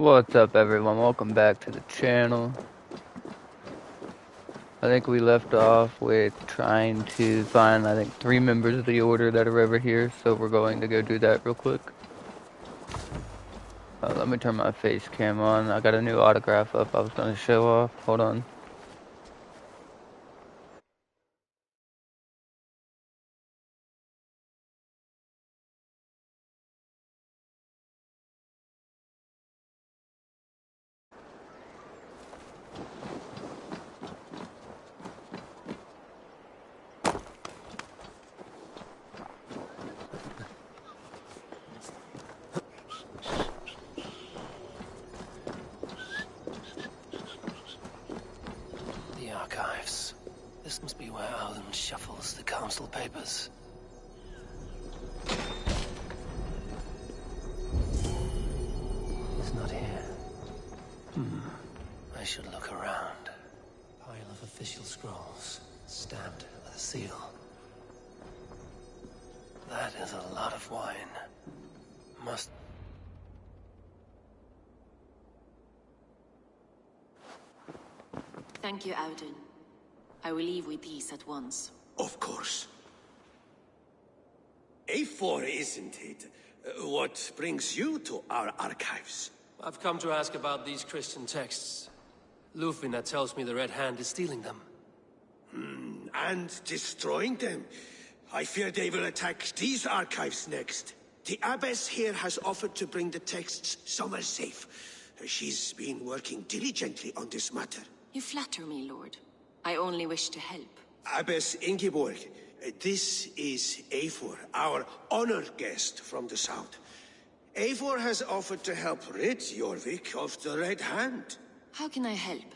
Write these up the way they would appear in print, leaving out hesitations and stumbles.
What's up, everyone? Welcome back to the channel. I think we left off with trying to find, 3 members of the Order that are over here, so we're going to go do that real quick. Let me turn my face cam on. I got a new autograph up I was going to show off. Hold on. The archives. This must be where Alden shuffles the council papers. He's not here. I should look around. Pile of official scrolls, stamped with a seal. That is a lot of wine. Must... Thank you, Auden. I will leave with these at once. Of course. A4, isn't it? What brings you to our archives? I've come to ask about these Christian texts. Lufina tells me the Red Hand is stealing them. And destroying them. I fear they will attack these archives next. The Abbess here has offered to bring the texts somewhere safe. She's been working diligently on this matter. You flatter me, Lord. I only wish to help. Abbess Ingeborg, this is Eivor, our honored guest from the south. Eivor has offered to help rid Jorvik of the Red Hand. How can I help?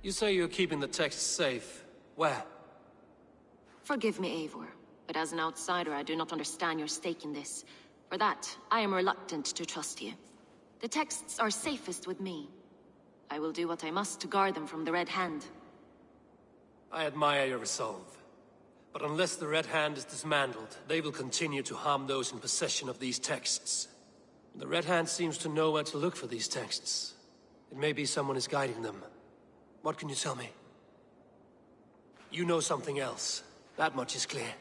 You say you're keeping the texts safe. Where? Forgive me, Eivor, but as an outsider, I do not understand your stake in this. For that, I am reluctant to trust you. The texts are safest with me. I will do what I must to guard them from the Red Hand. I admire your resolve. But unless the Red Hand is dismantled, they will continue to harm those in possession of these texts. The Red Hand seems to know where to look for these texts. It may be someone is guiding them. What can you tell me? You know something else. That much is clear.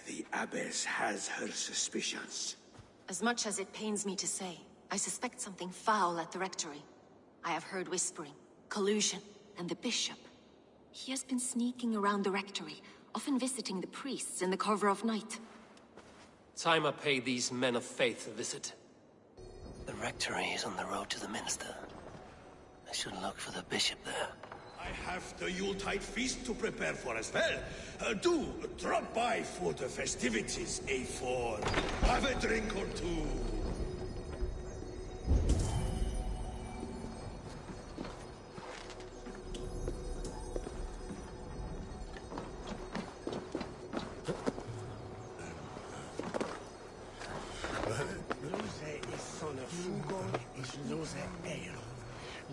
The Abbess has her suspicions. As much as it pains me to say, I suspect something foul at the Rectory. I have heard whispering, collusion, and the Bishop. He has been sneaking around the Rectory, often visiting the priests in the cover of night. Time I pay these men of faith a visit. The Rectory is on the road to the Minster. I should look for the Bishop there. I have the Yuletide feast to prepare for as well. Do drop by for the festivities, A4. Have a drink or two.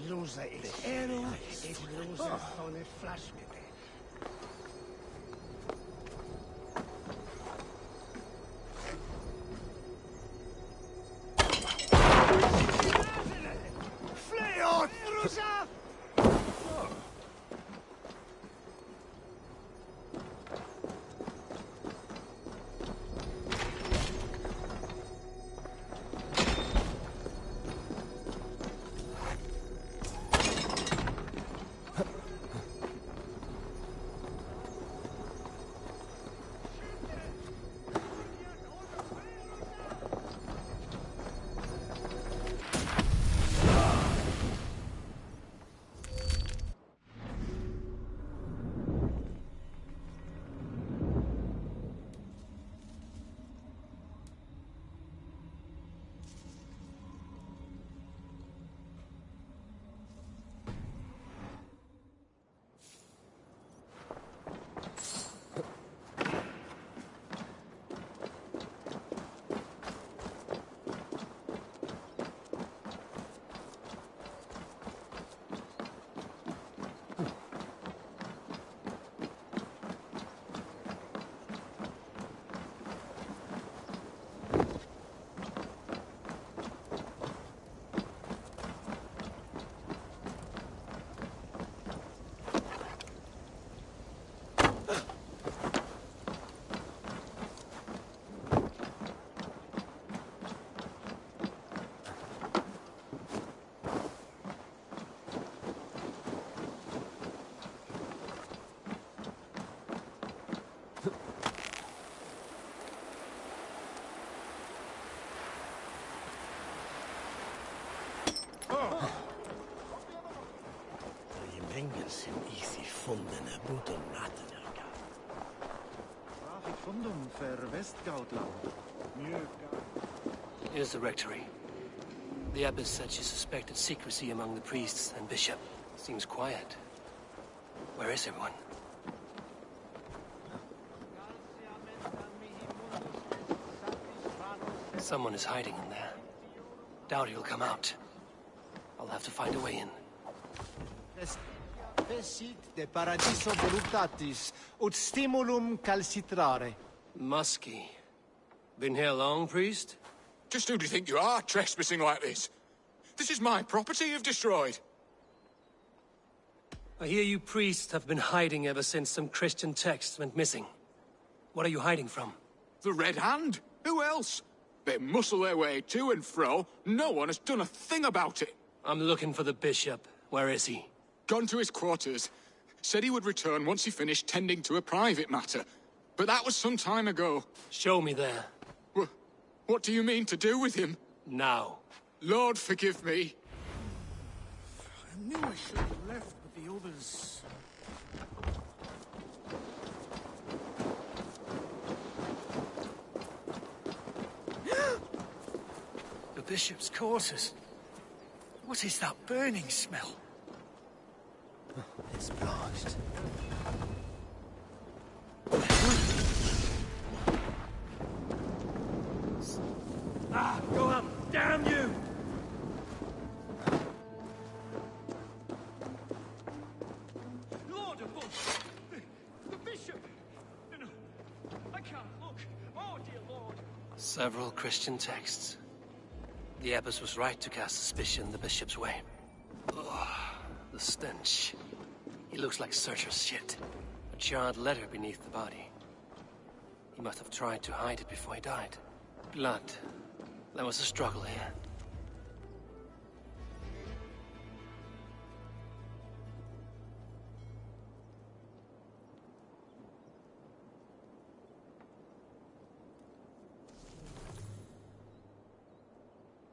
Lusa is ero, is Lusa on a flash with it. Fly out, Lusa! Easy fundene buton rattenelga. Fundum för Västgautland. Here's the rectory. The abbess said she suspected secrecy among the priests and bishop. Seems quiet. Where is everyone? Someone is hiding in there. Doubt he'll come out. I'll have to find a way in. Vesit de paradiso voluptatis, ut stimulum calcitrare. Musky. Been here long, priest? Just who do you think you are, trespassing like this? This is my property you've destroyed. I hear you priests have been hiding ever since some Christian text went missing. What are you hiding from? The Red Hand? Who else? They muscle their way to and fro. No one has done a thing about it. I'm looking for the bishop. Where is he? Gone to his quarters. Said he would return once he finished tending to a private matter. But that was some time ago. Show me there. What do you mean to do with him? Now. Lord, forgive me. I knew I should have left, but the others... The bishop's quarters. What is that burning smell? It's blast. Go up! Damn you! Lord above! The bishop! No, I can't look. Oh, dear Lord. Several Christian texts. The abbess was right to cast suspicion the bishop's way. Ugh, the stench. He looks like searcher's shit. A charred letter beneath the body. He must have tried to hide it before he died. Blood. There was a struggle here.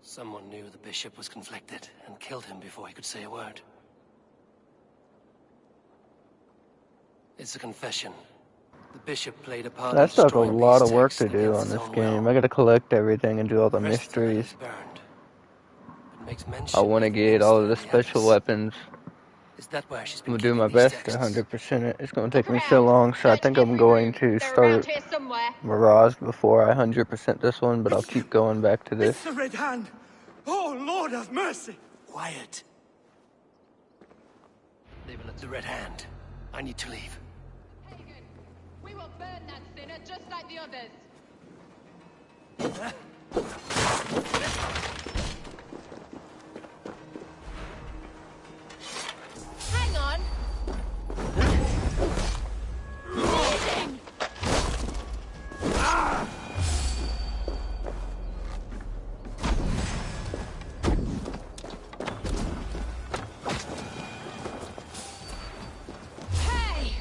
Someone knew the bishop was conflicted and killed him before he could say a word. It's a confession. The bishop played a part I in still have a destroying lot these of work to texts do against on his this own game. will. I gotta collect everything and do all the The rest of the letter mysteries. is burned. It makes mention I want to of the get all of the minister and special abbess. weapons. Is that where she's I'm been gonna do keeping my these best to texts? 100% it. It's gonna take me so long, so I think I'm going to start Mirage before I 100% this one, but I'll keep going back to this. It's the Red Hand! Oh, Lord have mercy! Quiet. They will let the Red Hand. I need to leave. Pagan, we will burn that sinner just like the others. Hang on. Hey!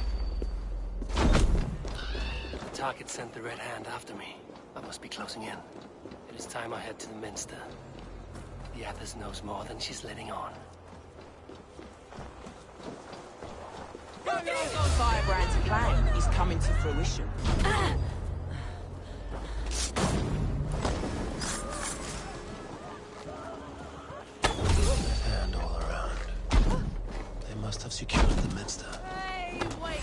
The target sent the Red Hand after me. I must be closing in. It is time I head to the Minster. The abbess knows more than she's letting on. Firebrand's plan is coming to fruition. And all around. They must have secured the Minster. Hey, wait!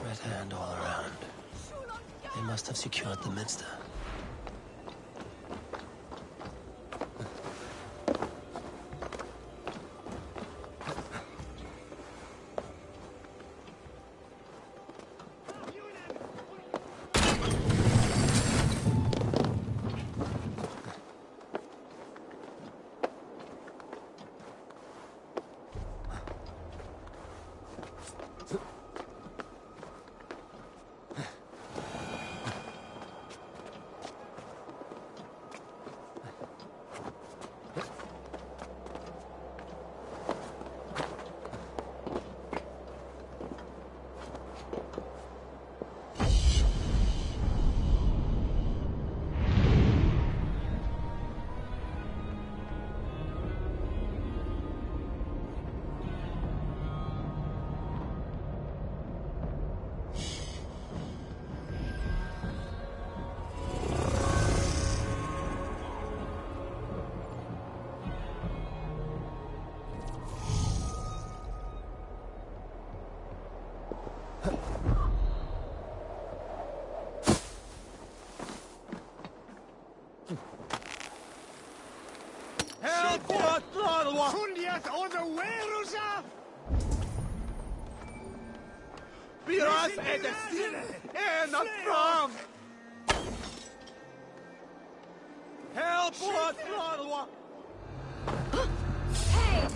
Red Hand all around. They must have secured the Minster. het onderwereldsaf! Biraz edesin en afram! Help us, Lord! Hey!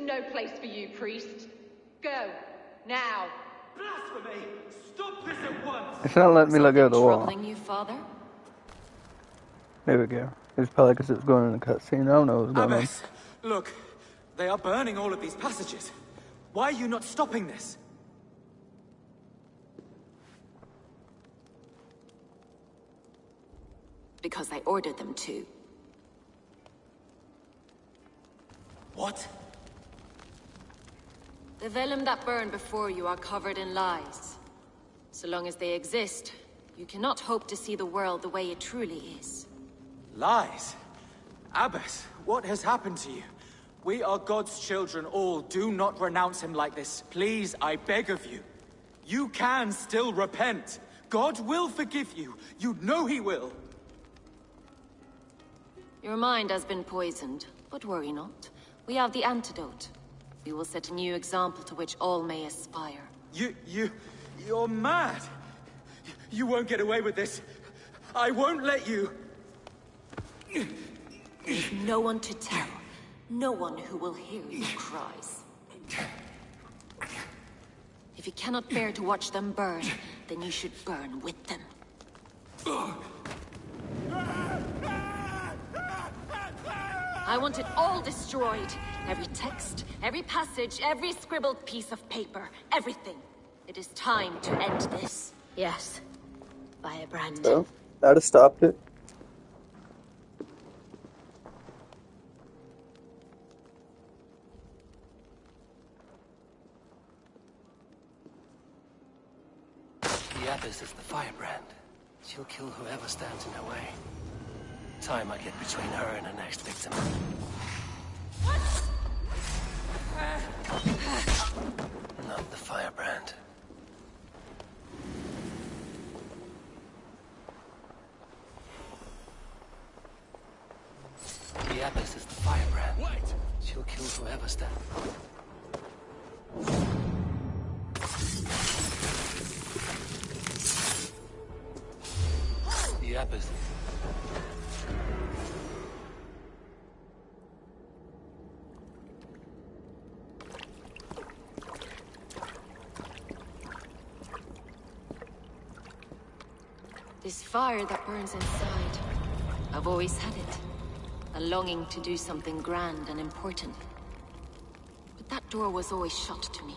No place for you, priest. Go. Now. Blasphemy! Stop this at once! It's not letting me let go of the wall. Troubling you, father? There we go. It's probably because it's going in the cutscene. I don't know what's going on. Abbess, look. They are burning all of these passages. Why are you not stopping this? Because I ordered them to. What? The vellum that burn before you are covered in lies. So long as they exist, you cannot hope to see the world the way it truly is. Lies? Abbess, what has happened to you? We are God's children all. Do not renounce him like this. Please, I beg of you. You can still repent. God will forgive you. You know he will. Your mind has been poisoned, but worry not. We have the antidote. We will set a new example to which all may aspire. You're mad. You won't get away with this. I won't let you. There's no one to tell. No one who will hear your cries. If you cannot bear to watch them burn, then you should burn with them. I want it all destroyed. Every text, every passage, every scribbled piece of paper, everything. It is time to end this. Yes. Firebrand. Well, I'd have stopped it. The Abbess is the firebrand. She'll kill whoever stands in her way. Time I get between her and her next victim. Not the firebrand. The Abbess is the firebrand. Wait! She'll kill whoever stands. The Abbess. This fire that burns inside. I've always had it. A longing to do something grand and important. But that door was always shut to me.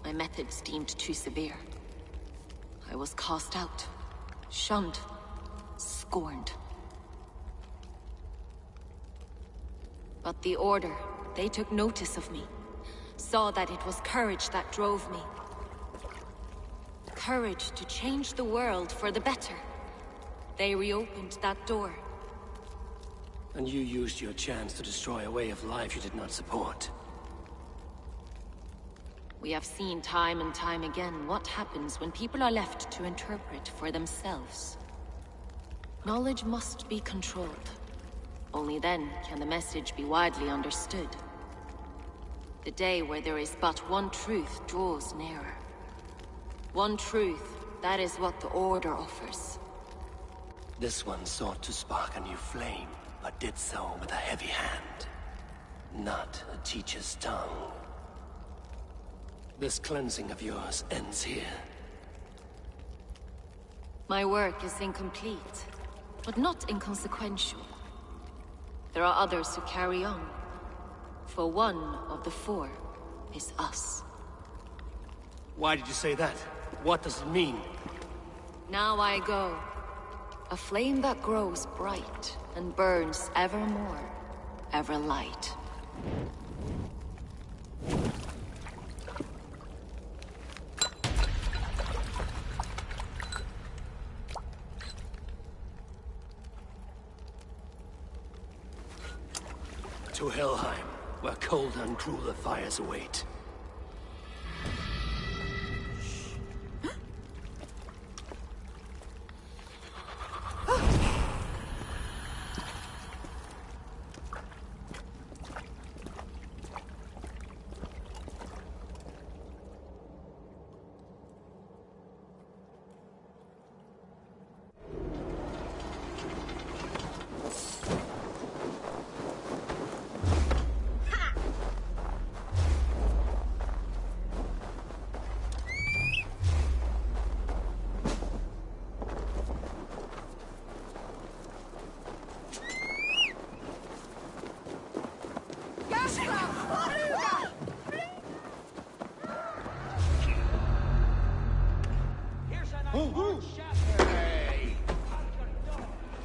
My methods deemed too severe. I was cast out, shunned, scorned. But the Order, they took notice of me. Saw that it was courage that drove me. Courage to change the world for the better. They reopened that door. And you used your chance to destroy a way of life you did not support. We have seen time and time again what happens when people are left to interpret for themselves. Knowledge must be controlled. Only then can the message be widely understood. The day where there is but one truth draws nearer. One truth, that is what the Order offers. This one sought to spark a new flame, but did so with a heavy hand. Not a teacher's tongue. This cleansing of yours ends here. My work is incomplete, but not inconsequential. There are others who carry on. For one of the four is us. Why did you say that? What does it mean? Now I go. A flame that grows bright and burns ever more, ever light. To Helheim, where cold and crueler fires await.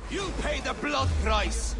You'll pay the blood price!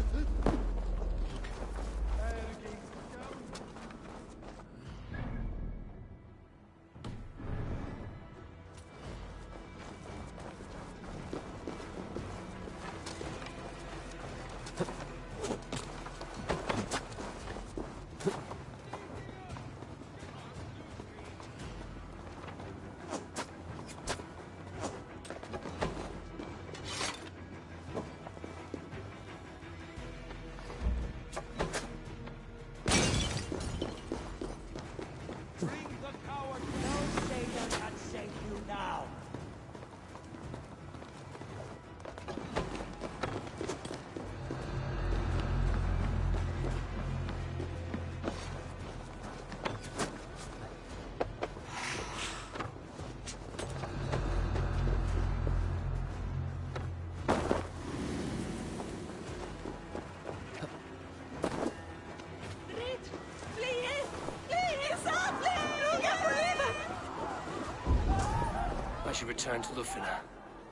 I should return to Lufina.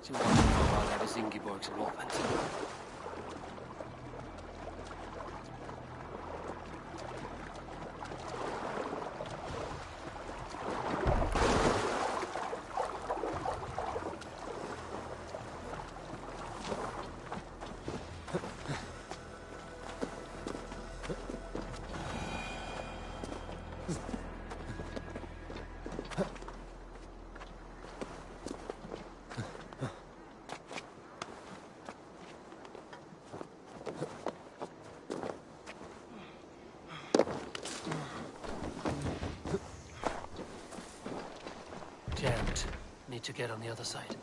See what I can know about Abbess Ingeborg's involvement. Jammed. Need to get on the other side.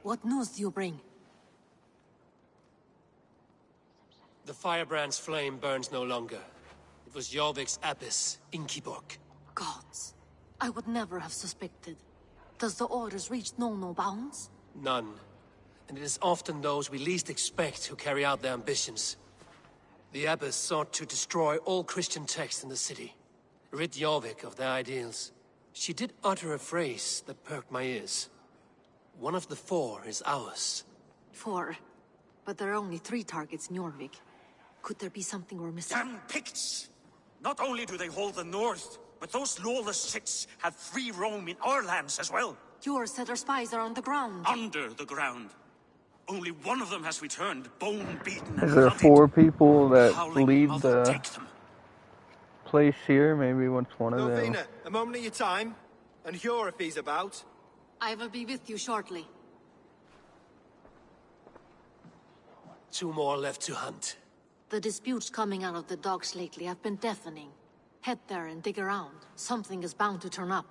What news do you bring? The firebrand's flame burns no longer. It was Jorvik's abbess, Inkiborg. Gods. I would never have suspected. Does the orders reach no bounds? None. And it is often those we least expect who carry out their ambitions. The abbess sought to destroy all Christian texts in the city. Rid Jorvik of their ideals. She did utter a phrase that perked my ears. One of the 4 is ours. 4? But there are only 3 targets in Jorvik. Could there be something we're missing? Damn Picts! Not only do they hold the north, but those lawless shits have free roam in our lands as well. Yours said our spies are on the ground. Under the ground. Only one of them has returned, bone-beaten and Is there bloodied. 4 people that Howling lead mother the takes them. place here? Maybe once one of them. Novena, a moment of your time. And Hjor if he's about. I will be with you shortly. 2 more left to hunt. The disputes coming out of the docks lately have been deafening. Head there and dig around. Something is bound to turn up.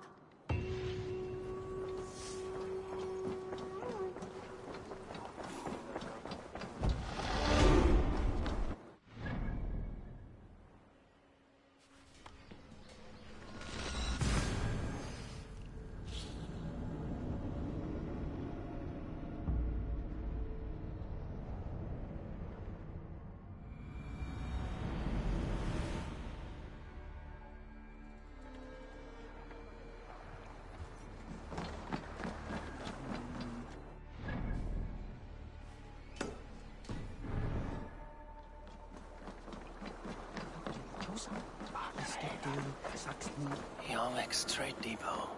Jorvik's trade depot.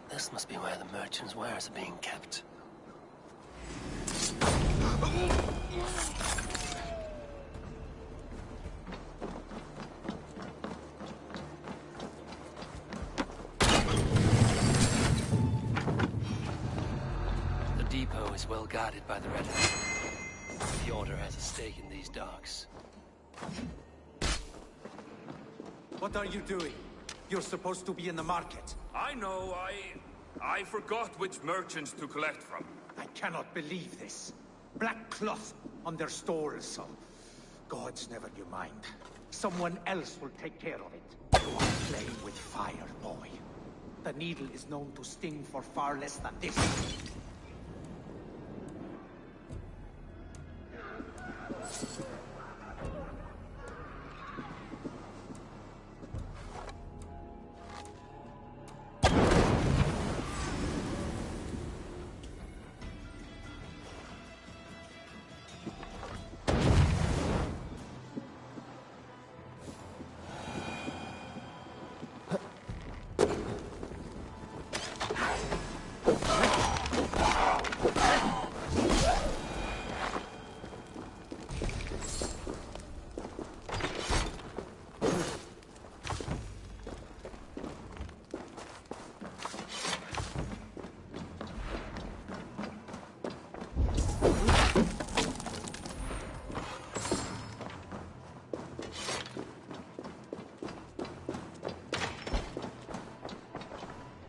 This must be where the merchants' wares are being kept. The depot is well guarded by the Red Hand. The Order has a stake in these docks. What are you doing? You're supposed to be in the market. I know, I forgot which merchants to collect from. I cannot believe this. Black cloth on their stalls. Gods, never you mind. Someone else will take care of it. You are playing with fire, boy. The needle is known to sting for far less than this.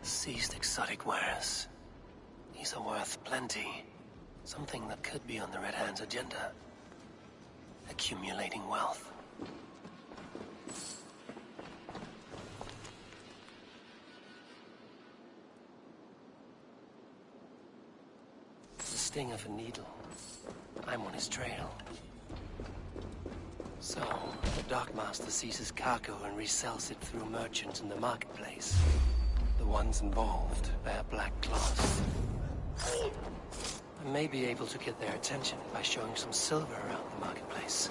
Seized exotic wares. These are worth plenty. Something that could be on the Red Hand's agenda. Accumulating wealth. The sting of a needle. I'm on his trail. So, the Dockmaster seizes cargo and resells it through merchants in the marketplace. The ones involved bear black cloths. I may be able to get their attention by showing some silver around the marketplace.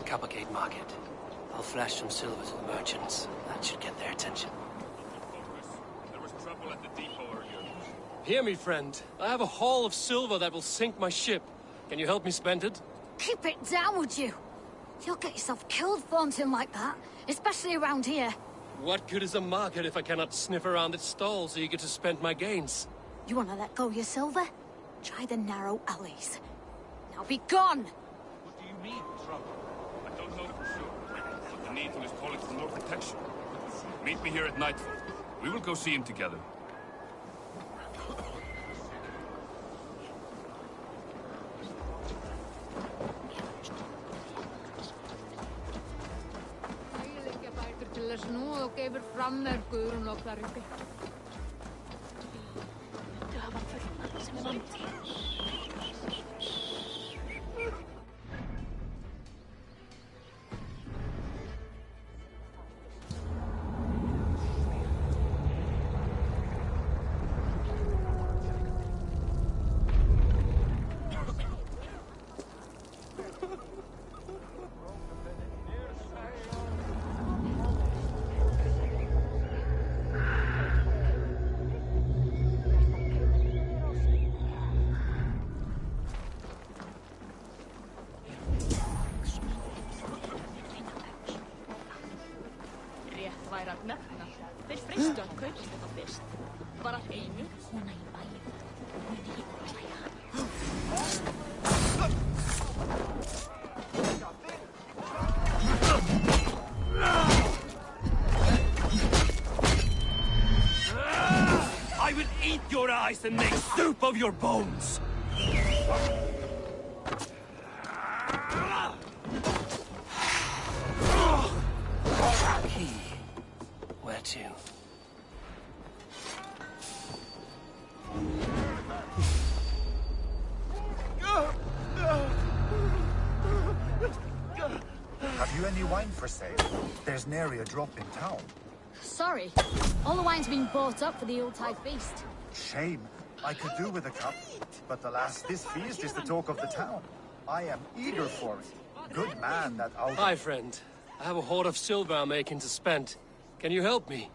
Coppergate Market. I'll flash some silver to the merchants. That should get their attention. There was trouble at the depot earlier. Hear me, friend. I have a haul of silver that will sink my ship. Can you help me spend it? Keep it down, would you? You'll get yourself killed flaunting like that, especially around here. What good is a market if I cannot sniff around its stalls eager to spend my gains? You want to let go of your silver? Try the narrow alleys. Now be gone! What do you mean, trouble? I don't know for sure, but the needle is calling for more protection. Meet me here at nightfall. We will go see him together. Til að snúa og gefur fram með Guðrún og Klaripi. Þú hafa fullnað sem vandi. I will eat your eyes and make soup of your bones! Key. Where to? Have you any wine for sale? There's nary a drop in town. Sorry. All the wine's been bought up for the Yuletide feast. Shame. I could do with a cup. But alas, this feast is the talk of the town. I am eager for it. Good man, that out. Hi, friend. I have a hoard of silver I'm making to spend. Can you help me?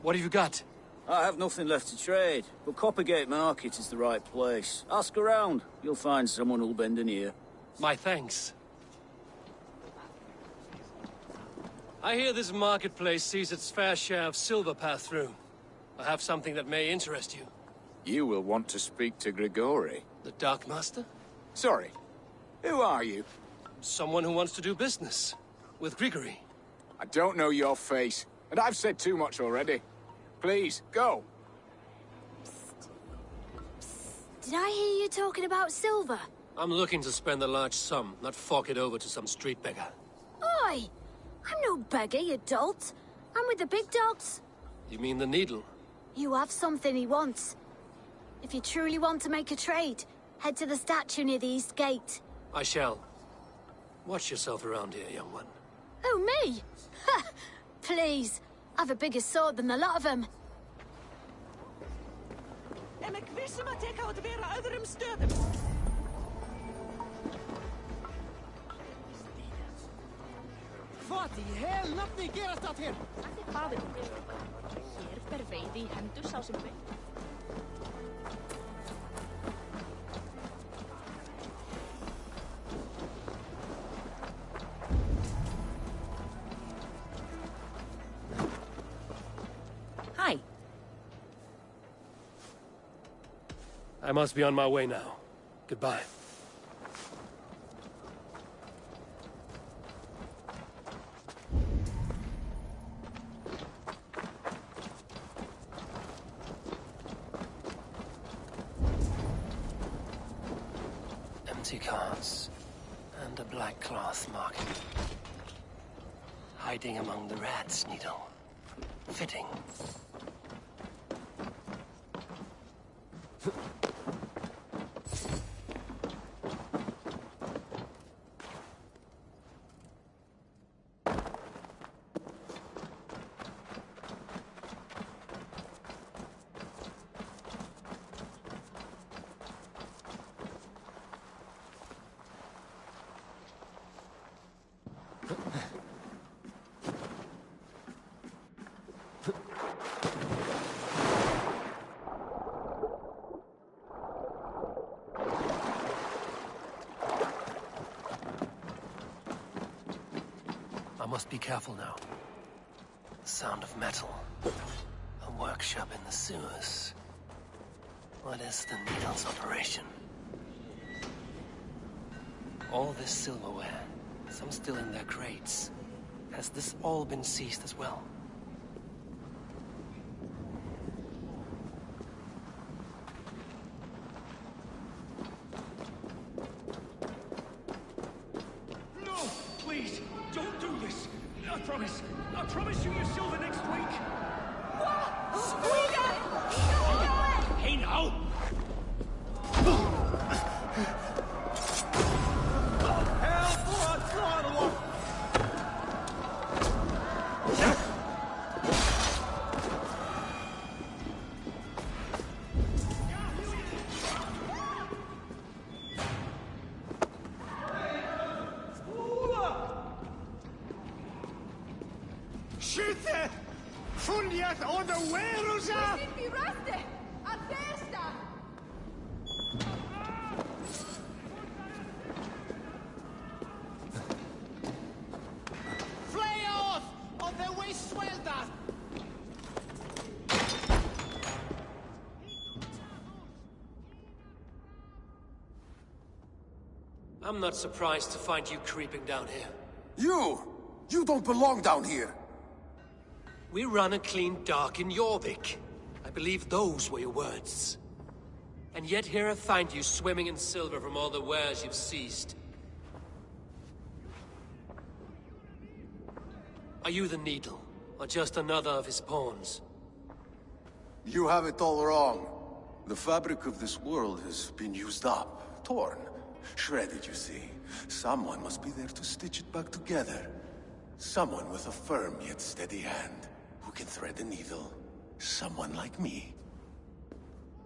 What have you got? I have nothing left to trade, but Coppergate Market is the right place. Ask around. You'll find someone who'll bend an ear. My thanks. I hear this marketplace sees its fair share of silver pass through. I have something that may interest you. You will want to speak to Grigori. The Dark Master? Sorry. Who are you? Someone who wants to do business. With Grigori. I don't know your face, and I've said too much already. Please, go. Did I hear you talking about silver? I'm looking to spend a large sum, not fork it over to some street beggar. Oi! I'm no beggar, you dolt. I'm with the big dogs. You mean the needle? You have something he wants. If you truly want to make a trade, head to the statue near the East Gate. I shall. Watch yourself around here, young one. Oh, me? Ha! Please. I've a bigger sword than a lot of them. Wat í hel nafni gerast það hér? Þetta faðir minn. Hér ber veiði í hendur sá sem veit. Hi. I must be on my way now. Goodbye. Empty carts and a black cloth marking. Hiding among the rat's needle. Fitting. I must be careful now. The sound of metal. A workshop in the sewers. What is the needle's operation? All this silverware Some still in their crates. Has this all been seized as well? No! Please! Don't do this! I promise you your silver next week! Hey now! Skytte! Funnet underwearusa! Vi röste! Att testa! Fly off! On the way swelda! I'm not surprised to find you creeping down here. You don't belong down here! We run a clean dock in Jorvik. I believe those were your words. And yet here I find you swimming in silver from all the wares you've seized. Are you the Needle, or just another of his pawns? You have it all wrong. The fabric of this world has been used up, torn, shredded, you see. Someone must be there to stitch it back together. Someone with a firm yet steady hand, who can thread the needle. Someone like me.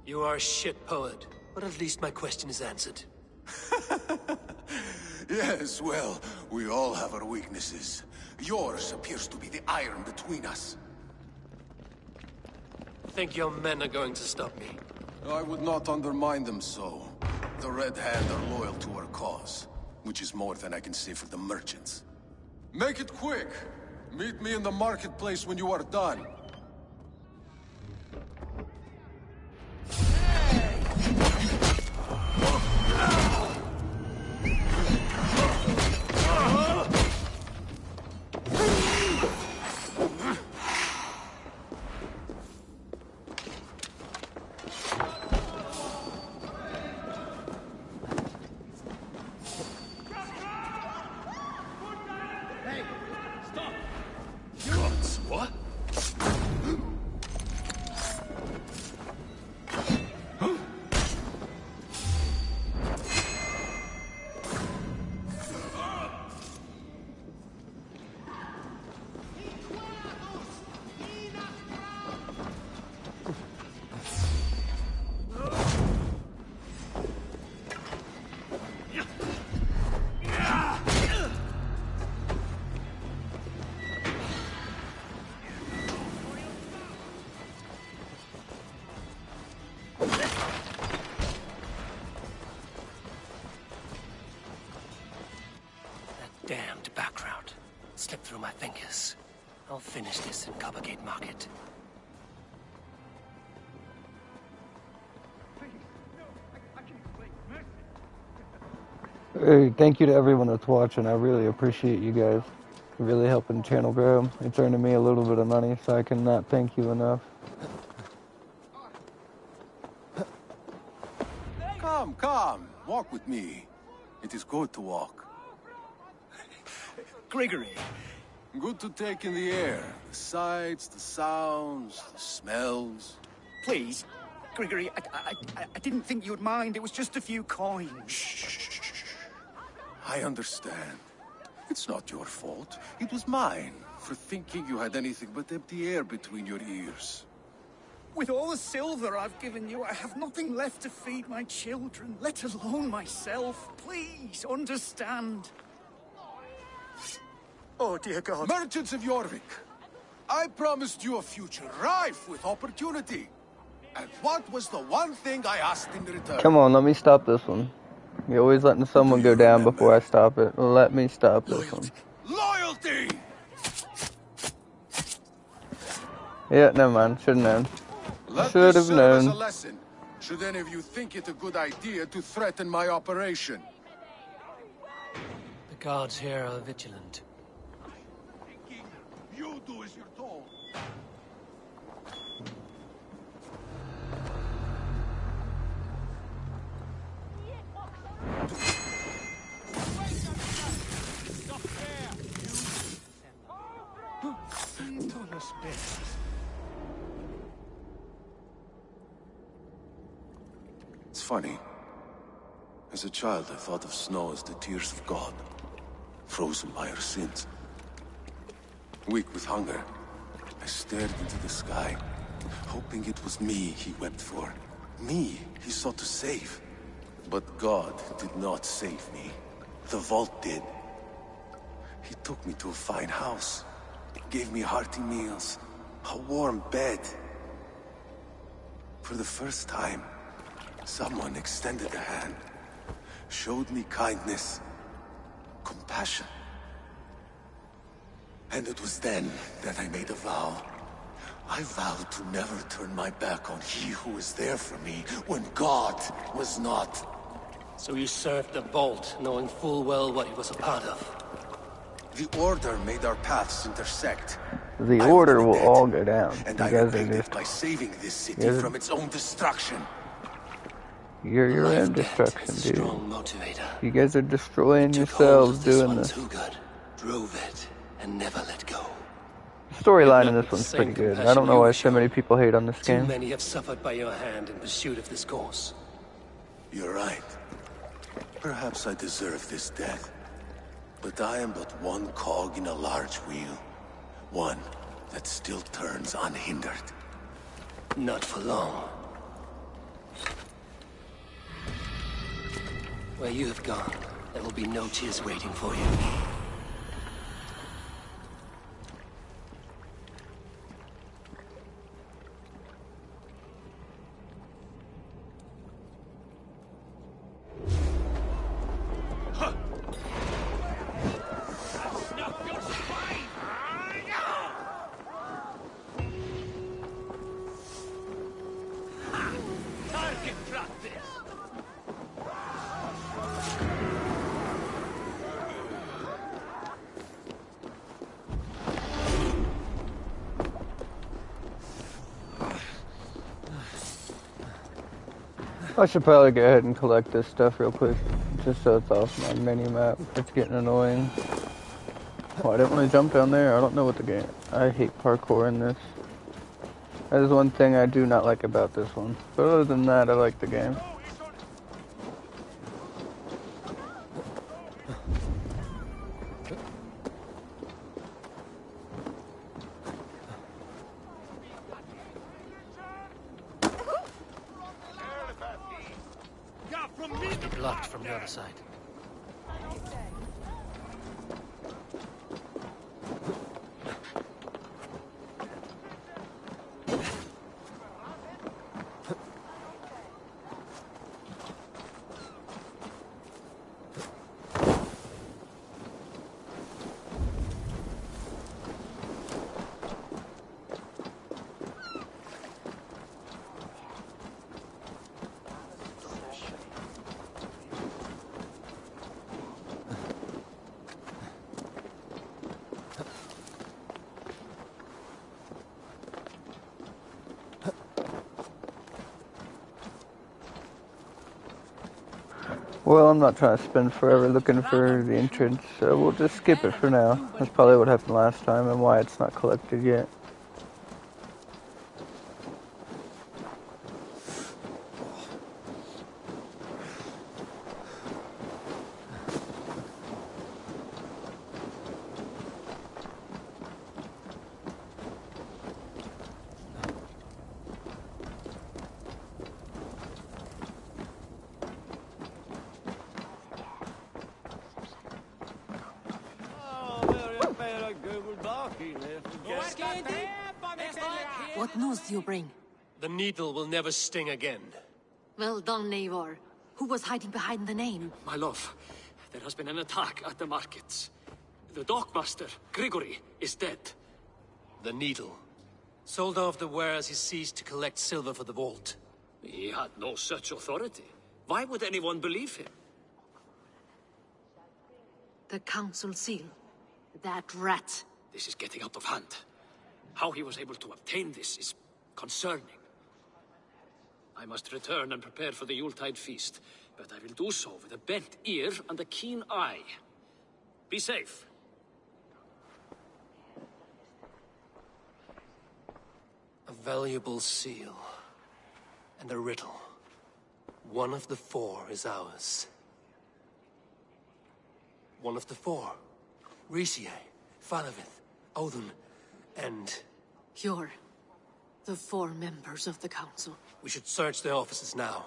You are a shit poet, but at least my question is answered. Yes, well, we all have our weaknesses. Yours appears to be the iron between us. Think your men are going to stop me? I would not undermine them so. The Red Hand are loyal to our cause, which is more than I can say for the merchants. Make it quick! Meet me in the marketplace when you are done. What? Damned background. Slipped through my fingers. I'll finish this in Coppergate Market. Hey, thank you to everyone that's watching. I really appreciate you guys. You're really helping the channel grow. It's earning me a little bit of money, so I cannot thank you enough. Come. Walk with me. It is good to walk. Gregory. Good to take in the air. The sights, the sounds, the smells. Please. Gregory, I didn't think you'd mind. It was just a few coins. Shh. I understand. It's not your fault. It was mine, for thinking you had anything but empty air between your ears. With all the silver I've given you, I have nothing left to feed my children, let alone myself. Please, understand. Oh, dear God. Merchants of Jorvik, I promised you a future rife with opportunity. And what was the one thing I asked in return? Come on, let me stop this one. You're always letting someone go down before I stop it. Let me stop this one. Loyalty! Yeah, never mind. Should've known. Should have As a known. lesson, should any of you think it a good idea to threaten my operation. The Guards here are vigilant. You do as you're told. It's funny. As a child, I thought of snow as the tears of God, frozen by our sins. Weak with hunger, I stared into the sky, hoping it was me he wept for. Me he sought to save. But God did not save me. The vault did. He took me to a fine house, gave me hearty meals, a warm bed. For the first time, someone extended a hand, showed me kindness, compassion. And it was then that I made a vow. I vowed to never turn my back on he who was there for me when God was not. So you served the Vault, knowing full well what he was a part of. The Order made our paths intersect. The Order will all go down. And You I guys are repaid it just... by saving this city from its own destruction. You're your own destruction, dude. Strong motivator. You guys are destroying Took hold yourselves of this doing one this. too good. Drove it and never let go. The storyline in Not this with the one's same pretty good. I compassion don't know you why were so many people hate on this Too game. many have suffered by your hand in pursuit of this course. You're right. Perhaps I deserve this death. But I am but one cog in a large wheel. One that still turns unhindered. Not for long. Where you have gone, there will be no tears waiting for you. I should probably go ahead and collect this stuff real quick, just so it's off my mini map. It's getting annoying. Oh, I didn't want to jump down there. I don't know what the game... I hate parkour in this. That is one thing I do not like about this one. But other than that, I like the game. Blocked from the other side. Well, I'm not trying to spend forever looking for the entrance, so we'll just skip it for now. That's probably what happened last time and why it's not collected yet. What news do you bring? The needle will never sting again. Well done, Eivor. Who was hiding behind the name? My love, there has been an attack at the markets. The dockmaster, Grigory, is dead. The needle. Sold off the wares he seized to collect silver for the vault. He had no such authority. Why would anyone believe him? The council seal. That rat. This is getting out of hand. How he was able to obtain this is concerning. I must return and prepare for the Yuletide feast, but I will do so with a bent ear and a keen eye. Be safe. A valuable seal. And a riddle. One of the four is ours. One of the four. Risie, Falavith, Odin, and... You're the 4 members of the council. We should search their offices now,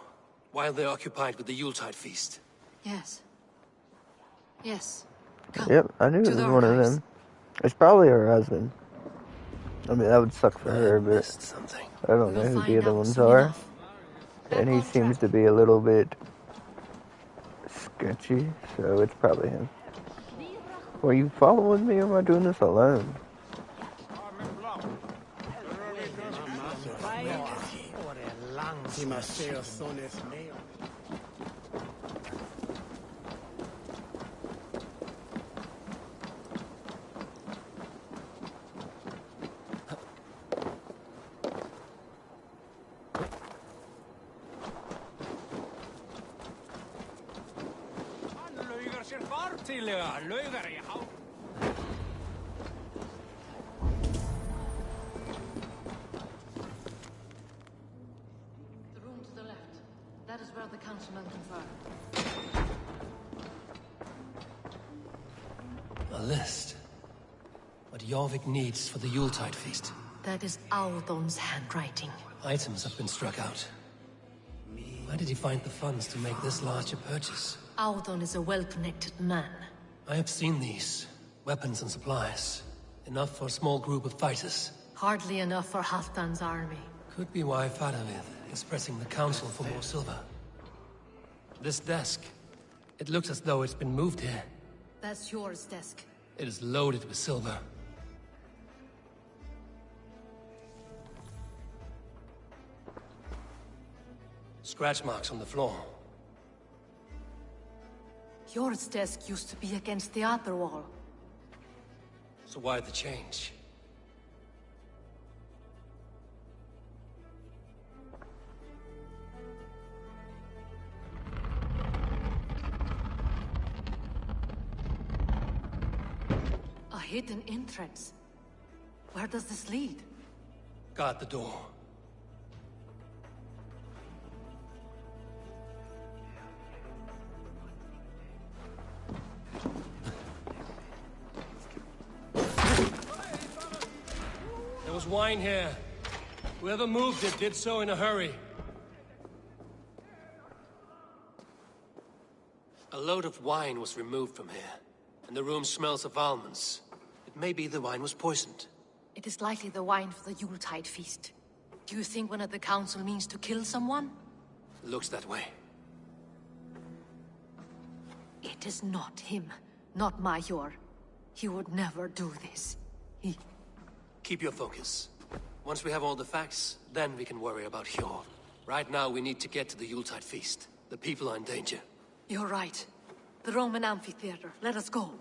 while they're occupied with the Yuletide feast. Yes. Yes. Come. Yep, I knew it was one of them. It's probably her husband. I mean, that would suck for her, but something. I don't know who the other ones are. And he seems to be a little bit sketchy, so it's probably him. Are you following me, or am I doing this alone? The room to the left. That is where the councilmen confer. A list. What Jorvik needs for the Yuletide feast. That is Audon's handwriting. Items have been struck out. Where did he find the funds to make this large a purchase? Audon is a well-connected man. I have seen these. Weapons and supplies. Enough for a small group of fighters. Hardly enough for Halfdan's army. Could be why Faravith is pressing the council for more silver. This desk. It looks as though it's been moved here. That's yours, desk. It is loaded with silver. Scratch marks on the floor. Yours desk used to be against the other wall. So why the change? A hidden entrance. Where does this lead? Guard the door. There was wine here. Whoever moved it did so in a hurry. A load of wine was removed from here, and the room smells of almonds. It may be the wine was poisoned. It is likely the wine for the Yuletide feast. Do you think one of the council means to kill someone? Looks that way. It is not him, not Major. He would never do this. Keep your focus. Once we have all the facts, then we can worry about Hjor. Right now, we need to get to the Yuletide feast. The people are in danger. You're right. The Roman amphitheater. Let us go.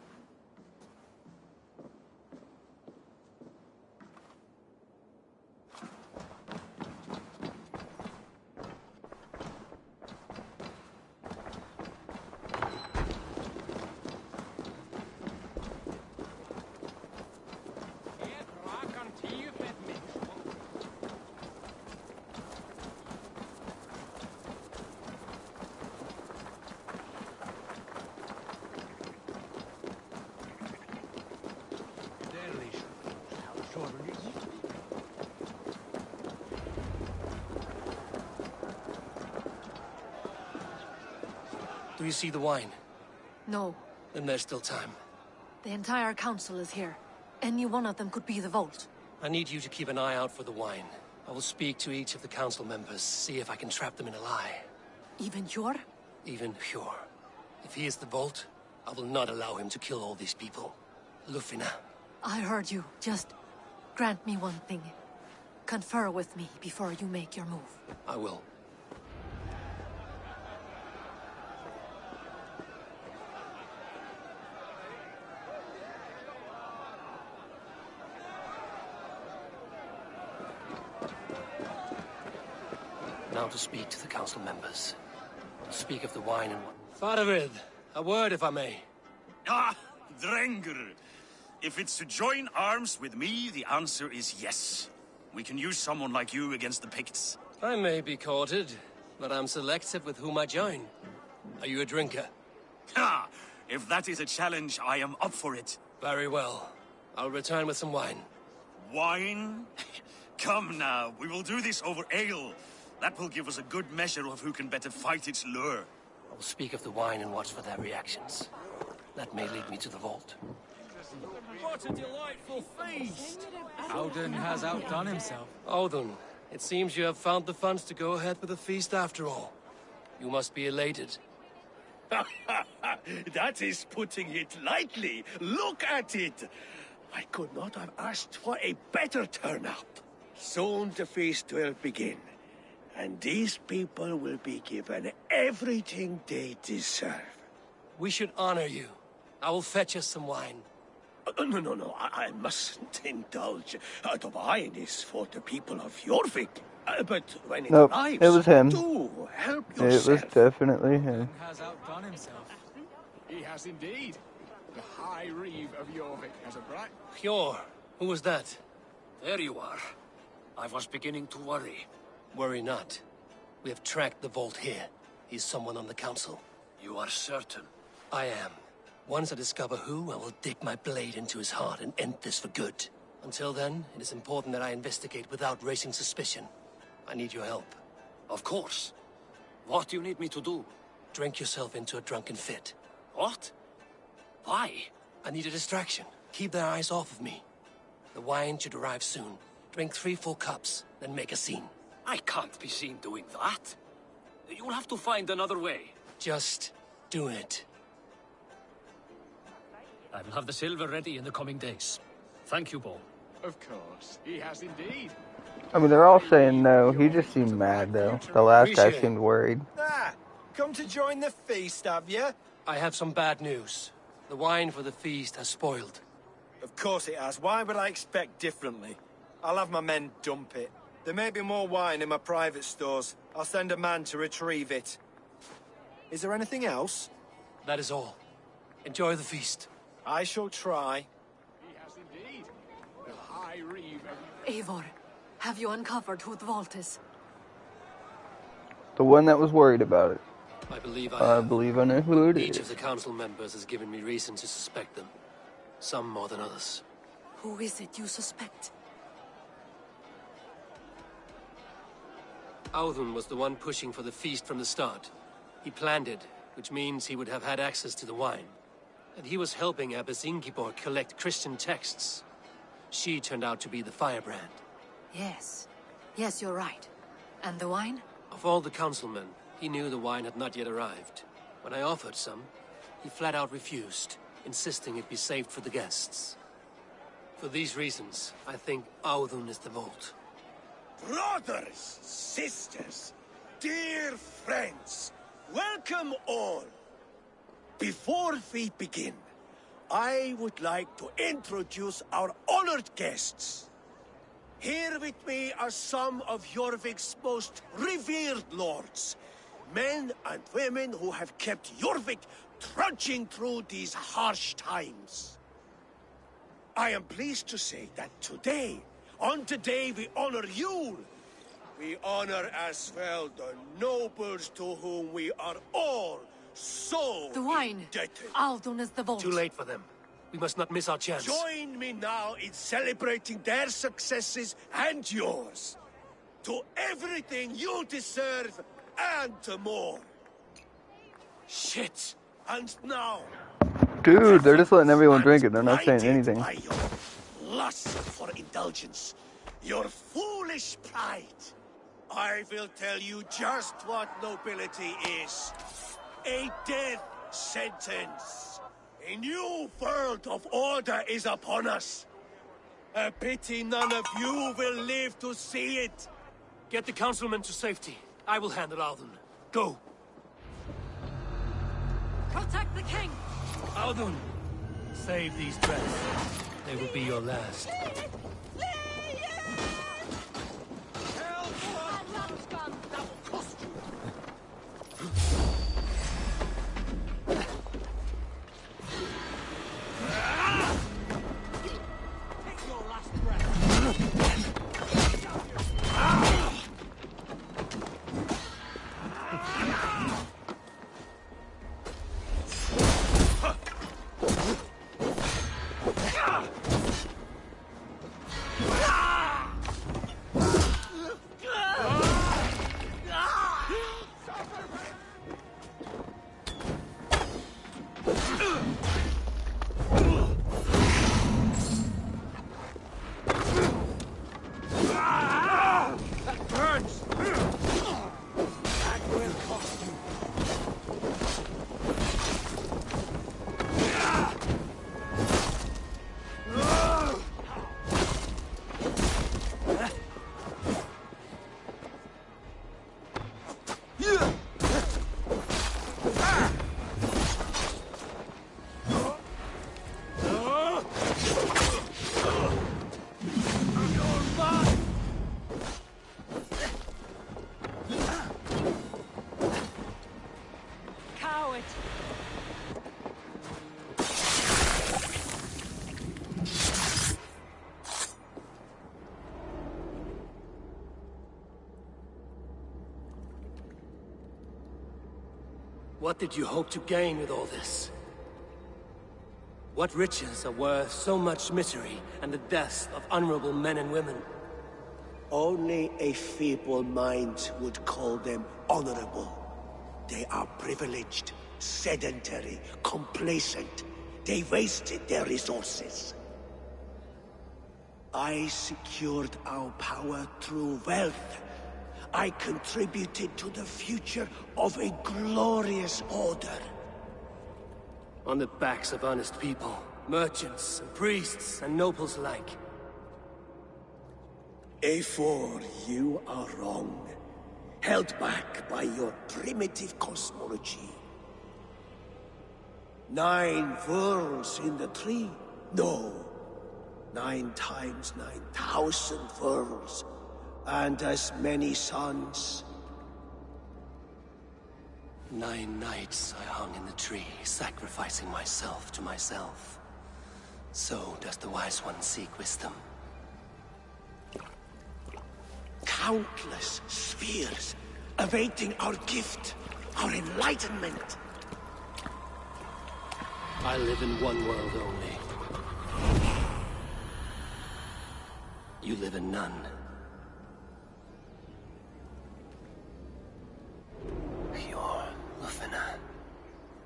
Do you see the wine? No. Then there's still time. The entire council is here. Any one of them could be the vault. I need you to keep an eye out for the wine. I will speak to each of the council members, see if I can trap them in a lie. Even Hjor? Even Hjor. If he is the vault, I will not allow him to kill all these people. Lufina. I heard you. Just grant me one thing. Confer with me before you make your move. I will. Now to speak to the council members. To speak of the wine and... Faravid, a word if I may. Ah, Drengr. If it's to join arms with me, the answer is yes. We can use someone like you against the Picts. I may be courted, but I'm selective with whom I join. Are you a drinker? Ha! If that is a challenge, I am up for it. Very well. I'll return with some wine. Wine? Come now, we will do this over ale. That will give us a good measure of who can better fight its lure. I'll speak of the wine and watch for their reactions. That may lead me to the vault. What a delightful feast! Audun has outdone himself. Audun, it seems you have found the funds to go ahead with the feast after all. You must be elated. That is putting it lightly. Look at it. I could not have asked for a better turnout. Soon the feast will begin, and these people will be given everything they deserve. We should honor you. I will fetch us some wine. No, I mustn't indulge. The wine is for the people of Jorvik. But when it Nope, arrives, it was him. do help It yourself. was definitely him. Has outdone himself. He has indeed. The High Reeve of Jorvik has a bright... Hjor, who was that? There you are. I was beginning to worry. Worry not. We have tracked the vault here. He's someone on the council. You are certain? I am. Once I discover who, I will dig my blade into his heart and end this for good. Until then, it is important that I investigate without raising suspicion. I need your help. Of course. What do you need me to do? Drink yourself into a drunken fit. What? Why? I need a distraction. Keep their eyes off of me. The wine should arrive soon. Drink 3 full cups, then make a scene. I can't be seen doing that. You'll have to find another way. Just do it. I will have the silver ready in the coming days. Thank you, Bo. Of course, he has indeed. I mean, they're all saying no. He just seemed mad, though. The last guy seemed worried. Ah, come to join the feast, have you? I have some bad news. The wine for the feast has spoiled. Of course it has. Why would I expect differently? I'll have my men dump it. There may be more wine in my private stores. I'll send a man to retrieve it. Is there anything else? That is all. Enjoy the feast. I shall try. He has indeed. The High Reeve of... Eivor, have you uncovered who the vault is? The one that was worried about it. I believe I believe I know who it is. Each of the council members has given me reason to suspect them. Some more than others. Who is it you suspect? Audun was the one pushing for the feast from the start. He planned it, which means he would have had access to the wine. And he was helping Abbess Ingibor collect Christian texts. She turned out to be the firebrand. Yes. Yes, you're right. And the wine? Of all the councilmen, he knew the wine had not yet arrived. When I offered some, he flat out refused, insisting it be saved for the guests. For these reasons, I think Audun is the vault. Brothers, sisters, dear friends, welcome all. Before we begin, I would like to introduce our honored guests. Here with me are some of Jorvik's most revered lords, men and women who have kept Jorvik trudging through these harsh times. I am pleased to say that today, on the day we honor Yule, we honor as well the nobles to whom we are all so the wine. indebted. Audun is the vault. Too late for them. We must not miss our chance. Join me now in celebrating their successes and yours. To everything you deserve and more. Shit. And now, Dude, they're just letting everyone drink it. They're not saying anything. by your lust for indulgence, your foolish pride, I will tell you just what nobility is. A death sentence. A new world of order is upon us. A pity none of you will live to see it. Get the councilmen to safety. I will handle Audun. Go. Protect the king! Audun, save these threats. They will be your last. Coward! What did you hope to gain with all this? What riches are worth so much misery and the deaths of honorable men and women? Only a feeble mind would call them honorable. They are privileged, sedentary, complacent. They wasted their resources. I secured our power through wealth. I contributed to the future of a glorious order. On the backs of honest people, merchants and priests and nobles alike. Eivor, you are wrong. Held back by your primitive cosmology. 9 worlds in the tree? No. 9 times 9,000 worlds. And as many suns. 9 nights I hung in the tree, sacrificing myself to myself. So does the Wise One seek wisdom. Countless spheres, awaiting our gift, our enlightenment. I live in one world only. You live in none.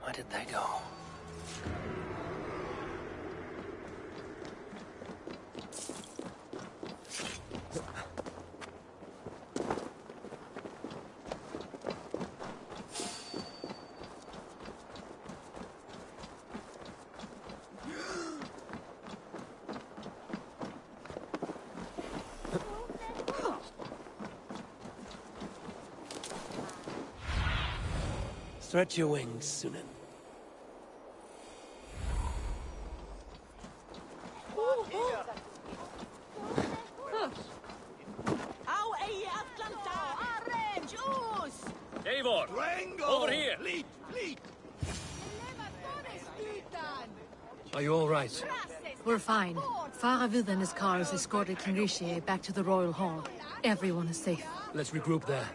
Where did they go? Stretch your wings, Sunan. Eivor! Over here! Are you all right? We're fine. Faravid and his cars escorted Kinriche back to the Royal Hall. Everyone is safe. Let's regroup there.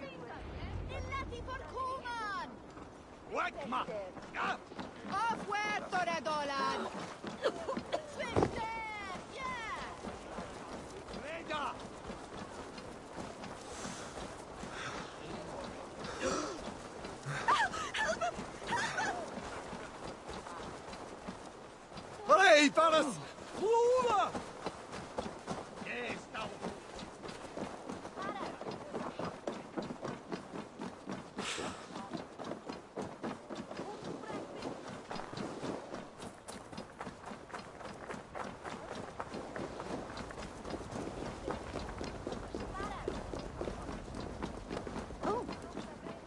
Hey, fellas!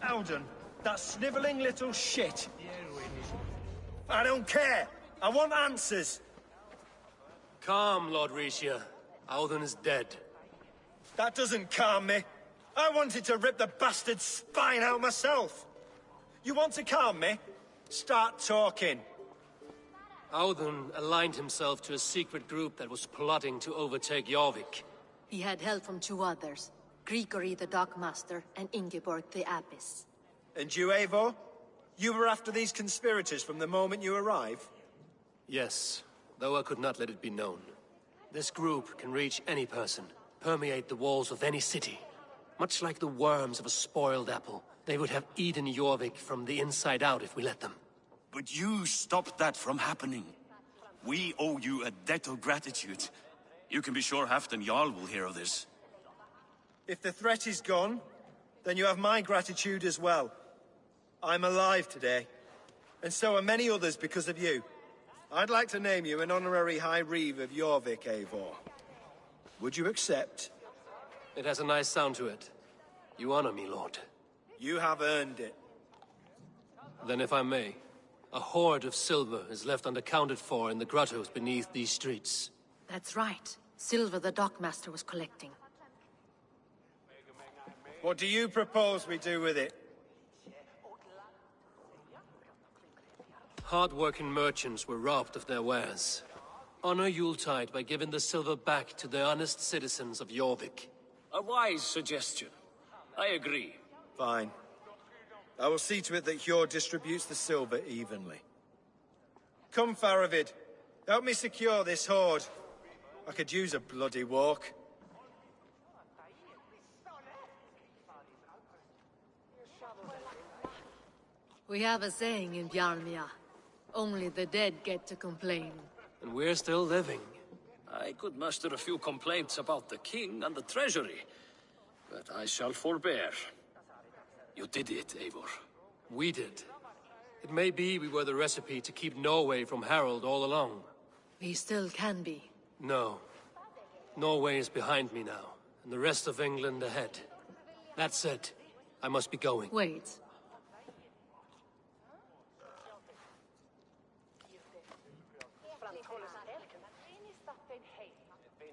Alden, that snivelling little shit. I don't care. I want answers. Calm, Lord Rishia. Alden is dead. That doesn't calm me. I wanted to rip the bastard's spine out myself. You want to calm me? Start talking. Alden aligned himself to a secret group that was plotting to overtake Jorvik. He had help from 2 others. Grigory the Dockmaster and Ingeborg the Abbess. And you, Eivor? You were after these conspirators from the moment you arrived? Yes, though I could not let it be known. This group can reach any person, permeate the walls of any city. Much like the worms of a spoiled apple, they would have eaten Jorvik from the inside out if we let them. But you stopped that from happening. We owe you a debt of gratitude. You can be sure Halfdan Jarl will hear of this. If the threat is gone, then you have my gratitude as well. I'm alive today, and so are many others because of you. I'd like to name you an honorary High Reeve of Jorvik, Eivor. Would you accept? It has a nice sound to it. You honor me, Lord. You have earned it. Then if I may, a hoard of silver is left unaccounted for in the grottos beneath these streets. That's right. Silver the dockmaster was collecting. What do you propose we do with it? Hard-working merchants were robbed of their wares. Honor Yuletide by giving the silver back to the honest citizens of Jorvik. A wise suggestion. I agree. Fine. I will see to it that Hjor distributes the silver evenly. Come, Faravid. Help me secure this hoard. I could use a bloody walk. We have a saying in Bjarmia. Only the dead get to complain. And we're still living. I could muster a few complaints about the king and the treasury, but I shall forbear. You did it, Eivor. We did. It may be we were the recipe to keep Norway from Harold all along. We still can be. No. Norway is behind me now, and the rest of England ahead. That said, I must be going. Wait.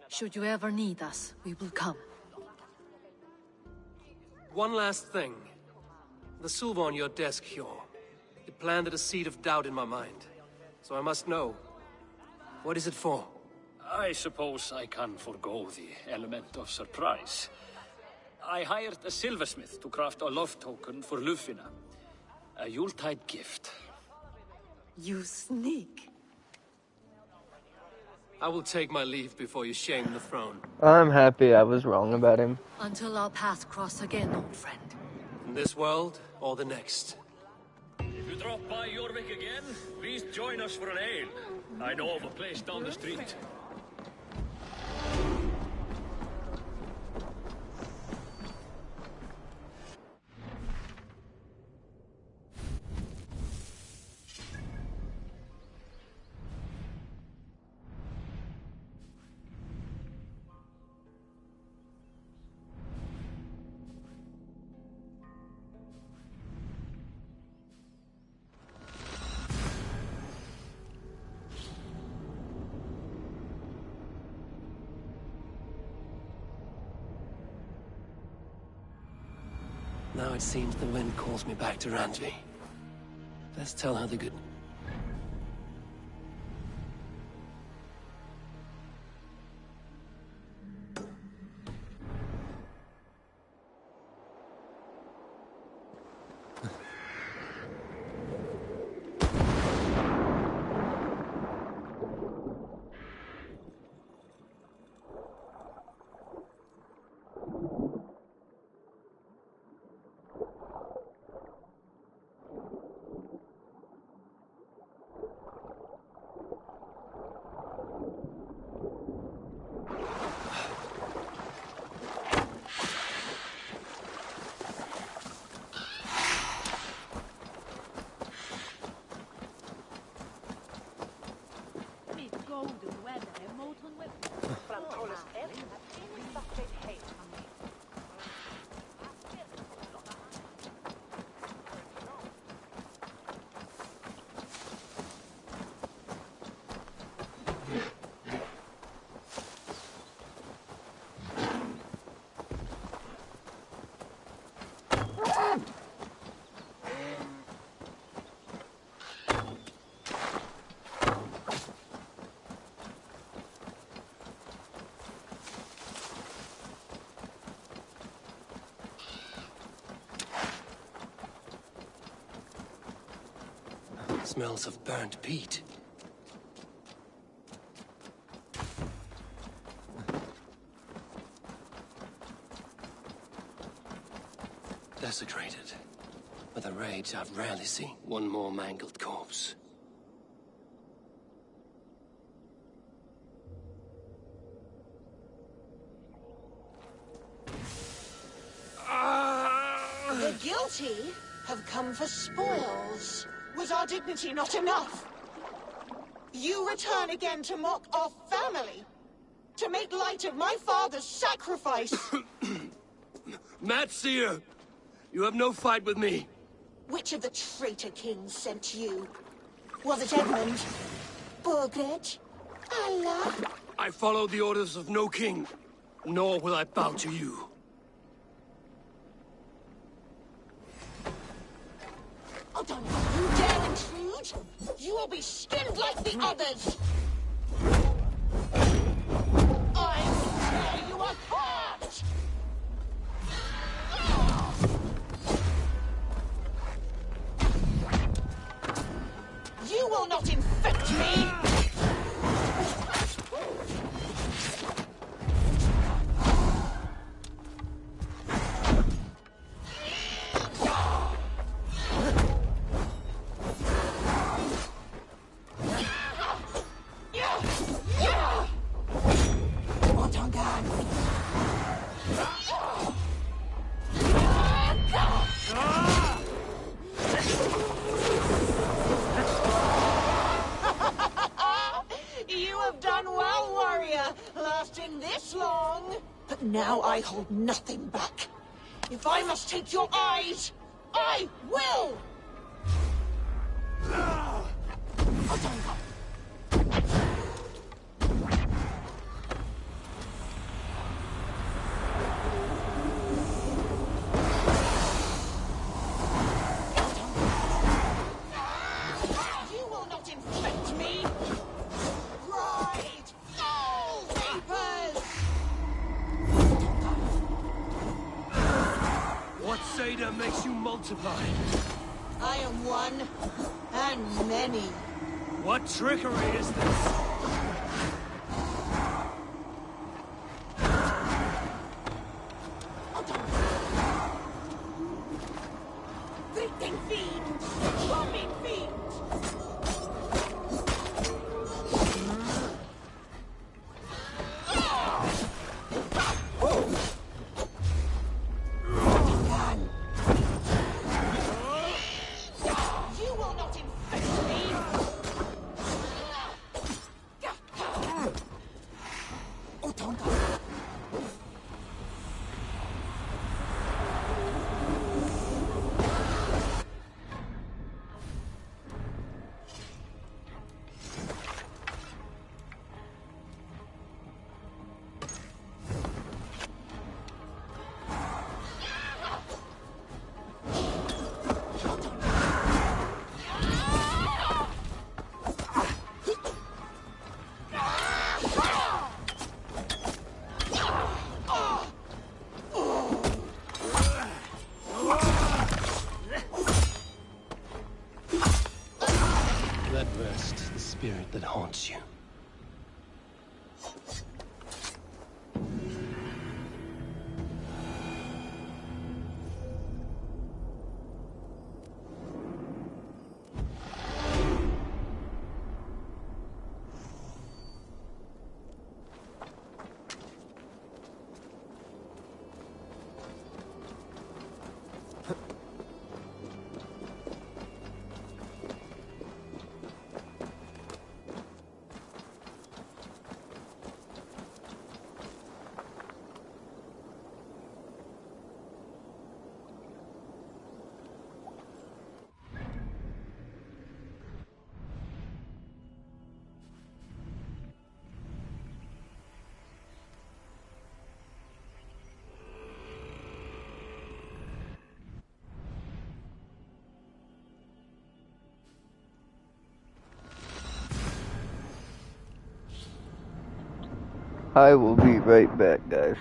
Should you ever need us, we will come. One last thing. The silver on your desk, Hjor. It planted a seed of doubt in my mind. So I must know. What is it for? I suppose I can forego the element of surprise. I hired a silversmith to craft a love token for Lufina. A Yuletide gift. You sneak. I will take my leave before you shame the throne. I'm happy I was wrong about him. Until our paths cross again, old friend. In this world, or the next. If you drop by Jorvik again, please join us for an ale. I know of a place down the street. Now it seems the wind calls me back to Randvi. Let's tell her the good... Smells of burnt peat. Desecrated. With a rage I've rarely seen. One more mangled corpse. The guilty have come for spoils. Was our dignity not enough? You return again to mock our family? To make light of my father's sacrifice? Matseer! You have no fight with me. Which of the traitor kings sent you? Was it Edmund? Burgred? Allah? I follow the orders of no king, nor will I bow to you. Oh, don't you dare intrude! You will be skinned like the others! I will tear you apart! You will not infect me! Now I hold nothing back. If I must take your eyes, I will! You will not infect me! Right! All vapors! What Seder makes you multiply? I am one, and many. What trickery is this? Breathing fiend! Swarming fiend! Let rest the spirit that haunts you. I will be right back, guys.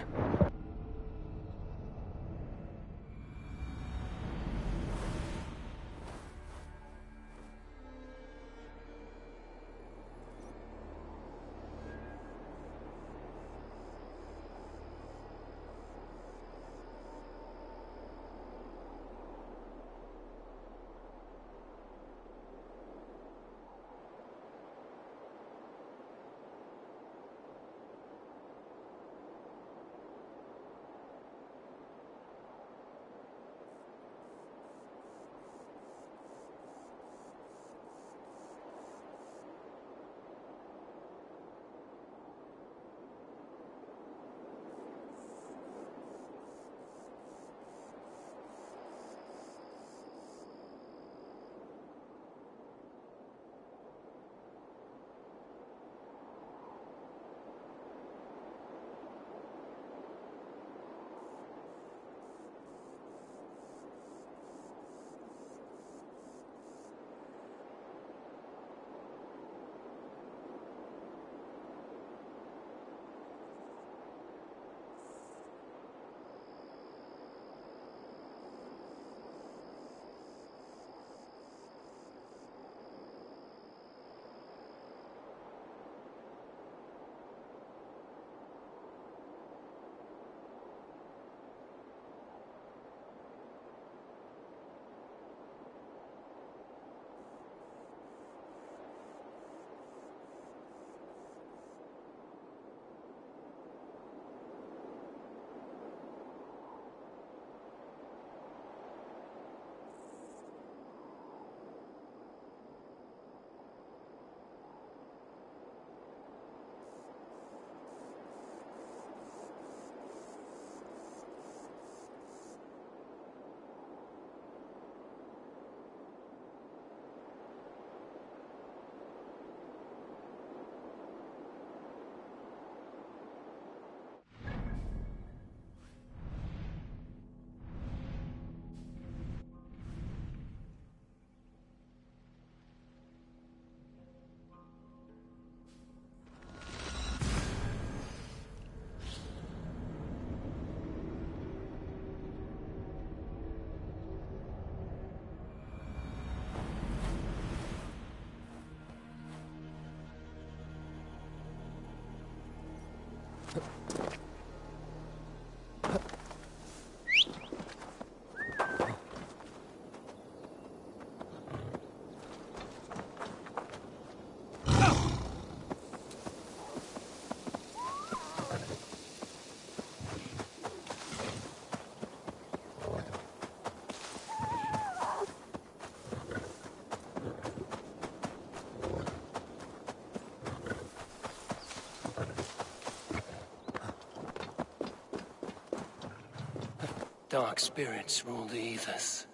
dark spirits rule the ethers.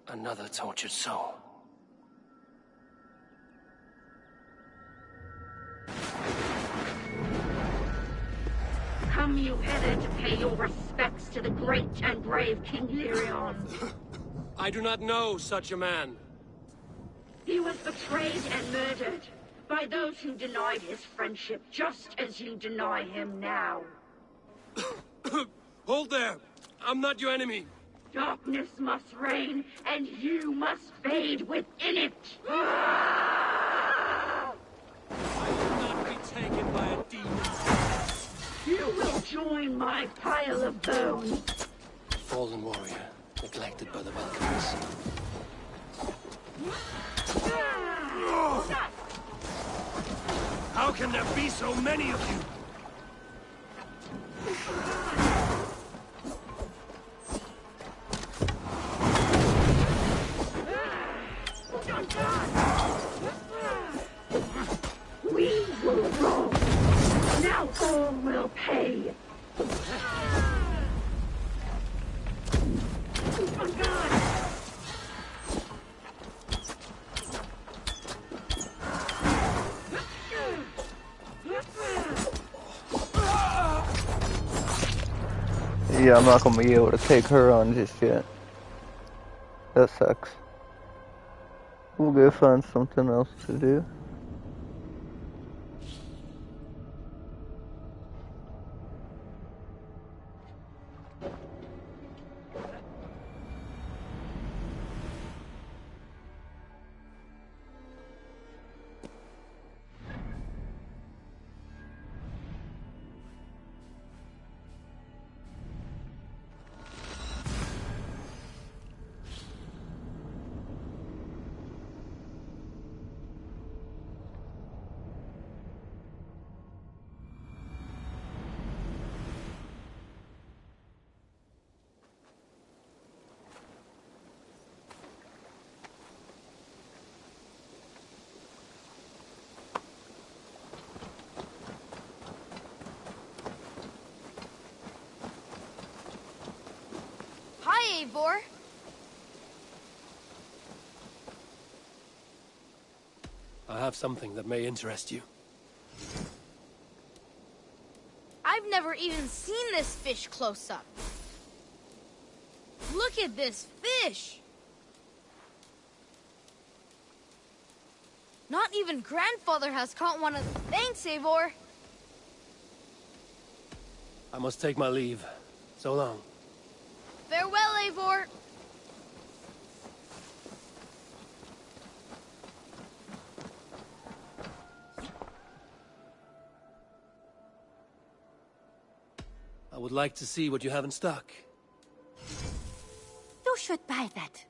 Another tortured soul. Come you hither to pay your respects to the great and brave King Lyrion. I do not know such a man. He was betrayed and murdered by those who denied his friendship, just as you deny him now. Hold there! I'm not your enemy! Darkness must reign, and you must fade within it! I will not be taken by a demon. You will join my pile of bones. Fallen warrior, neglected by the Valkyries. How can there be so many of you? We were wrong. Now all will pay. Yeah, I'm not gonna be able to take her on just yet. That sucks. We'll go find something else to do. Hi, Eivor. I have something that may interest you. I've never even seen this fish close up. Look at this fish! Not even Grandfather has caught one of... Thanks, Eivor! I must take my leave. So long. Farewell, Eivor! I would like to see what you have in stock. You should buy that.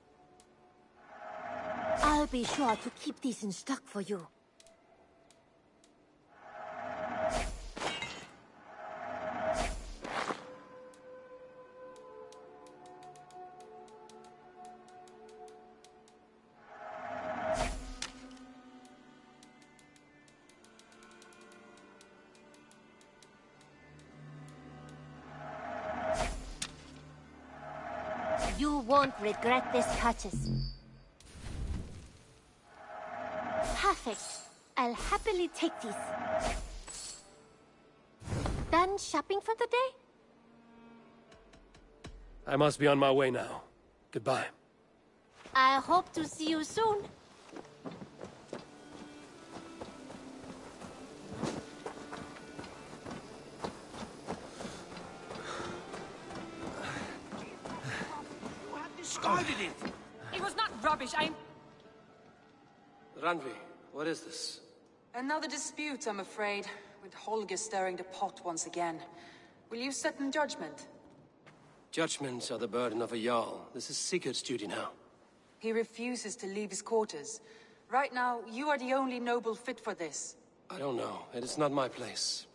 I'll be sure to keep these in stock for you. You won't regret these purchase. Perfect. I'll happily take these. Done shopping for the day? I must be on my way now. Goodbye. I hope to see you soon. Discarded it! It was not rubbish, Randvi, what is this? Another dispute, I'm afraid, with Holger stirring the pot once again. Will you sit in judgment? Judgments are the burden of a Jarl. This is Sigurd's duty now. He refuses to leave his quarters. Right now, you are the only noble fit for this. I don't know. It is not my place.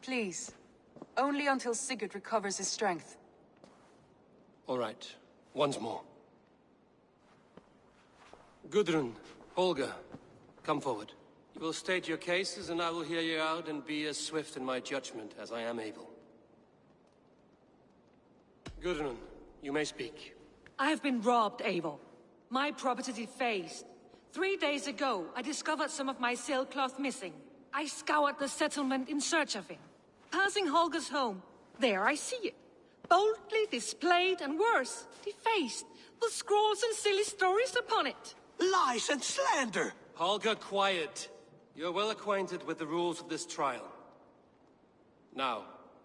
Please. Only until Sigurd recovers his strength. All right. Once more. Gudrun, Holger, come forward. You will state your cases, and I will hear you out and be as swift in my judgment as I am able. Gudrun, you may speak. I have been robbed, Eivor. My property defaced. 3 days ago, I discovered some of my sailcloth missing. I scoured the settlement in search of it. Passing Holger's home, there I see it. Boldly displayed and worse, defaced, with scrolls and silly stories upon it. Lies and slander! Holger, quiet. You're well acquainted with the rules of this trial. Now,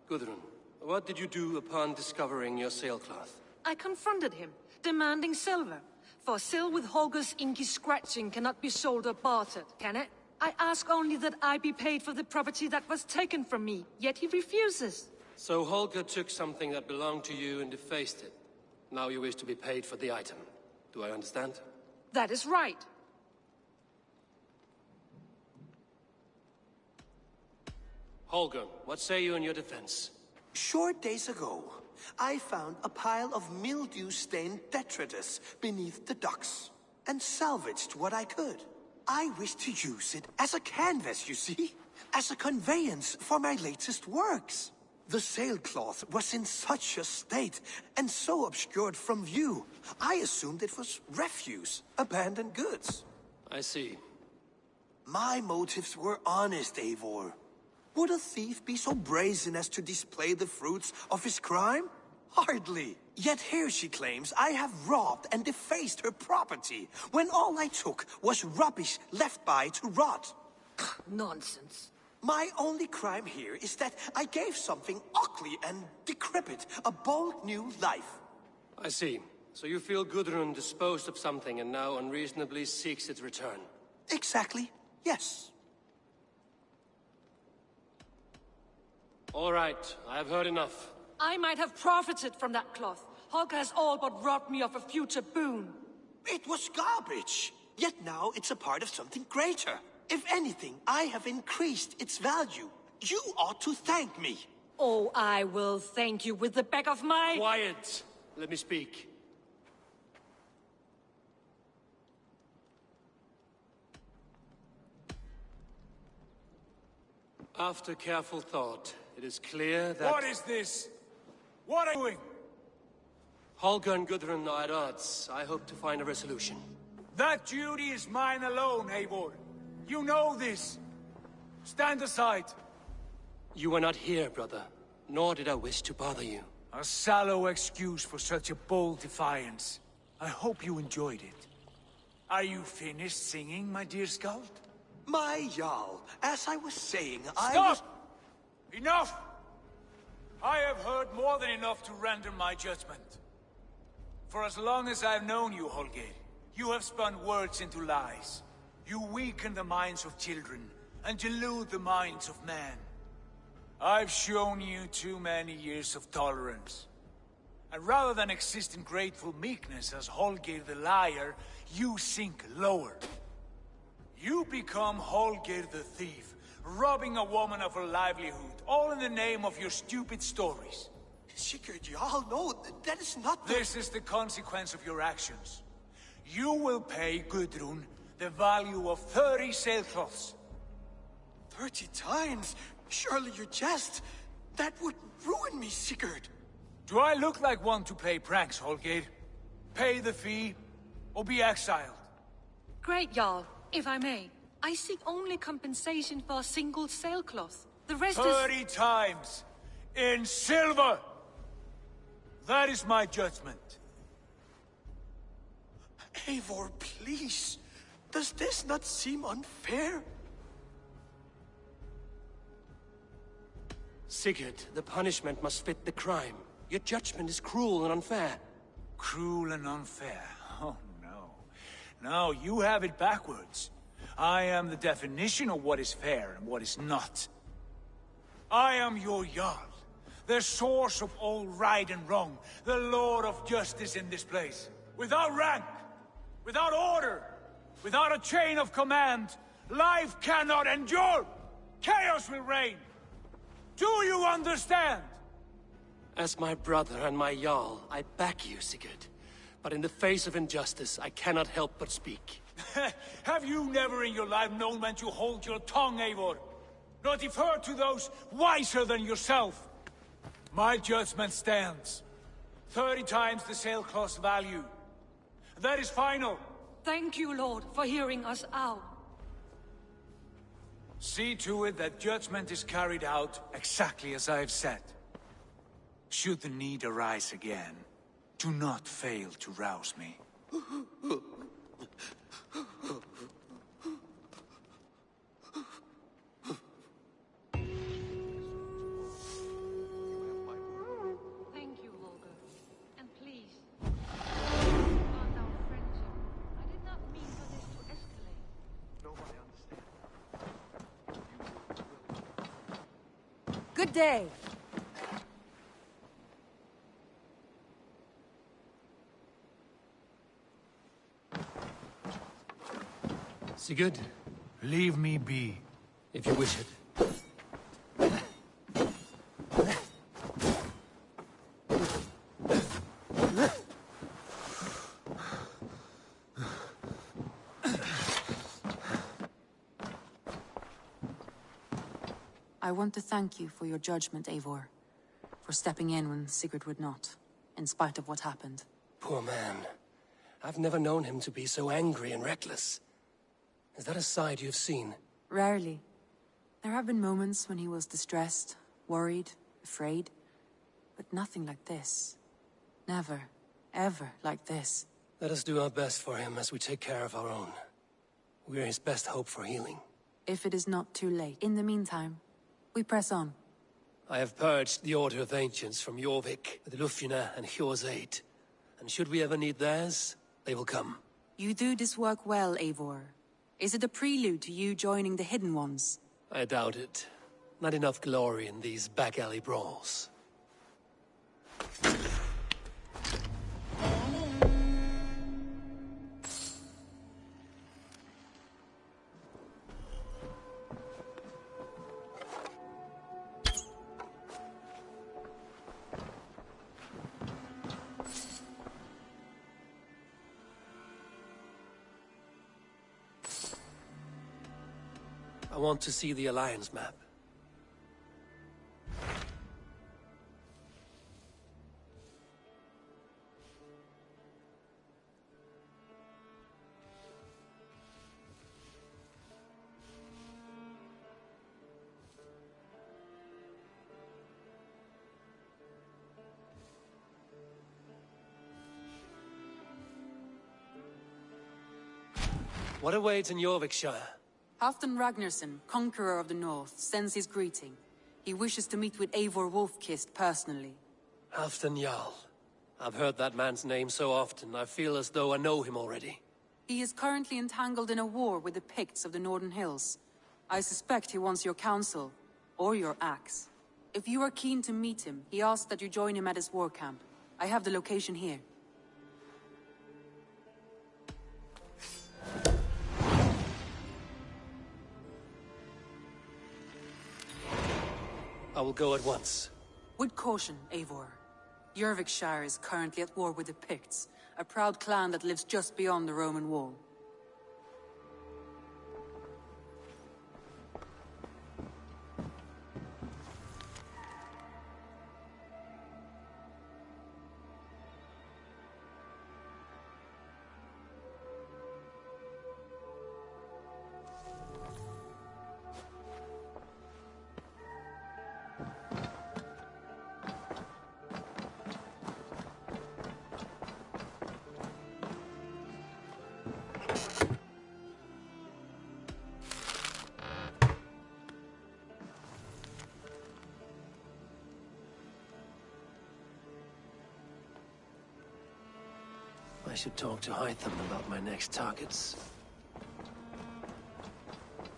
Gudrun, what did you do upon discovering your sailcloth? I confronted him, demanding silver. For sil with Holger's inky scratching cannot be sold or bartered, can it? I ask only that I be paid for the property that was taken from me, yet he refuses. So Holger took something that belonged to you and defaced it. Now you wish to be paid for the item. Do I understand? That is right. Holger, what say you in your defense? Short days ago, I found a pile of mildew-stained detritus beneath the docks, and salvaged what I could. I wish to use it as a canvas, you see? As a conveyance for my latest works. The sailcloth was in such a state, and so obscured from view, I assumed it was refuse, abandoned goods. I see. My motives were honest, Eivor. Would a thief be so brazen as to display the fruits of his crime? Hardly. Yet here she claims I have robbed and defaced her property, when all I took was rubbish left by to rot. Nonsense. My only crime here is that I gave something ugly and decrepit a bold new life. I see. So you feel Gudrun disposed of something and now unreasonably seeks its return? Exactly, yes. All right, I have heard enough. I might have profited from that cloth. Holger has all but robbed me of a future boon. It was garbage. Yet now it's a part of something greater. If anything, I have increased its value. You ought to thank me. Oh, I will thank you with the back of my... Quiet! Let me speak. After careful thought, it is clear that... What is this? What are you doing? Holger and Gudrun are at odds. I hope to find a resolution. That duty is mine alone, Eivor. You know this. Stand aside. You were not here, brother. Nor did I wish to bother you. A sallow excuse for such a bold defiance. I hope you enjoyed it. Are you finished singing, my dear Skald? My Jarl, as I was saying, Stop! Enough! I have heard more than enough to render my judgment. For as long as I've known you, Holger, you have spun words into lies. You weaken the minds of children, and delude the minds of men. I've shown you too many years of tolerance. And rather than exist in grateful meekness as Holger the liar, you sink lower. You become Holger the thief, robbing a woman of her livelihood, all in the name of your stupid stories. Sigurd, Jarl, no, that is not the... This is the consequence of your actions. You will pay Gudrun the value of 30 sailcloths. 30 times? Surely you jest. That would ruin me, Sigurd. Do I look like one to play pranks, Holger? Pay the fee, or be exiled. Great, Jarl. If I may, I seek only compensation for a single sailcloth. The rest 30 times! In silver! That is my judgment. Eivor, please. Does this not seem unfair? Sigurd, the punishment must fit the crime. Your judgment is cruel and unfair. Cruel and unfair? Oh, no. No, you have it backwards. I am the definition of what is fair and what is not. I am your Jarl, the source of all right and wrong, the Lord of justice in this place. Without rank, without order, without a chain of command, life cannot endure. Chaos will reign. Do you understand? As my brother and my Jarl, I back you, Sigurd. But in the face of injustice, I cannot help but speak. Have you never in your life known when to hold your tongue, Eivor? Nor defer to those wiser than yourself? My judgment stands. 30 times the sailcloth's value. That is final. Thank you, Lord, for hearing us out. See to it that judgment is carried out exactly as I have said. Should the need arise again, do not fail to rouse me. Thank you, Holger. And please, about our friendship. I did not mean for this to escalate. Nobody understands. Good day. Sigurd, leave me be. If you wish it. I want to thank you for your judgment, Eivor. For stepping in when Sigurd would not, in spite of what happened. Poor man. I've never known him to be so angry and reckless. Is that a side you've seen? Rarely. There have been moments when he was distressed, worried, afraid. But nothing like this. Never, ever like this. Let us do our best for him as we take care of our own. We're his best hope for healing. If it is not too late. In the meantime, we press on. I have purged the Order of Ancients from Jorvik with Lufjuna and Hjor's aid. And should we ever need theirs, they will come. You do this work well, Eivor. Is it a prelude to you joining the Hidden Ones? I doubt it. Not enough glory in these back-alley brawls. I want to see the Alliance map. What awaits in Jorvikshire? Halfdan Ragnarsson, Conqueror of the North, sends his greeting. He wishes to meet with Eivor Wolfkist personally. Halfdan Jarl. I've heard that man's name so often, I feel as though I know him already. He is currently entangled in a war with the Picts of the Northern Hills. I suspect he wants your counsel, or your axe. If you are keen to meet him, he asks that you join him at his war camp. I have the location here. I will go at once. With caution, Eivor. Jorvikshire is currently at war with the Picts, a proud clan that lives just beyond the Roman wall. I should talk to Hytham about my next targets.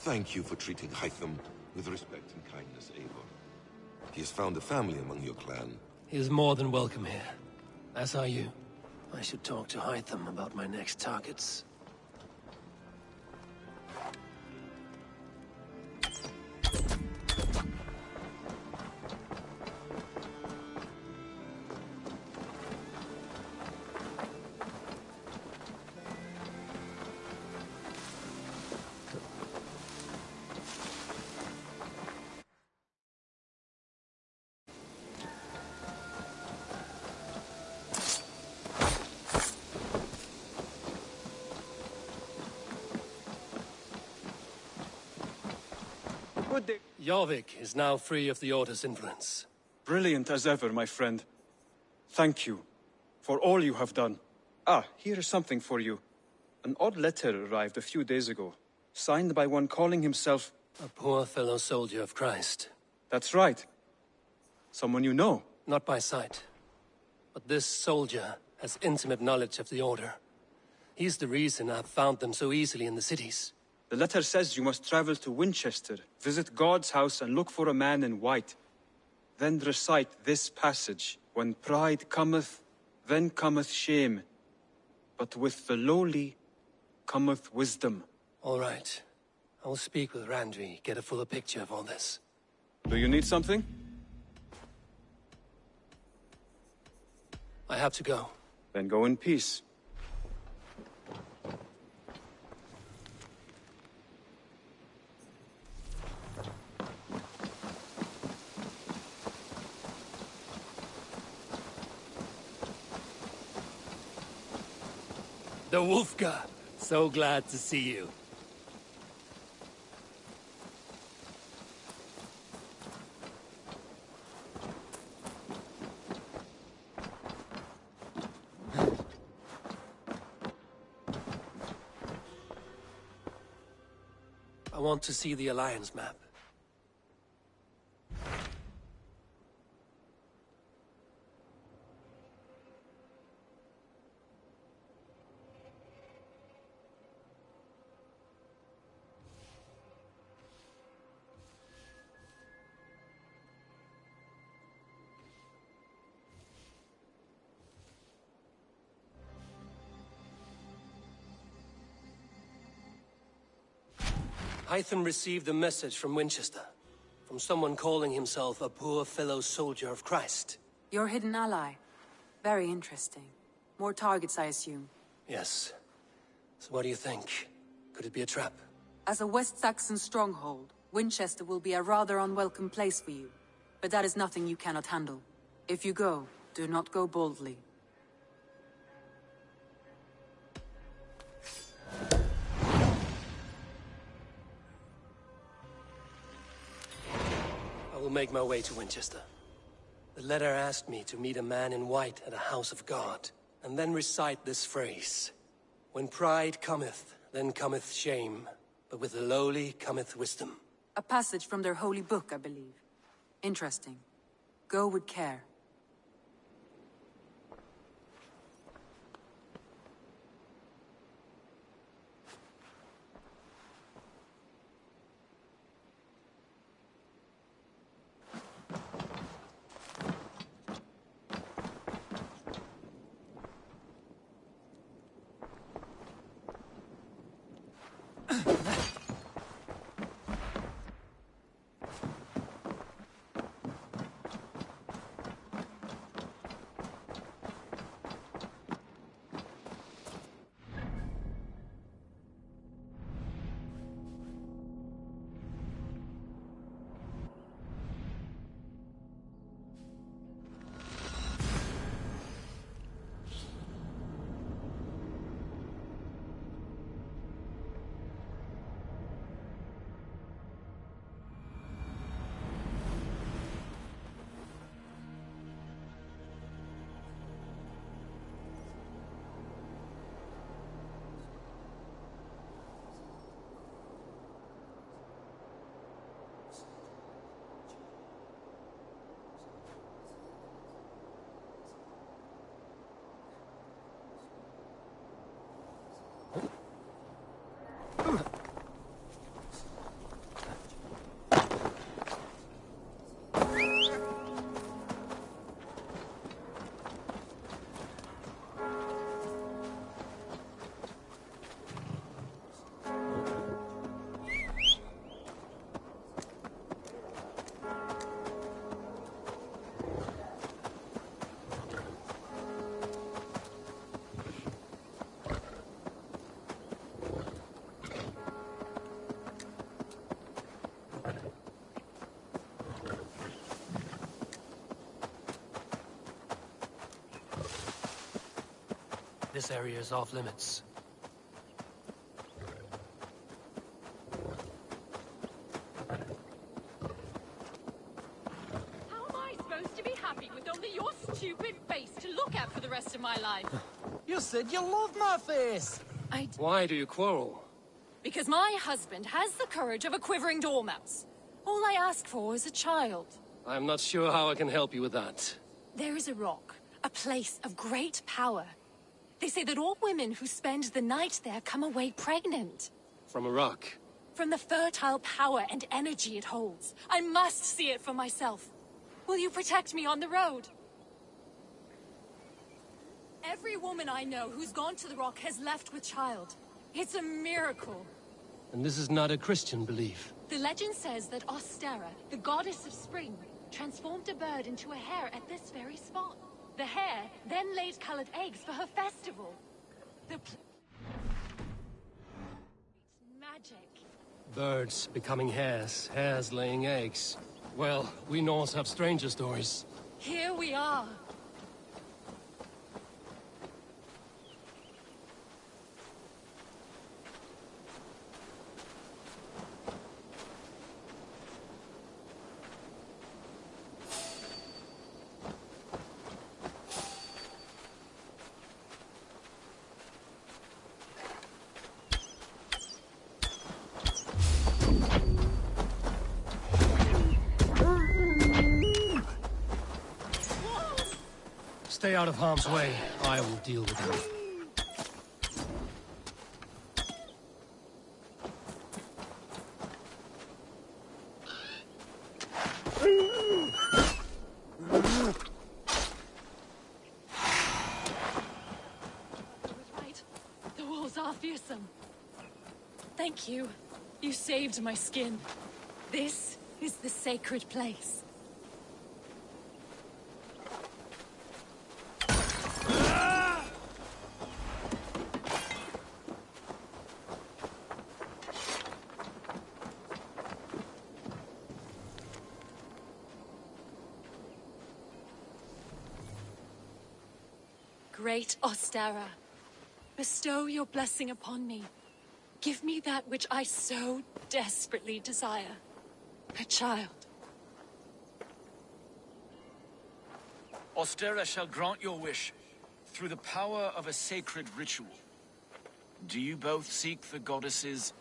Thank you for treating Hytham with respect and kindness, Eivor. He has found a family among your clan. He is more than welcome here. As are you. I should talk to Hytham about my next targets. Jorvik is now free of the Order's influence. Brilliant as ever, my friend. Thank you for all you have done. Ah, here is something for you. An odd letter arrived a few days ago, signed by one calling himself... A poor fellow soldier of Christ. That's right. Someone you know. Not by sight. But this soldier has intimate knowledge of the Order. He's the reason I've found them so easily in the cities. The letter says you must travel to Winchester, visit God's house and look for a man in white. Then recite this passage. When pride cometh, then cometh shame. But with the lowly cometh wisdom. All right. I will speak with Randvi, get a fuller picture of all this. Do you need something? I have to go. Then go in peace. The Wolfka! So glad to see you. I want to see the Alliance map. Hytham received a message from Winchester, from someone calling himself a poor fellow soldier of Christ. Your hidden ally. Very interesting. More targets, I assume. Yes. So what do you think? Could it be a trap? As a West Saxon stronghold, Winchester will be a rather unwelcome place for you. But that is nothing you cannot handle. If you go, do not go boldly. I will make my way to Winchester. The letter asked me to meet a man in white at a house of God, and then recite this phrase. When pride cometh, then cometh shame, but with the lowly cometh wisdom. A passage from their holy book, I believe. Interesting. Go with care. This area is off limits. my life. You said you loved my face! Why do you quarrel? Because my husband has the courage of a quivering dormouse. All I ask for is a child. I'm not sure how I can help you with that. There is a rock, a place of great power. They say that all women who spend the night there come away pregnant. From a rock? From the fertile power and energy it holds. I must see it for myself. Will you protect me on the road? Every woman I know who's gone to the rock has left with child. It's a miracle. And this is not a Christian belief. The legend says that Ostera, the goddess of spring, transformed a bird into a hare at this very spot. The hare then laid colored eggs for her festival. Magic. Birds becoming hares, hares laying eggs. Well, we Norse have stranger stories. Here we are. Stay out of harm's way. I will deal with him. Right. The wolves are fearsome. Thank you. You saved my skin. This is the sacred place. Great Ostera, bestow your blessing upon me. Give me that which I so desperately desire. A child. Ostera shall grant your wish through the power of a sacred ritual. Do you both seek the goddess's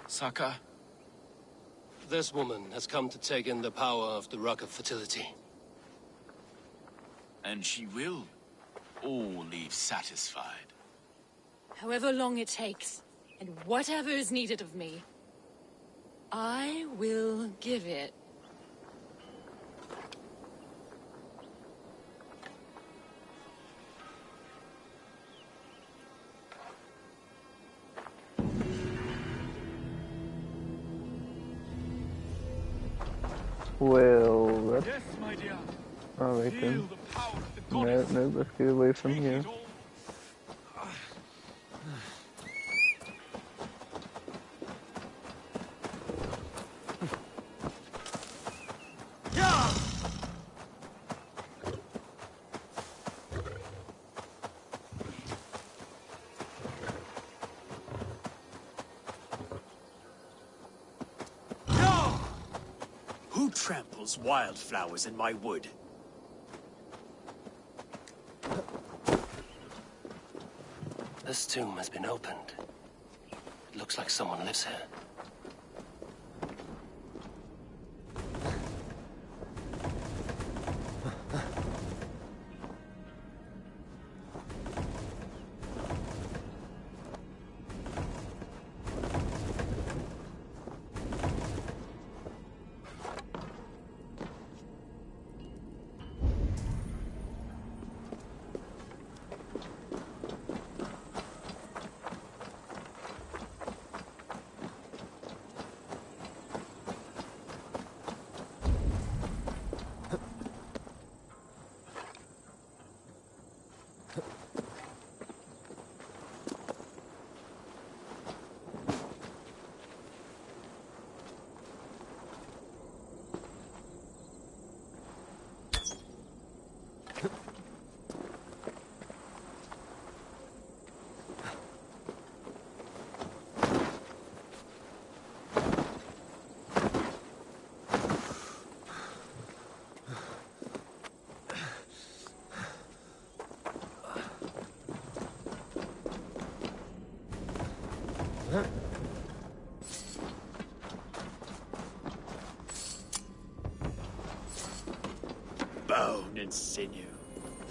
succor? This woman has come to take in the power of the Rock of Fertility. And she will all leave satisfied. However long it takes, and whatever is needed of me, I will give it. Well, that's Yes, my dear. alright Feel then. the power of the No, goddess. no, let's get away from here. Who tramples wildflowers in my wood? This tomb has been opened. It looks like someone lives here. Bone and sinew,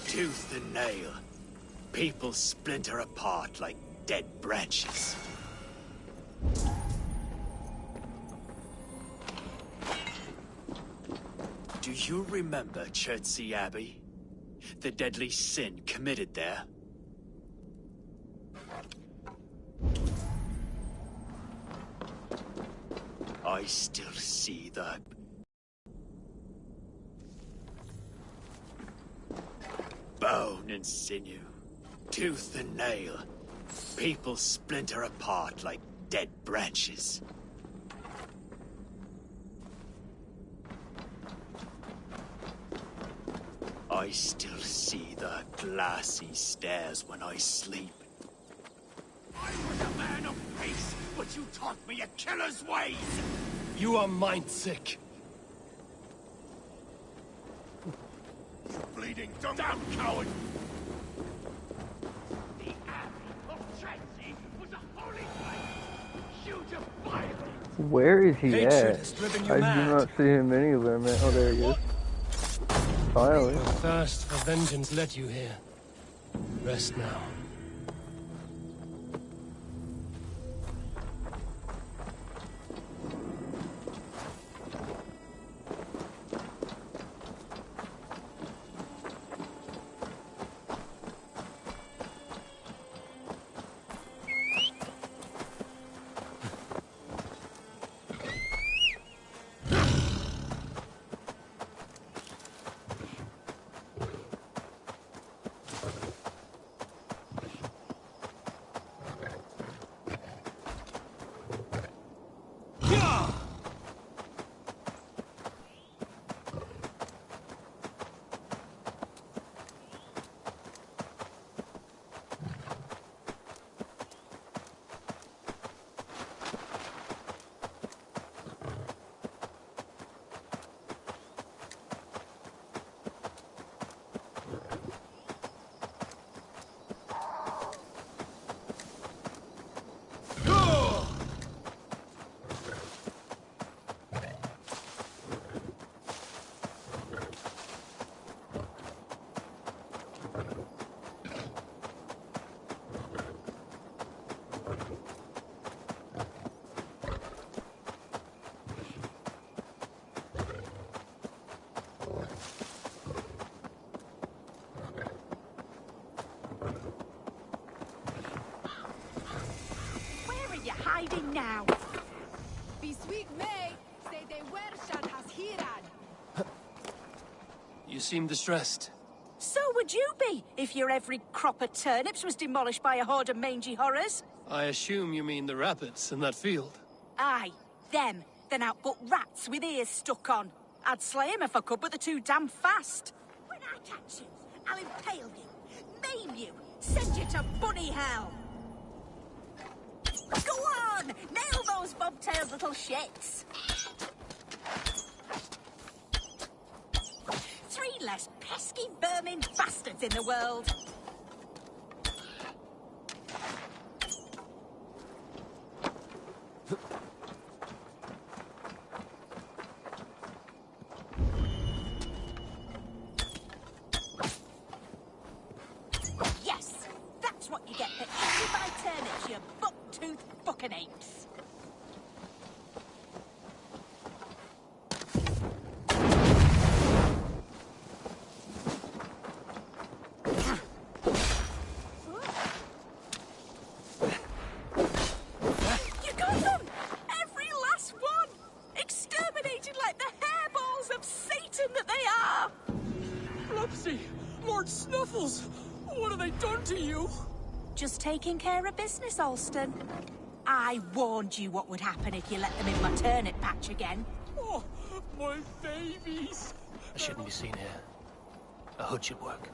tooth and nail. People splinter apart like dead branches. Do you remember Chertsey Abbey? The deadly sin committed there? I still see the... bone and sinew, tooth and nail. People splinter apart like dead branches. I still see the glassy stairs when I sleep. I was a man of peace, but you taught me a killer's ways! You are mind-sick. You bleeding damn coward! The Abbey of Chertsey was a holy place! You defile it! Where is he Hatred at? has driven you I mad. do not see him anywhere, man. Oh, there he is. Finally. Your thirst for vengeance led you here. Rest now. Hiding now. You seem distressed. So would you be, if your every crop of turnips was demolished by a horde of mangy horrors. I assume you mean the rabbits in that field. Aye, them. They're out but rats with ears stuck on. I'd slay 'em if I could, but they're too damn fast. When I catch you, I'll impale you, maim you, send you to bunny hell. Go on! Nail those bobtailed little shits! 3 less pesky vermin bastards in the world. Yes! That's what you get for eating my turnips, you buck-toothed fucking apes. You got them! Every last one! Exterminated like the hairballs of Satan that they are! Flopsy! Lord Snuffles! What have they done to you? Just taking care of business, Alston. I warned you what would happen if you let them in my turnip patch again. Oh, my babies! I shouldn't be seen here. A hood should work.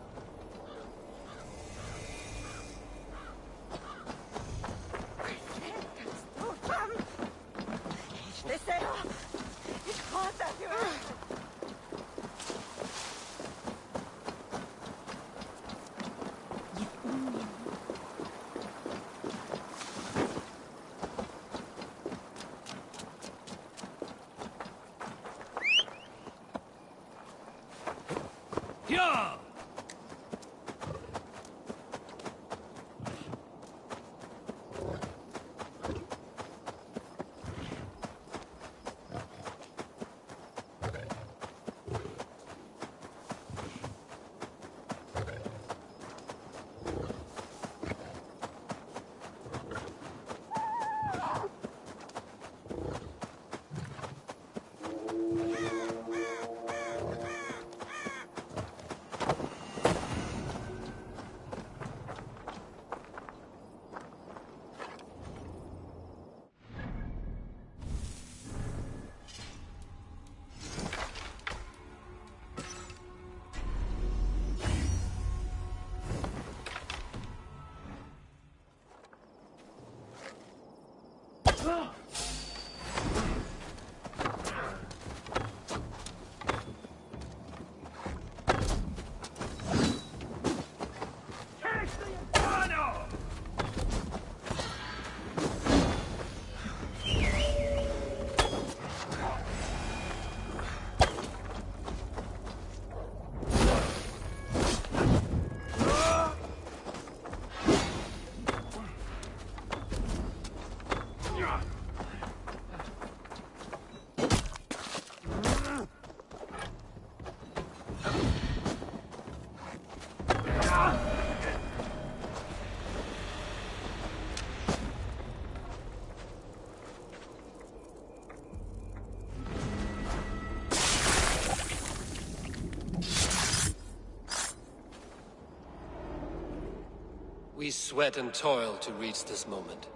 We sweat and toil to reach this moment.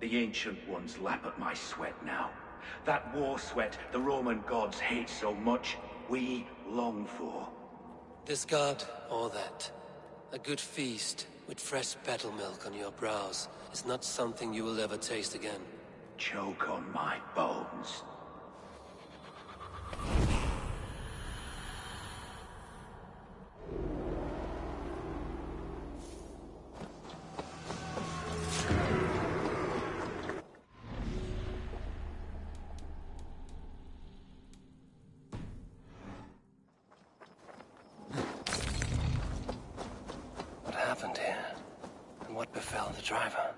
The Ancient Ones lap at my sweat now. That war sweat the Roman gods hate so much, we long for. This god, or that. A good feast, with fresh battle milk on your brows, is not something you will ever taste again. Choke on my bones. What happened here? And what befell the driver?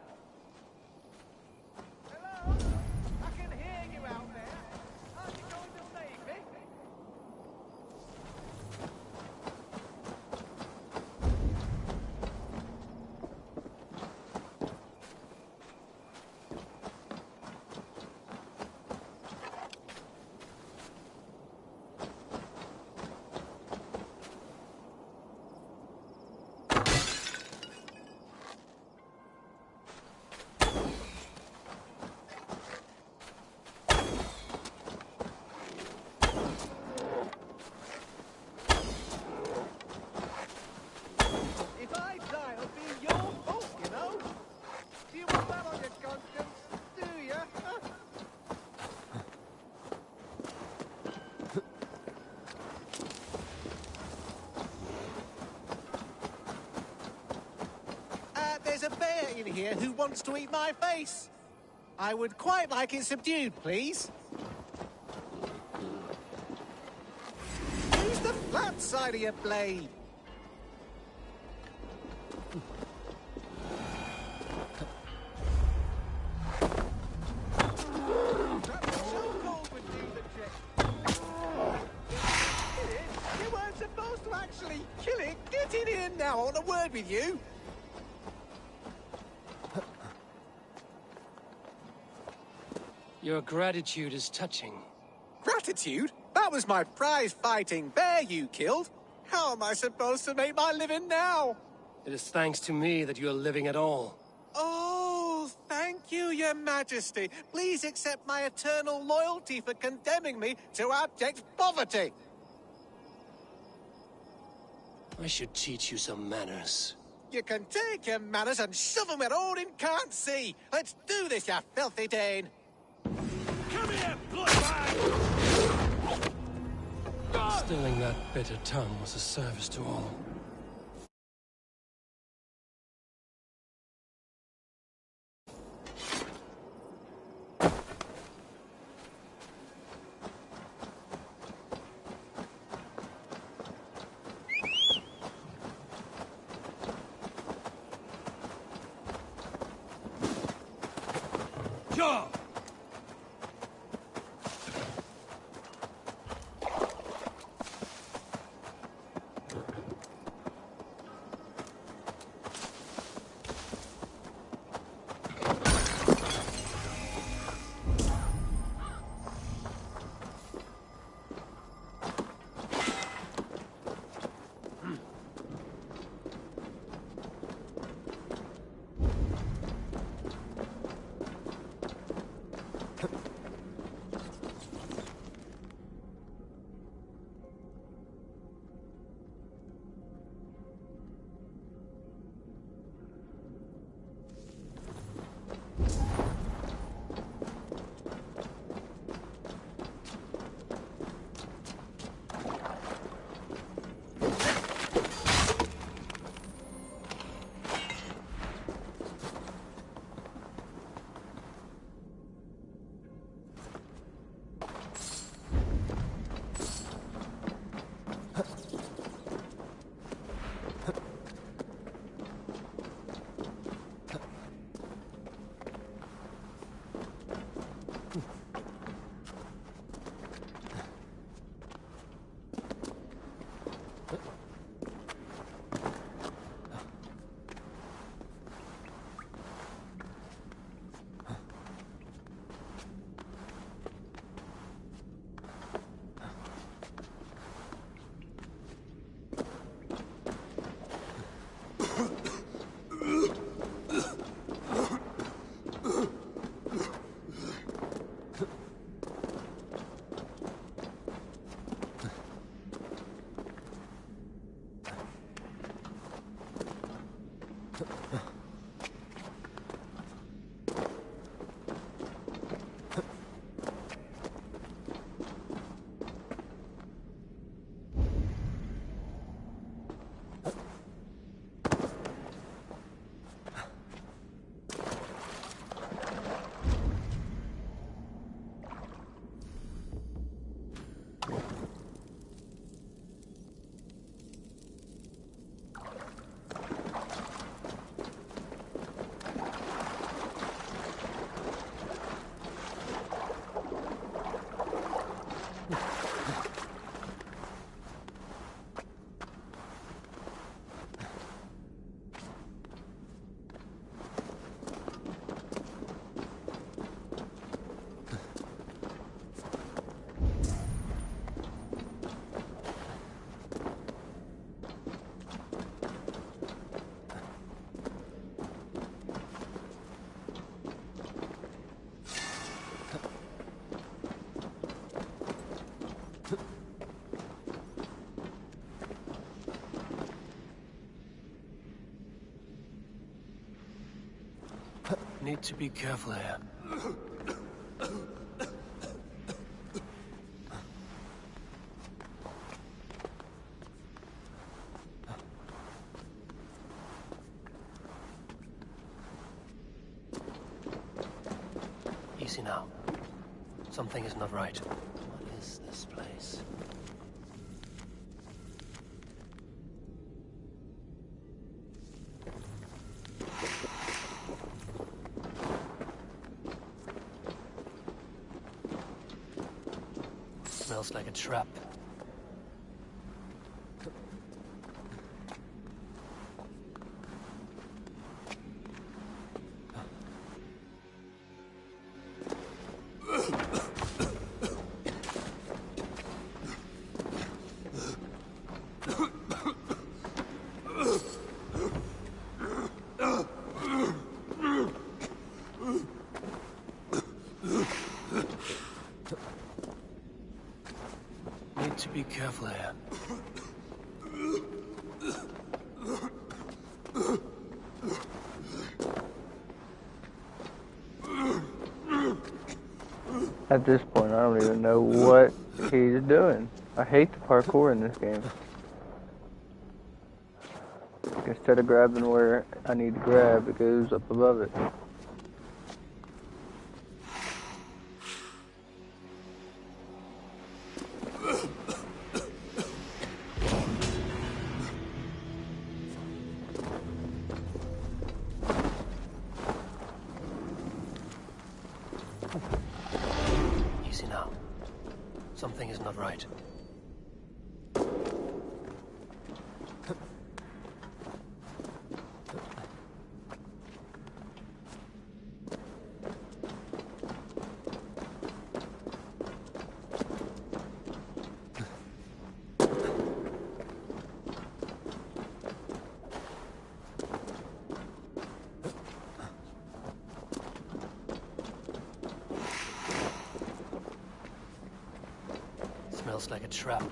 There's a bear in here who wants to eat my face. I would quite like it subdued, please. Use the flat side of your blade. You weren't supposed to actually kill it. Get in here now. I want a word with you. Your gratitude is touching. Gratitude? That was my prize-fighting bear you killed. How am I supposed to make my living now? It is thanks to me that you are living at all. Oh, thank you, Your Majesty. Please accept my eternal loyalty for condemning me to abject poverty. I should teach you some manners. You can take your manners and shove them where Odin can't see. Let's do this, you filthy Dane. Come here, bloodbag! Stilling that bitter tongue was a service to all. Go! Need to be careful here. Easy now. Something is not right. What is this place? Smells like a trap. Need to be careful here. At this point, I don't even know what he's doing. I hate the parkour in this game. Instead of grabbing where I need to grab, it goes up above it. Easy now. Something is not right. Smells like a trap.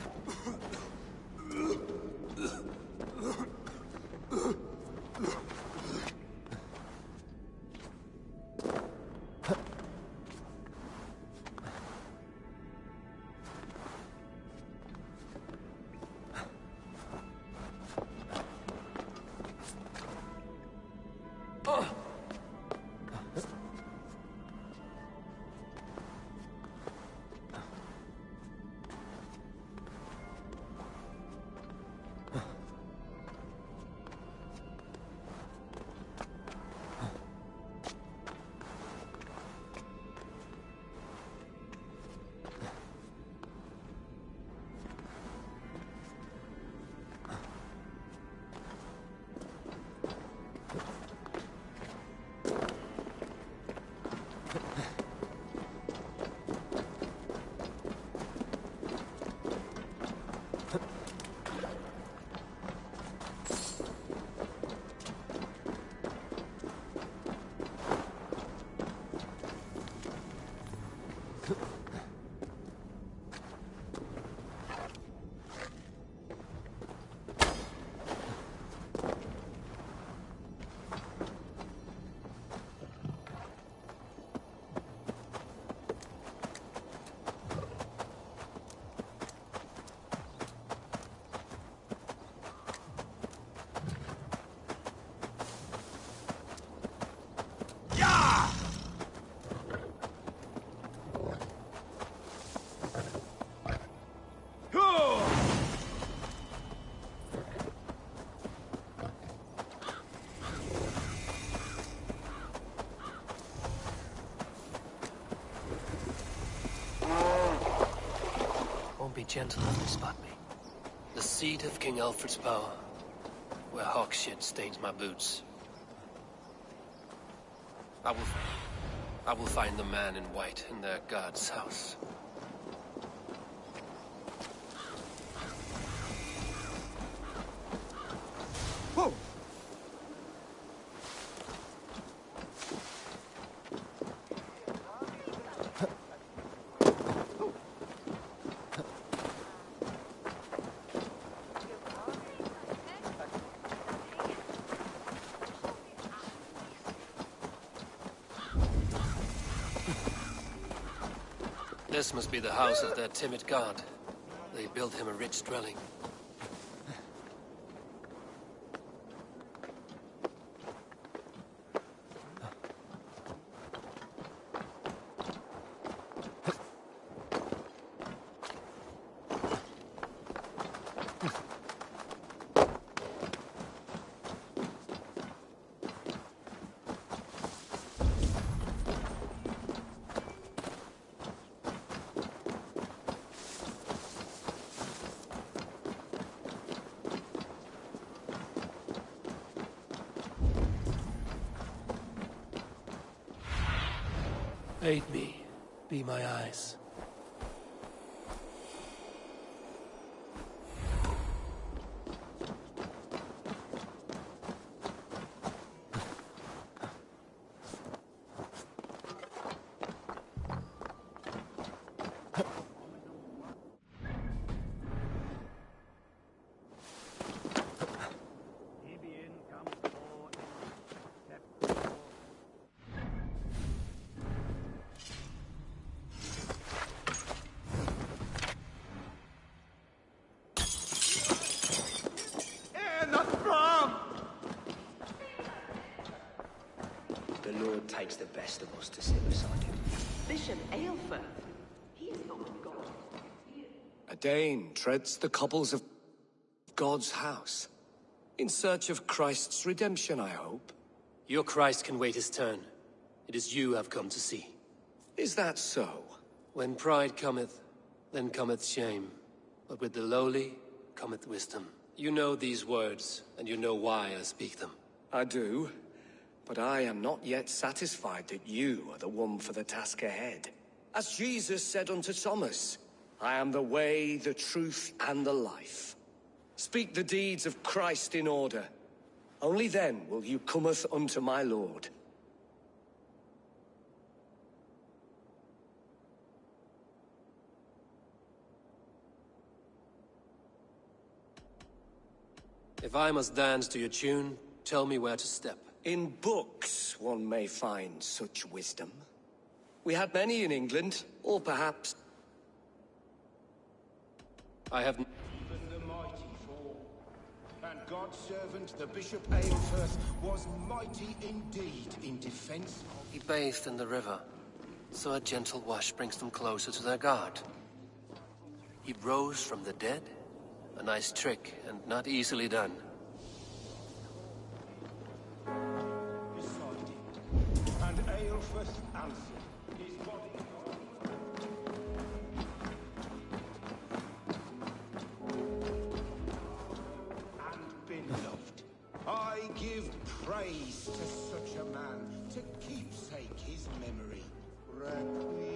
gentle if they spot me. The seat of King Alfred's power, where hawk shit stains my boots. I will find the man in white in their god's house. Whoa! This must be the house of their timid god. They built him a rich dwelling. Aid me, be my eyes. The Lord takes the best of us to sit beside him. Bishop Aelfir. He is not God. A Dane treads the cobbles of God's house. In search of Christ's redemption, I hope. Your Christ can wait his turn. It is you I've come to see. Is that so? When pride cometh, then cometh shame. But with the lowly cometh wisdom. You know these words, and you know why I speak them. I do, but I am not yet satisfied that you are the one for the task ahead. As Jesus said unto Thomas, I am the way, the truth, and the life. Speak the deeds of Christ in order. Only then will you cometh unto my Lord. If I must dance to your tune, tell me where to step. In books one may find such wisdom. We had many in England, or perhaps... I have... Even the mighty fall. And God's servant, the Bishop Aelfir, was mighty indeed in defense of... He bathed in the river, so a gentle wash brings them closer to their god. He rose from the dead? A nice trick, and not easily done. beside him. And Aelfir answered, his body... and beloved. I give praise to such a man, to keepsake his memory. Requiem.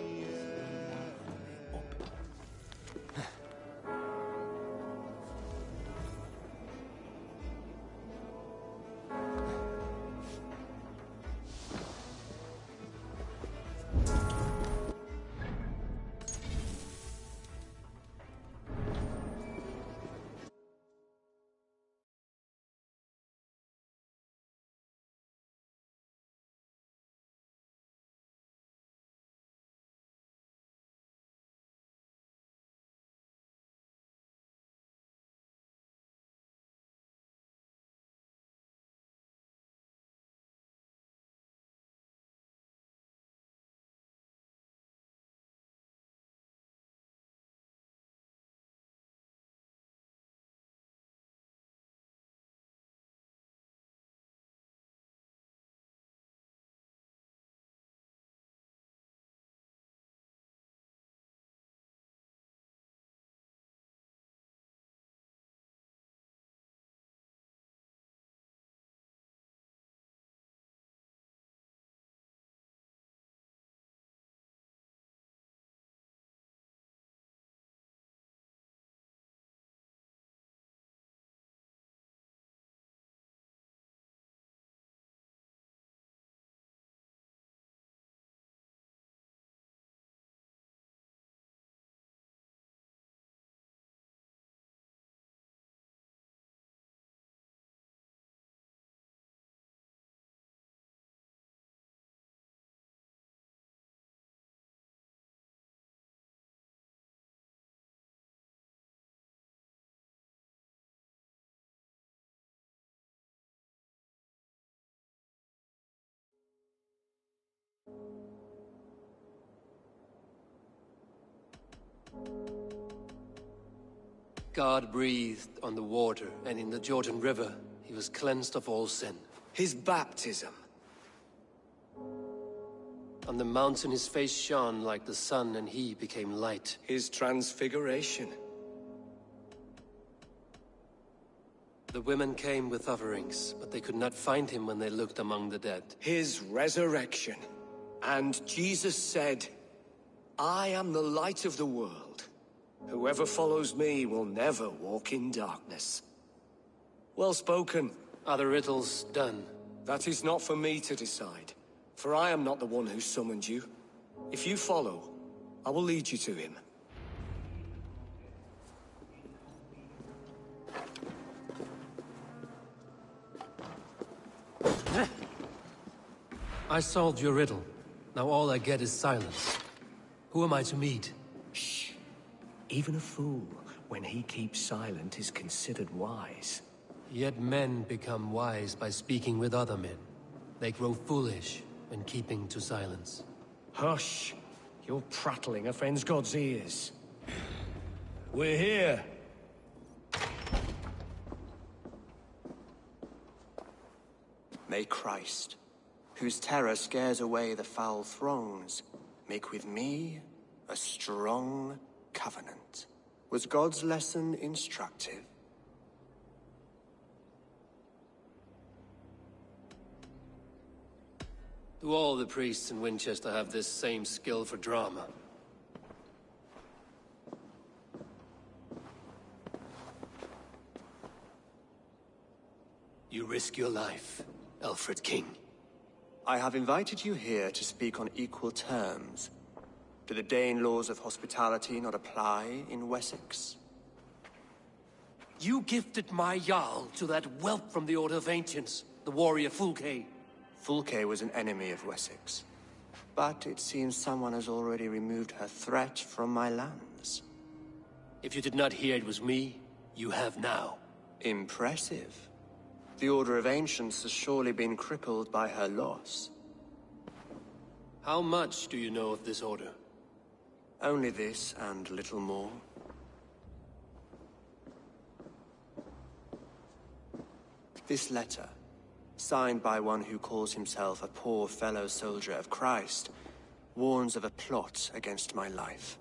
God breathed on the water, and in the Jordan River, he was cleansed of all sin. His baptism. On the mountain his face shone like the sun, and he became light. His transfiguration. The women came with offerings, but they could not find him when they looked among the dead. His resurrection. And Jesus said, I am the light of the world. Whoever follows me will never walk in darkness. Well spoken. Are the riddles done? That is not for me to decide, for I am not the one who summoned you. If you follow, I will lead you to him. I solved your riddle. Now all I get is silence. Who am I to meet? Shh. Even a fool, when he keeps silent, is considered wise. Yet men become wise by speaking with other men. They grow foolish when keeping to silence. Hush! Your prattling offends God's ears. We're here. May Christ, whose terror scares away the foul throngs, make with me a strong covenant. Was God's lesson instructive? Do all the priests in Winchester have this same skill for drama? You risk your life, Alfred King. I have invited you here to speak on equal terms. Do the Dane laws of hospitality not apply in Wessex? You gifted my Jarl to that whelp from the Order of Ancients, the warrior Fulke. Fulke was an enemy of Wessex. But it seems someone has already removed her threat from my lands. If you did not hear it was me, you have now. Impressive. The Order of Ancients has surely been crippled by her loss. How much do you know of this order? Only this and little more. This letter, signed by one who calls himself a poor fellow soldier of Christ, warns of a plot against my life.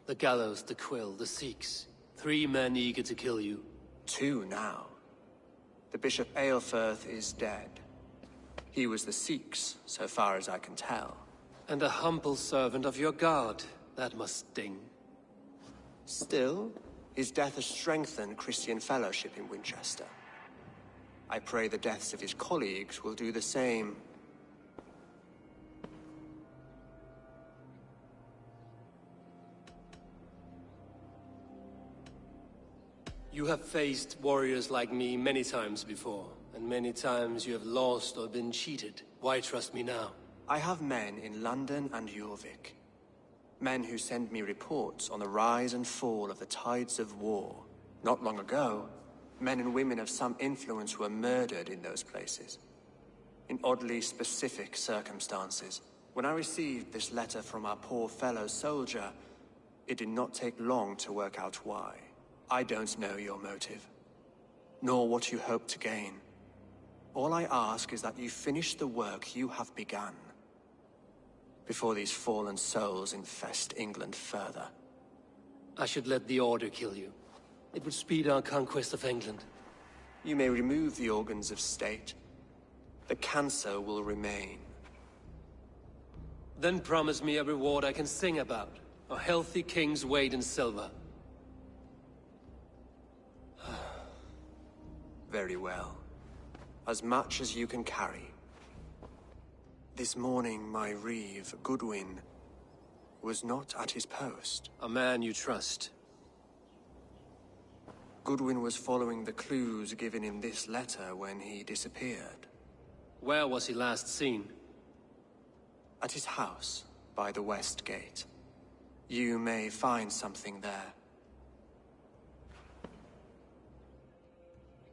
The gallows, the quill, the Sikhs. 3 men eager to kill you. 2 now. The Bishop Aelfirth is dead. He was the Sikhs, so far as I can tell. And a humble servant of your god. That must sting. Still, his death has strengthened Christian fellowship in Winchester. I pray the deaths of his colleagues will do the same. You have faced warriors like me many times before, and many times you have lost or been cheated. Why trust me now? I have men in London and Jorvik. Men who send me reports on the rise and fall of the tides of war. Not long ago, men and women of some influence were murdered in those places. In oddly specific circumstances. When I received this letter from our poor fellow soldier, it did not take long to work out why. I don't know your motive, nor what you hope to gain. All I ask is that you finish the work you have begun, before these fallen souls infest England further. I should let the Order kill you. It would speed our conquest of England. You may remove the organs of state. The cancer will remain. Then promise me a reward I can sing about. A healthy king's weight in silver. Very well. As much as you can carry. This morning, my reeve, Goodwin, was not at his post. A man you trust. Goodwin was following the clues given in this letter when he disappeared. Where was he last seen? At his house, by the west gate. You may find something there.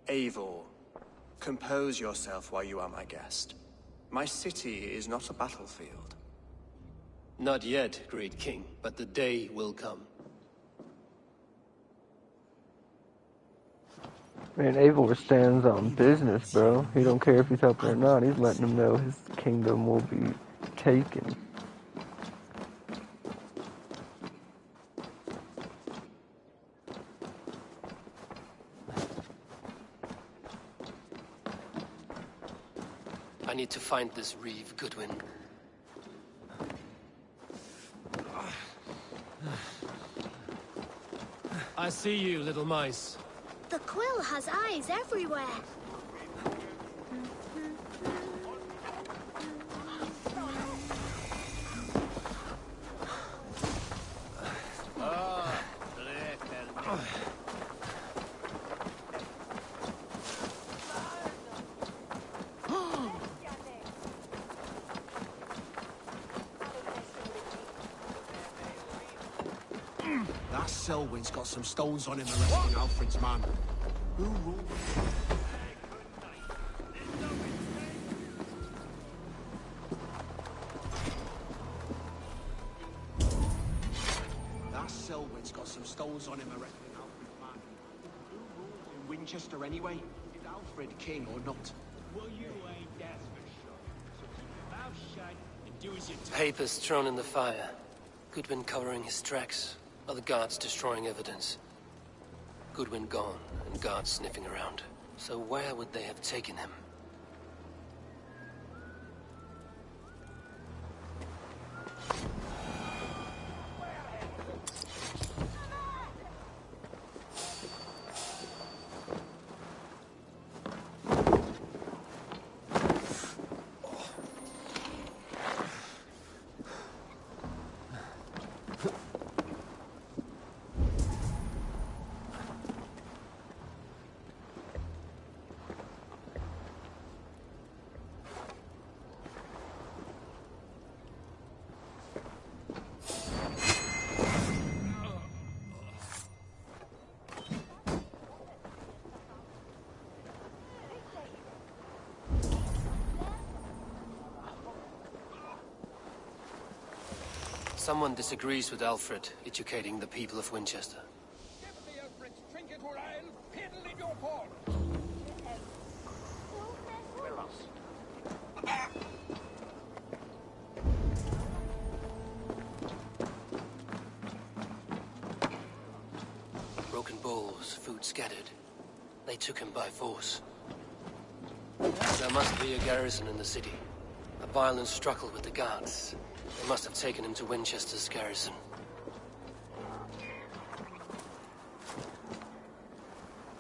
Eivor, compose yourself while you are my guest. My city is not a battlefield. Not yet, great king, but the day will come. Man, Eivor stands on business, bro. He don't care if he's helping or not. He's letting him know his kingdom will be taken. I need to find this Reeve, Goodwin. I see you, little mice. The quill has eyes everywhere. That Selwyn's got some stones on him arresting Alfred's man. Who ruled? That Selwyn's got some stones on him arresting Alfred's man. Who ruled in Winchester anyway? Is Alfred king or not? Well, you ain't, that's for sure. So keep your mouth shut and do as you're told. Papers thrown in the fire. Goodwin covering his tracks. Other guards destroying evidence. Goodwin gone, and guards sniffing around. So where would they have taken him? Someone disagrees with Alfred, educating the people of Winchester. Broken bowls, food scattered. They took him by force. There must be a garrison in the city. A violent struggle with the guards. They must have taken him to Winchester's garrison.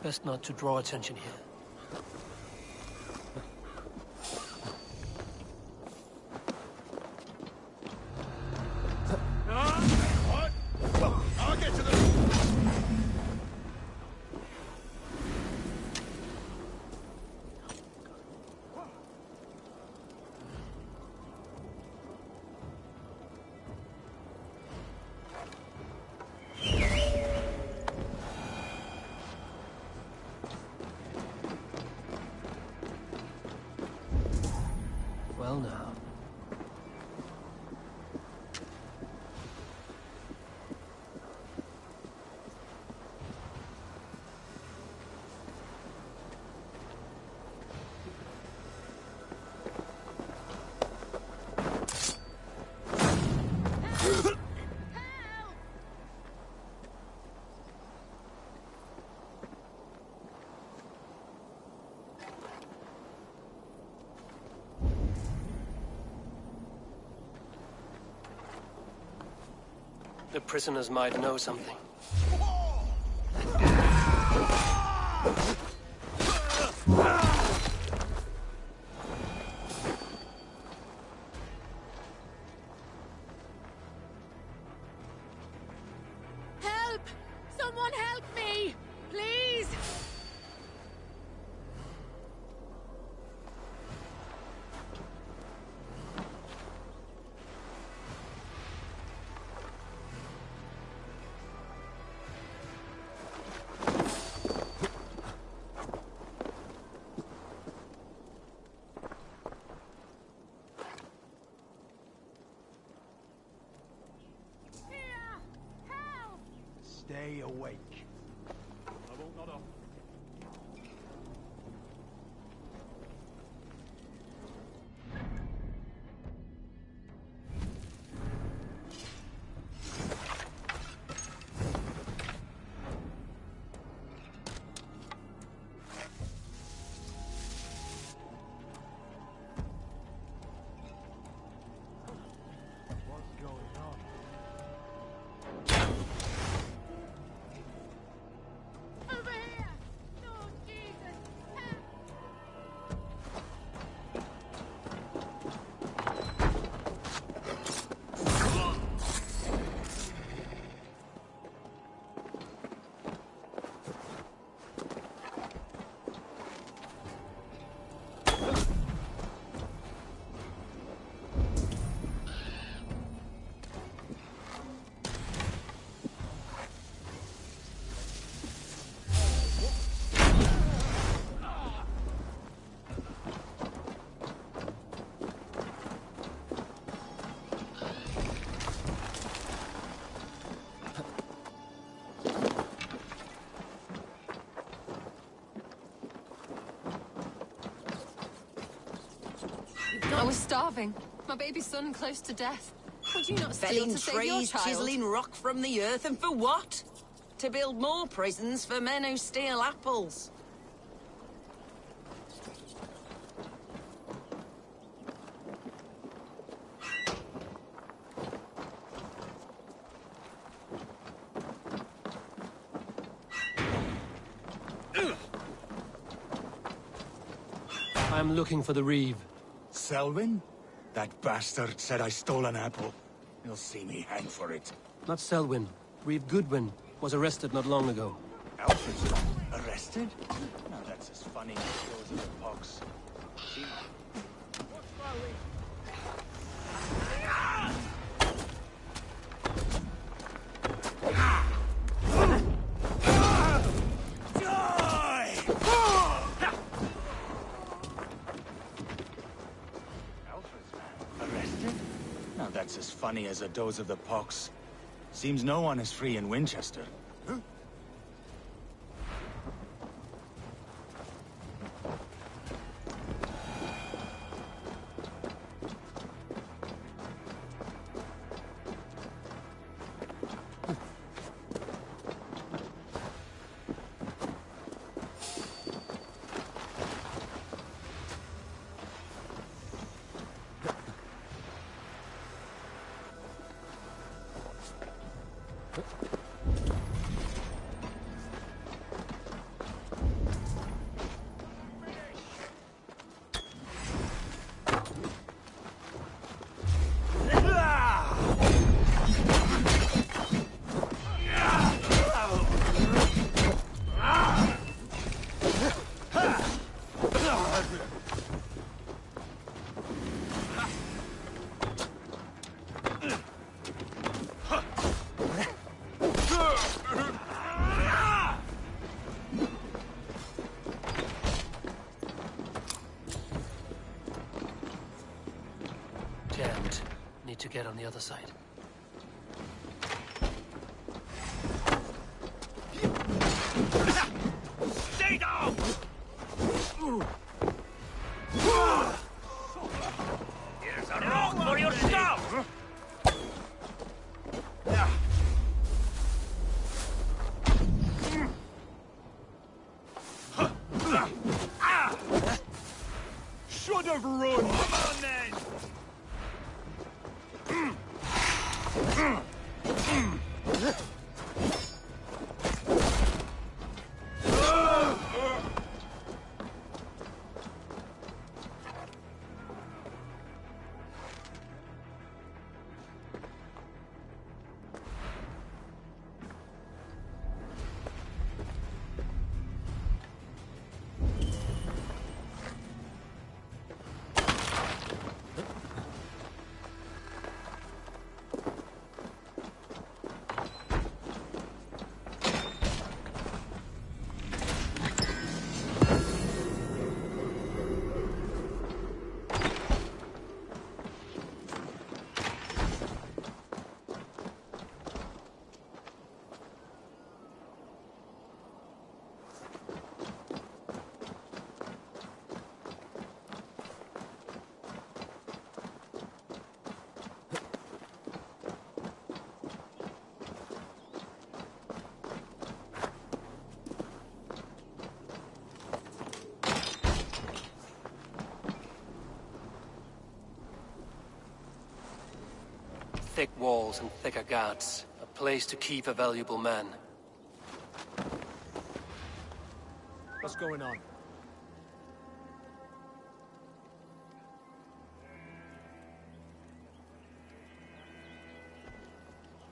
Best not to draw attention here. What? I'll get to the... Well now. The prisoners might know something. Help! Someone help me! Please! I was starving. My baby son close to death. Would you not steal Felling to save your trees, child? chiseling rock from the earth, and for what? To build more prisons for men who steal apples. I'm looking for the Reeve. Selwyn? That bastard said I stole an apple. He'll see me hang for it. Not Selwyn. Reeve Goodwin was arrested not long ago. Alfred's arrested? Now that's as funny as goes in the pox. See? That's as funny as a dose of the pox. Seems no one is free in Winchester. Huh? Need to get on the other side. Stay down! Here's a rock for your stuff! Should have run! Come on then! Thick walls and thicker guards. A place to keep a valuable man. What's going on?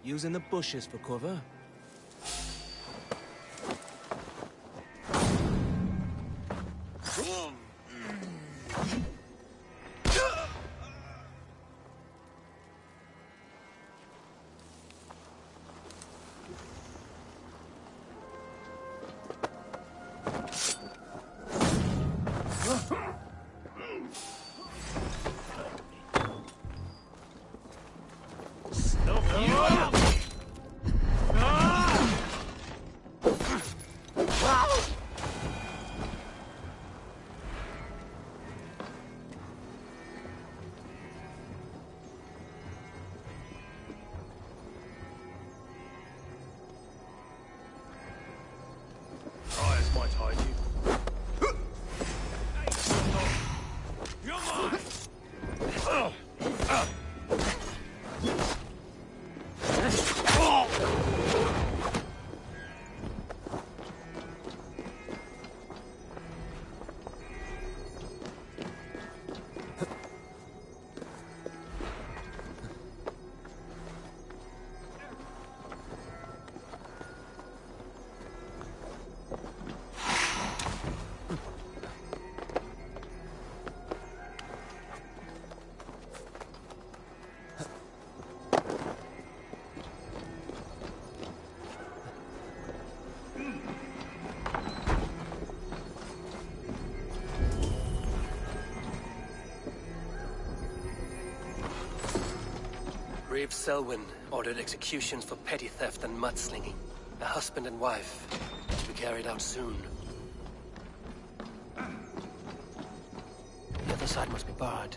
Using the bushes for cover? Reeve Selwyn ordered executions for petty theft and mudslinging. A husband and wife, to be carried out soon. The other side must be barred.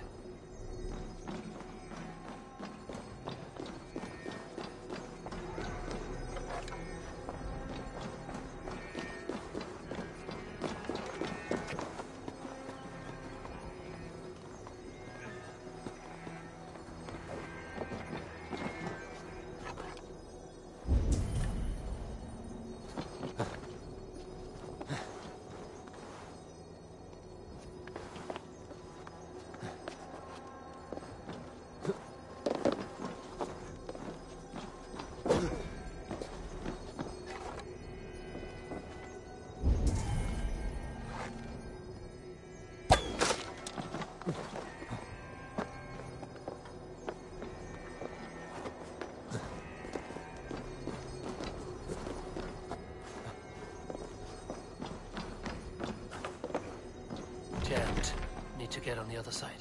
Jammed. Need to get on the other side.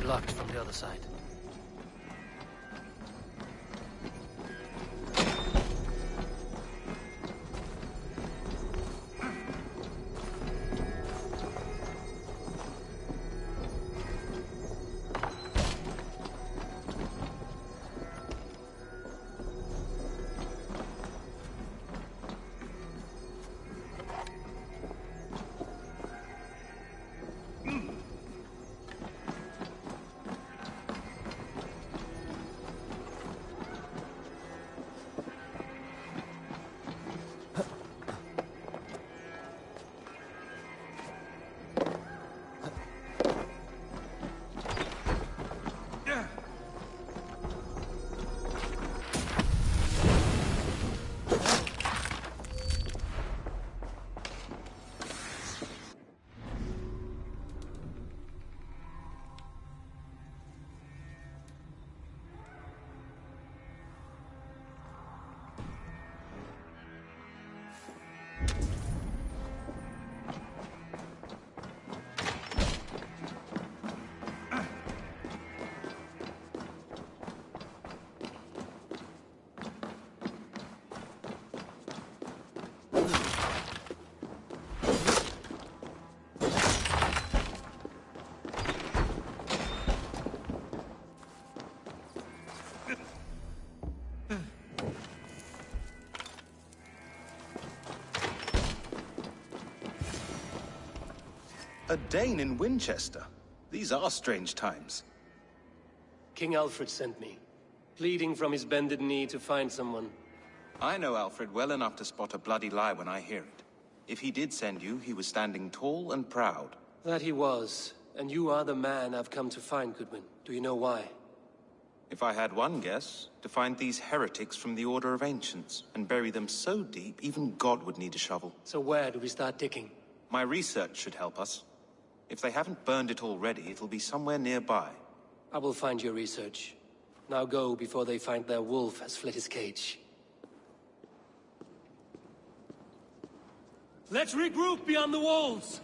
Blocked from the other side. A Dane in Winchester? These are strange times. King Alfred sent me, pleading from his bended knee to find someone. I know Alfred well enough to spot a bloody lie when I hear it. If he did send you, he was standing tall and proud. That he was, and you are the man I've come to find, Goodwin. Do you know why? If I had one guess, to find these heretics from the Order of Ancients, and bury them so deep, even God would need a shovel. So where do we start digging? My research should help us. If they haven't burned it already, it'll be somewhere nearby. I will find your research. Now go before they find their wolf has fled his cage. Let's regroup beyond the walls!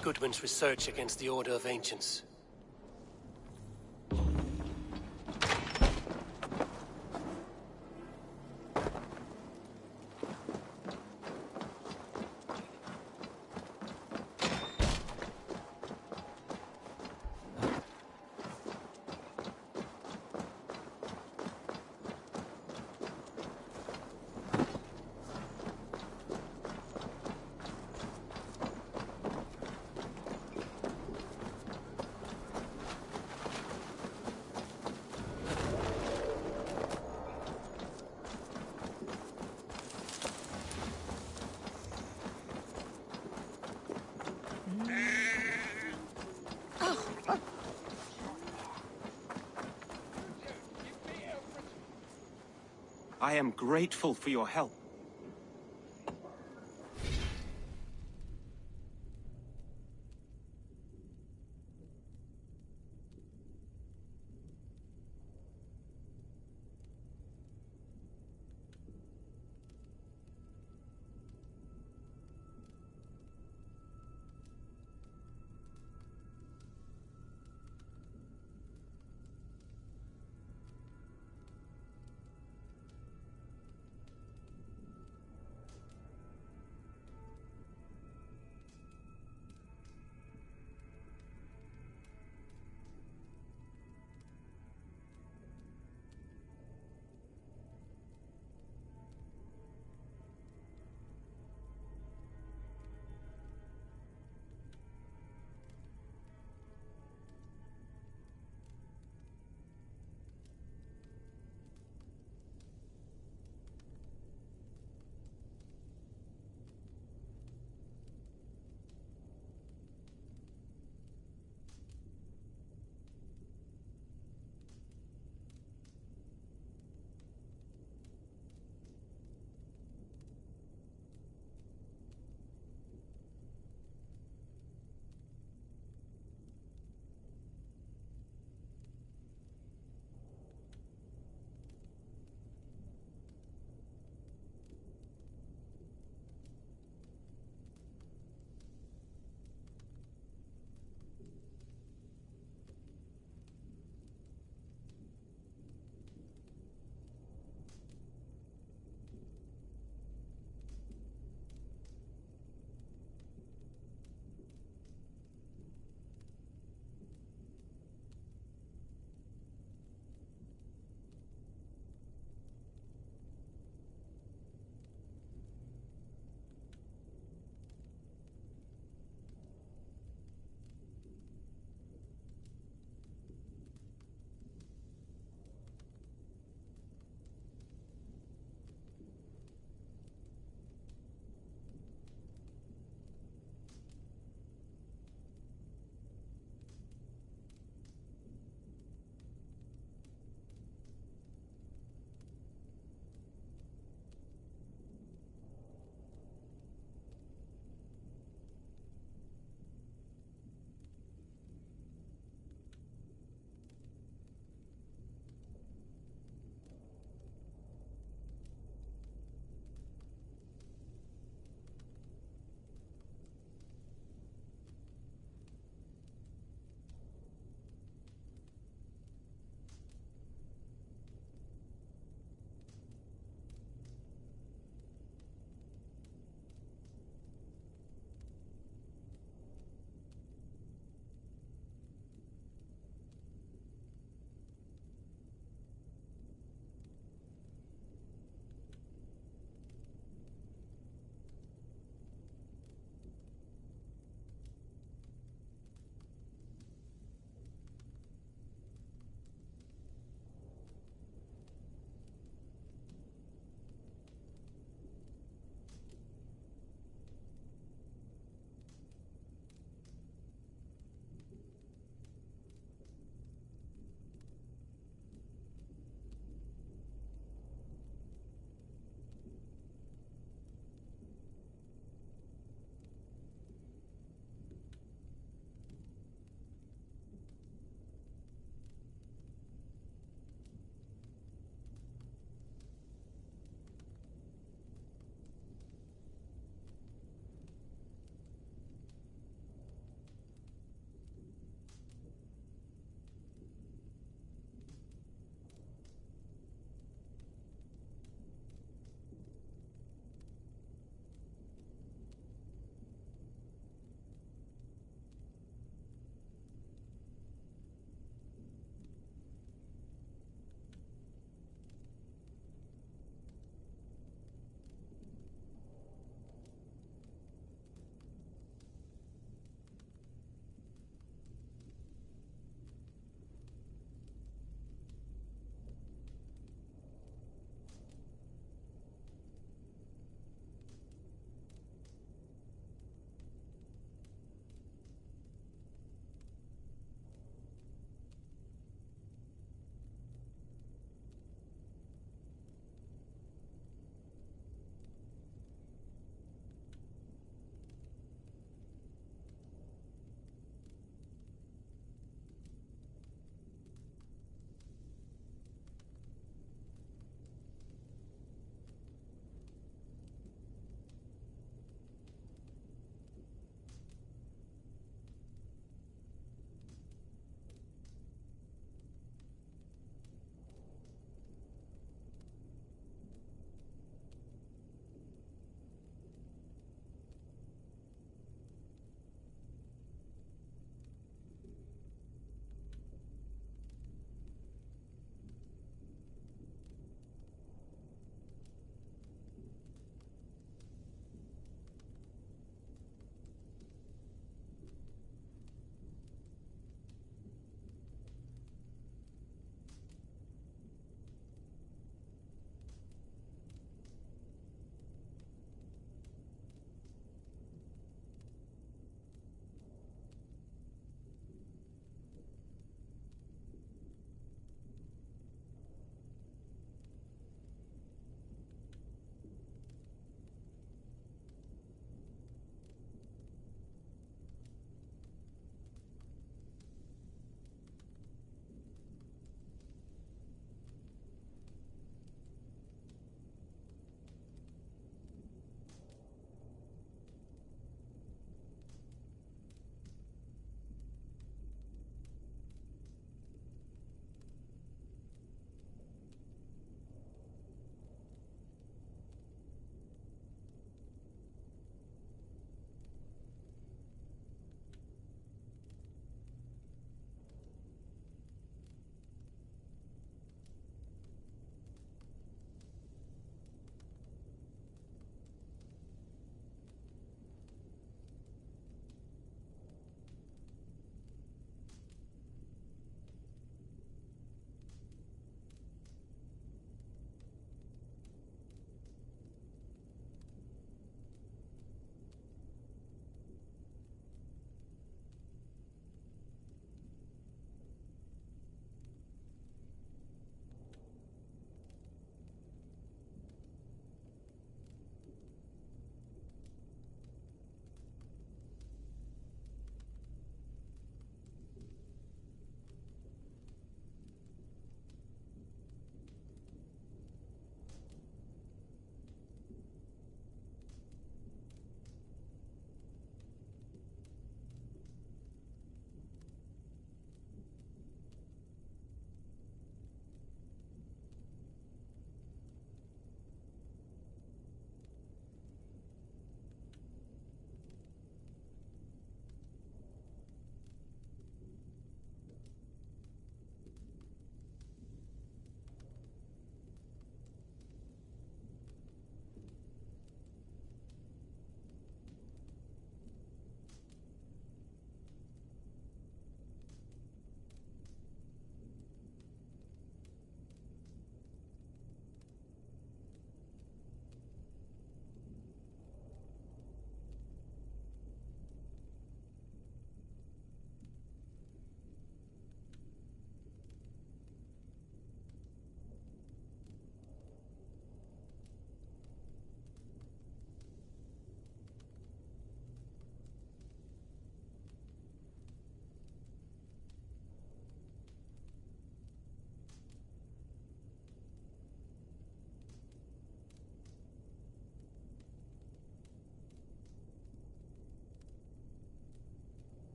Goodwin's research against the Order of Ancients. I am grateful for your help.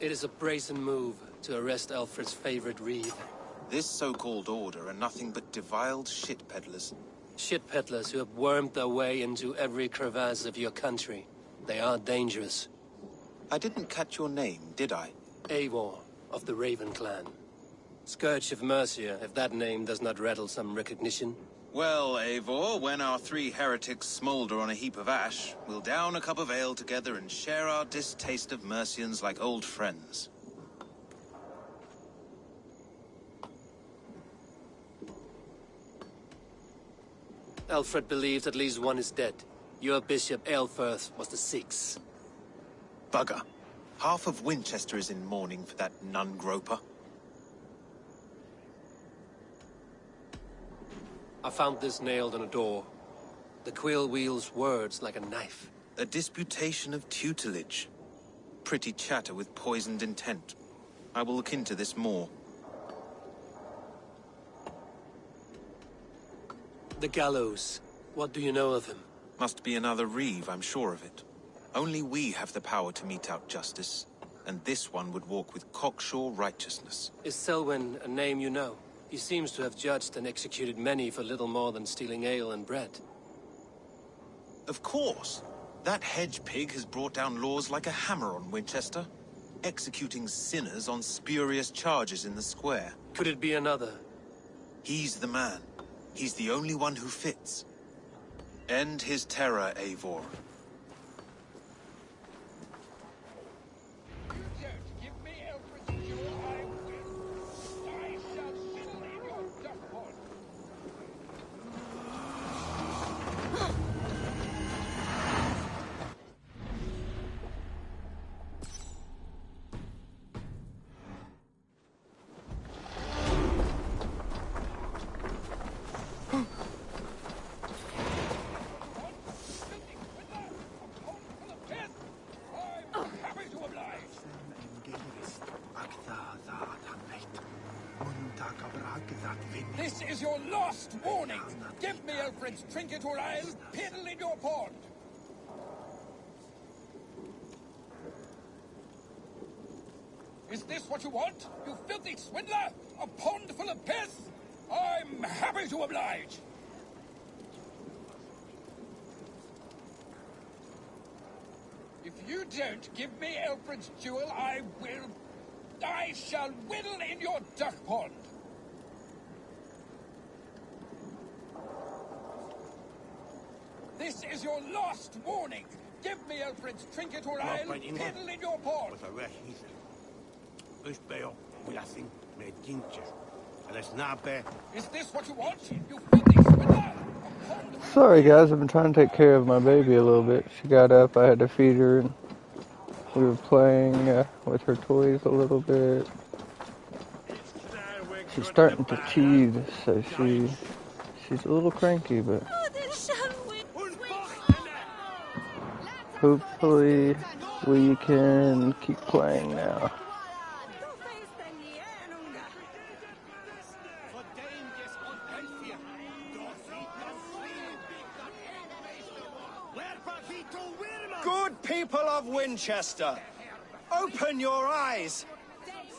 It is a brazen move to arrest Alfred's favorite reeve. This so-called order are nothing but deviled shit peddlers. Shit peddlers who have wormed their way into every crevasse of your country. They are dangerous. I didn't catch your name, did I? Eivor, of the Raven clan. Scourge of Mercia, if that name does not rattle some recognition. Well, Eivor, when our 3 heretics smolder on a heap of ash, we'll down a cup of ale together and share our distaste of Mercians like old friends. Alfred believes at least one is dead. Your bishop, Aelfirth, was the 6th. Bugger. Half of Winchester is in mourning for that nun-groper. I found this nailed on a door. The quill wields words like a knife. A disputation of tutelage. Pretty chatter with poisoned intent. I will look into this more. The gallows. What do you know of him? Must be another reeve, I'm sure of it. Only we have the power to mete out justice, and this one would walk with cocksure righteousness. Is Selwyn a name you know? He seems to have judged and executed many for little more than stealing ale and bread. Of course. That hedge pig has brought down laws like a hammer on Winchester, executing sinners on spurious charges in the square. Could it be another? He's the man. He's the only one who fits. End his terror, Eivor. This is your last warning! Give me Alfred's trinket or I'll piddle in your pond! Is this what you want, you filthy swindler? A pond full of piss? I'm happy to oblige! If you don't give me Alfred's jewel, I shall whittle in your duck pond! This is your last warning! Give me Alfred's trinket or I'll piddle in your pond! Is this what you want, you filthy swindler? Sorry guys, I've been trying to take care of my baby a little bit. She got up, I had to feed her, and we were playing with her toys a little bit. She's starting to teeth, so she's a little cranky, but hopefully we can keep playing now. Good people of Winchester, open your eyes.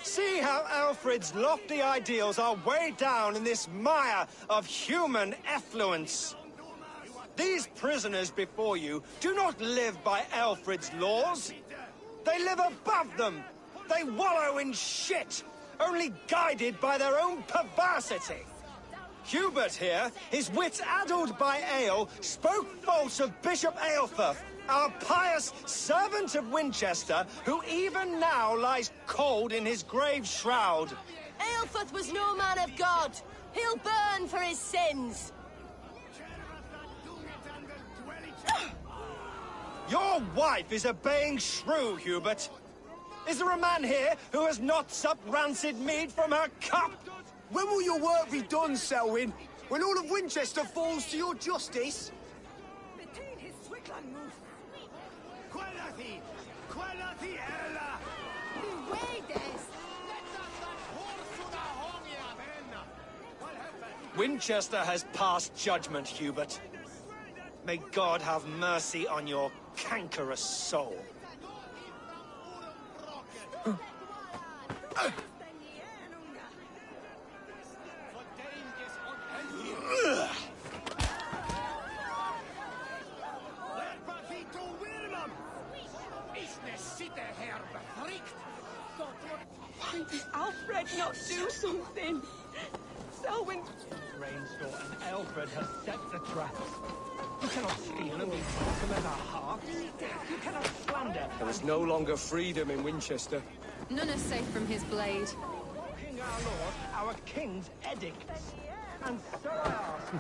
See how Alfred's lofty ideals are weighed down in this mire of human effluence. These prisoners before you do not live by Alfred's laws. They live above them. They wallow in shit, only guided by their own perversity. Hubert here, his wits addled by ale, spoke false of Bishop Aelfirth, our pious servant of Winchester, who even now lies cold in his grave shroud. Aelfirth was no man of God. He'll burn for his sins. Your wife is a baying shrew, Hubert. Is there a man here who has not supped rancid mead from her cup? When will your work be done, Selwyn? When all of Winchester falls to your justice? Winchester has passed judgment, Hubert. May God have mercy on your cankerous soul. Why did Alfred not do something? Selwyn... Rainstorm and Alfred has set the traps. You cannot steal and be welcome as a half. You cannot slander. There is no longer freedom in Winchester. None are safe from his blade. King our lord, our king's edicts. And so I ask,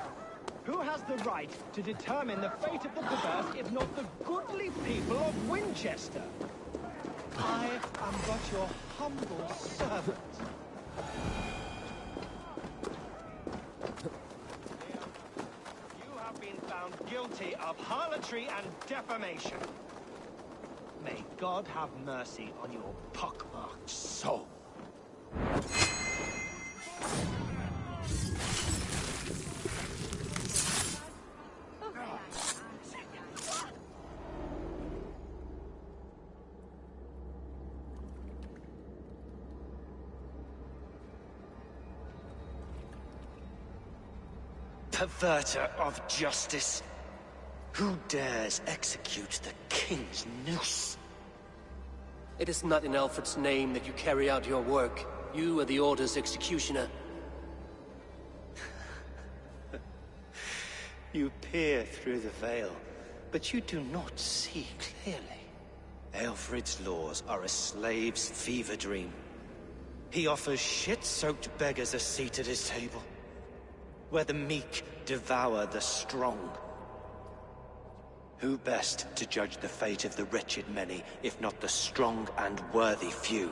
who has the right to determine the fate of the perverse if not the goodly people of Winchester? I am but your humble servant. You have been found guilty of harlotry and defamation. May God have mercy on your pockmarked soul. Perverter of justice. Who dares execute the king's noose? It is not in Alfred's name that you carry out your work. You are the Order's executioner. You peer through the veil, but you do not see clearly. Alfred's laws are a slave's fever dream. He offers shit-soaked beggars a seat at his table, where the meek devour the strong. Who best to judge the fate of the wretched many, if not the strong and worthy few?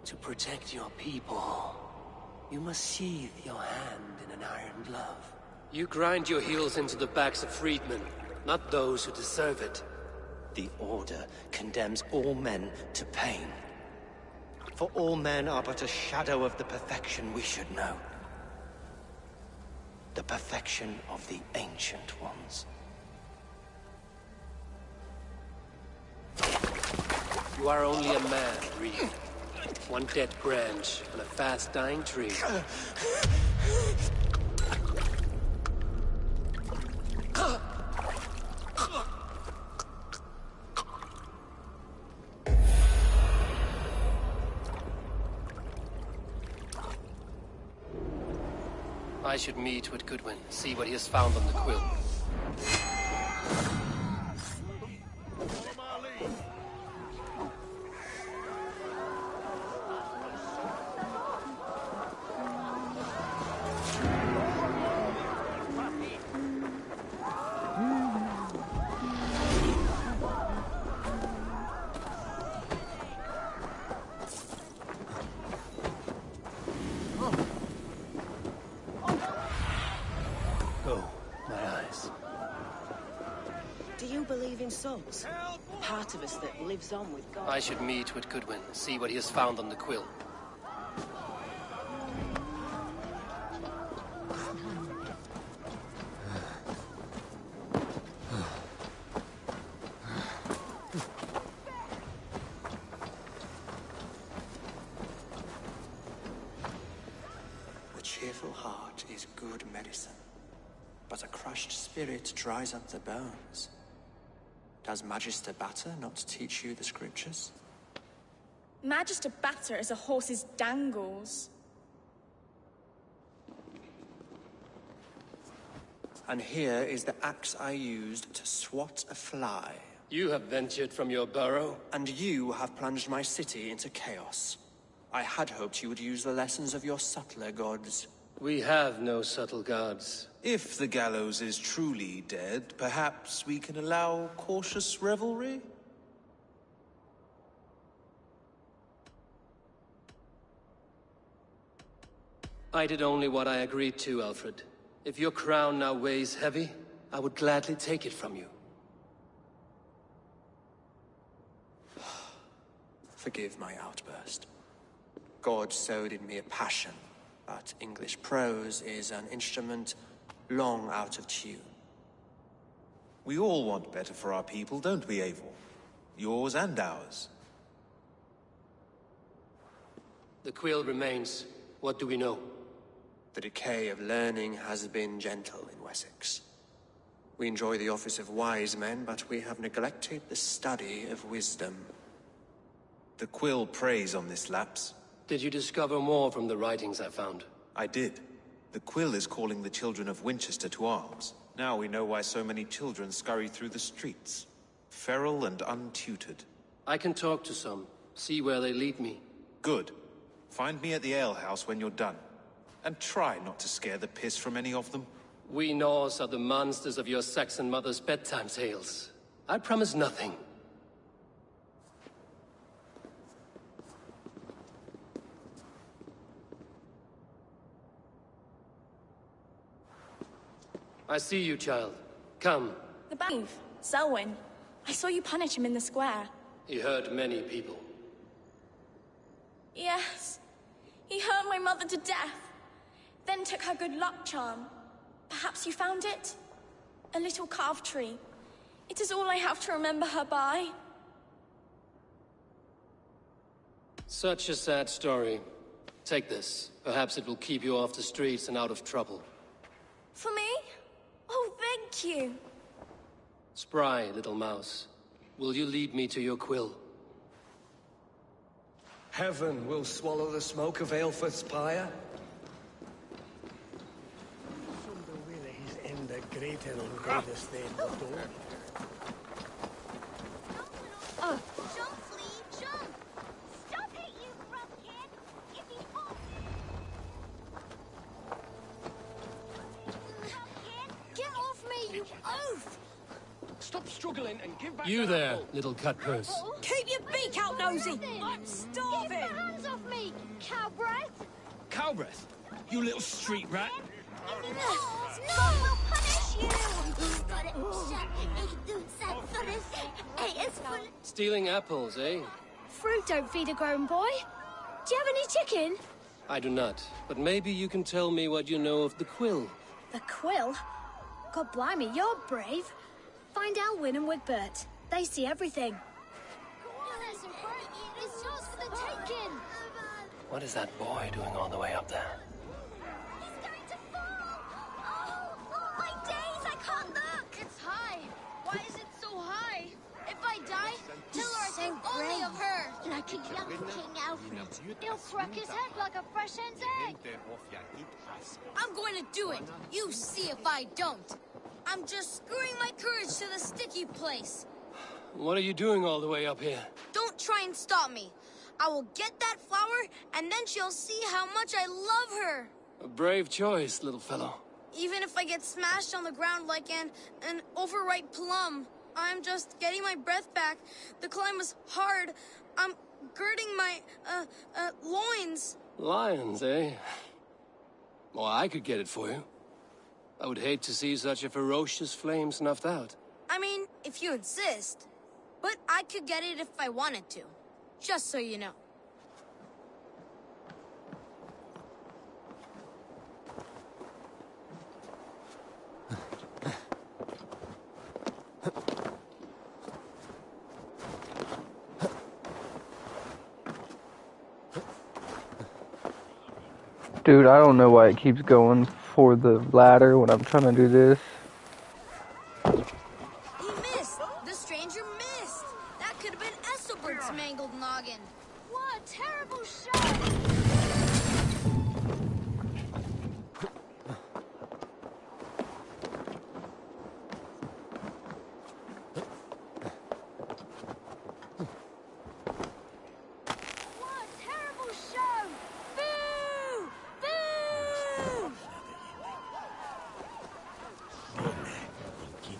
To protect your people, you must sheathe your hand in an iron glove. You grind your heels into the backs of freedmen, not those who deserve it. The Order condemns all men to pain. For all men are but a shadow of the perfection we should know. The perfection of the Ancient Ones. You are only a man, Reed. One dead branch on a fast-dying tree. I should meet with Goodwin, see what he has found on the quill. Souls. Part of us that lives on with God. I should meet with Goodwin, see what he has found on the quill. The cheerful heart is good medicine, but a crushed spirit dries up the bones. Does Magister Batter not teach you the scriptures? Magister Batter is a horse's dangles. And here is the axe I used to swat a fly. You have ventured from your burrow. And you have plunged my city into chaos. I had hoped you would use the lessons of your subtler gods. We have no subtle gods. If the gallows is truly dead, perhaps we can allow cautious revelry? I did only what I agreed to, Alfred. If your crown now weighs heavy, I would gladly take it from you. Forgive my outburst. God sowed in me a passion, but English prose is an instrument long out of tune. We all want better for our people, don't we, Eivor? Yours and ours. The quill remains. What do we know? The decay of learning has been gentle in Wessex. We enjoy the office of wise men, but we have neglected the study of wisdom. The quill preys on this lapse. Did you discover more from the writings I found? I did. The quill is calling the children of Winchester to arms. Now we know why so many children scurry through the streets. Feral and untutored. I can talk to some, see where they lead me. Good. Find me at the alehouse when you're done. And try not to scare the piss from any of them. We Norse are the monsters of your Saxon mother's bedtime tales. I promise nothing. I see you, child. Come. The brave, Selwyn. I saw you punish him in the square. He hurt many people. Yes. He hurt my mother to death. Then took her good luck charm. Perhaps you found it? A little carved tree. It is all I have to remember her by. Such a sad story. Take this. Perhaps it will keep you off the streets and out of trouble. For me? Oh, thank you. Spry, little mouse. Will you lead me to your quill? Heaven will swallow the smoke of Aelfred's pyre. Jump, Flea, jump! Stop it, you rough kid! If he falls... Get off me, you oaf! Stop struggling and give back You that there, apple. little cut purse. Keep your beak out, nosy! I'm starving! Get your hands off me, cow breath! Cow breath? You little street rat. No, we'll punish you! Stealing apples, eh? Fruit don't feed a grown boy. Do you have any chicken? I do not, but maybe you can tell me what you know of the quill. The quill? God blimey, you're brave. Find Alwyn and Wigbert. They see everything. It's yours for the taking. What is that boy doing all the way up there? He's going to fall. Oh, my days, I can't look. It's high. Why is it so high? If I die, tell her I think only of her. Like a young King Alfred. He'll crack his head like a fresh hen's egg. I'm going to do it. You see if I don't. I'm just screwing my courage to the sticky place. What are you doing all the way up here? Don't try and stop me. I will get that flower, and then she'll see how much I love her. A brave choice, little fellow. Even if I get smashed on the ground like an overripe plum, I'm just getting my breath back. The climb was hard. I'm girding my, loins. Lions, eh? Well, I could get it for you. I would hate to see such a ferocious flame snuffed out. I mean, if you insist. But I could get it if I wanted to. Just so you know. Dude, I don't know why it keeps going for the ladder when I'm trying to do this. He missed! The stranger missed! That could have been Esselbert's mangled noggin. What a terrible shot!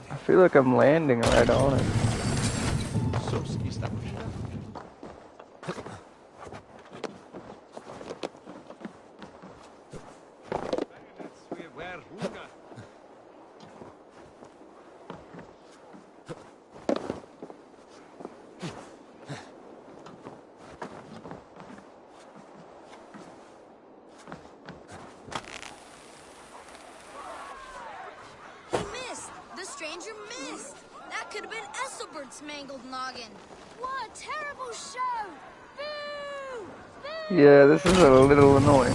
I feel like I'm landing right on it. Mangled noggin. What a terrible show! Boo! Boo! Yeah, this is a little annoying.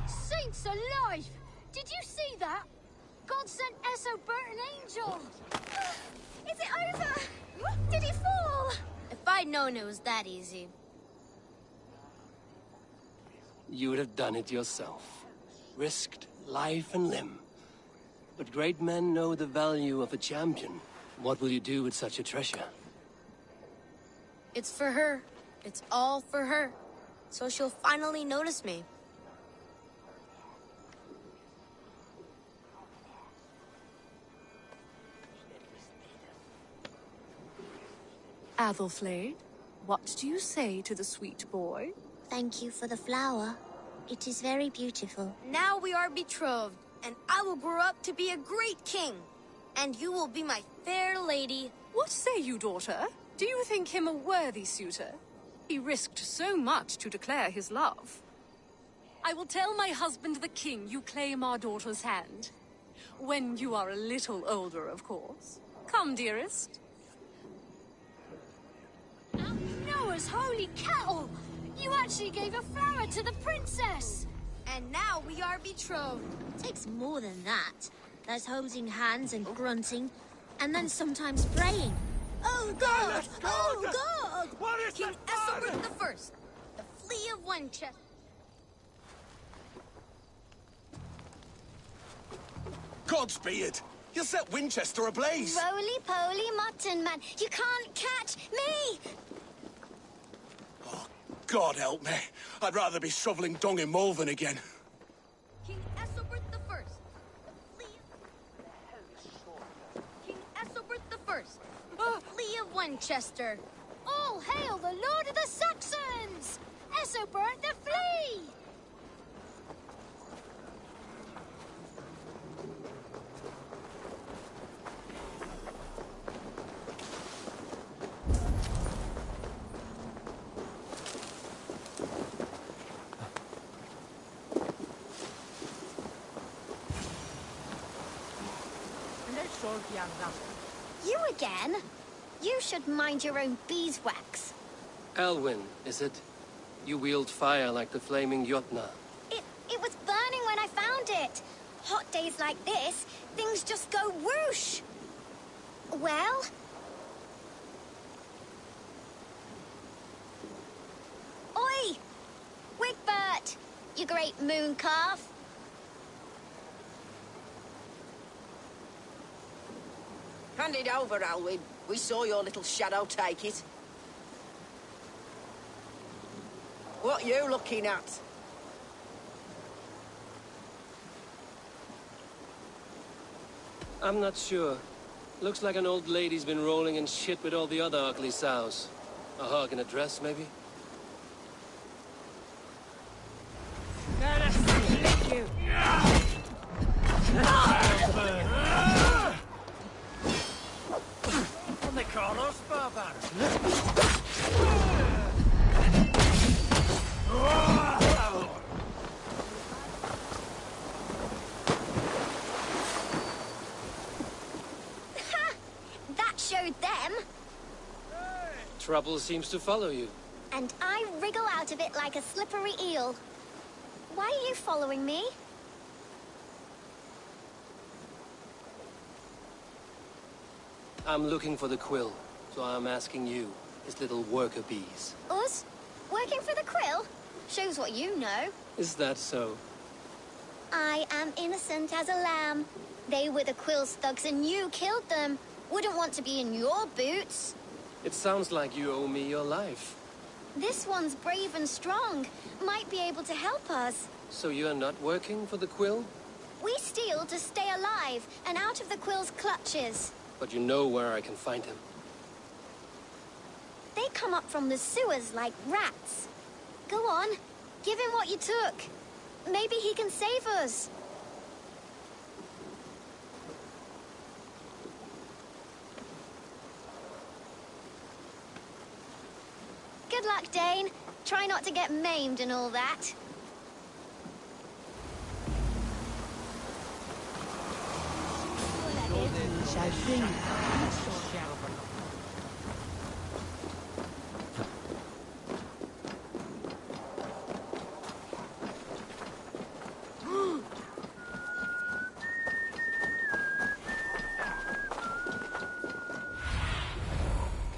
Saints alive! Did you see that? God sent Essobert an angel! Is it over? Did he fall? If I'd known it was that easy. You would have done it yourself. Risked life and limb. But great men know the value of a champion. What will you do with such a treasure? It's for her. It's all for her. So she'll finally notice me. Athelflaed, what do you say to the sweet boy? Thank you for the flower. It is very beautiful. Now we are betrothed, and I will grow up to be a great king. And you will be my fair lady. What say you, daughter? Do you think him a worthy suitor? He risked so much to declare his love. I will tell my husband the king you claim our daughter's hand. When you are a little older, of course. Come, dearest. Noah's holy kettle! You actually gave a flower to the princess! And now we are betrothed. Takes more than that. There's holding hands and grunting, and then sometimes praying. Oh God! Oh God! What is King Ethelbert the First, the Flea of Winchester. Godspeed! You'll set Winchester ablaze! Roly-poly mutton man, you can't catch me! God help me. I'd rather be shoveling dung in Malvern again. King Ethelbert the First, the Flea of... King Ethelbert the First, the Flea of Winchester. All hail the Lord of the Saxons! Essobert the Flea! You again? You should mind your own beeswax. Elwyn, is it? You wield fire like the flaming Jotna. It was burning when I found it. Hot days like this, things just go whoosh. Well? Oi! Wigbert! You great moon calf. Hand it over, Alwyn. We saw your little shadow take it. What you looking at? I'm not sure. Looks like an old lady's been rolling in shit with all the other ugly sows. A hug and a dress, maybe? They call us barbarians. That showed them. Trouble seems to follow you. And I wriggle out of it like a slippery eel. Why are you following me? I'm looking for the quill, so I'm asking you, his little worker bees. Us? Working for the quill? Shows what you know. Is that so? I am innocent as a lamb. They were the quill's thugs and you killed them. Wouldn't want to be in your boots. It sounds like you owe me your life. This one's brave and strong. Might be able to help us. So you're not working for the quill? We steal to stay alive and out of the quill's clutches. But you know where I can find him. They come up from the sewers like rats. Go on, give him what you took. Maybe he can save us. Dane. Try not to get maimed and all that.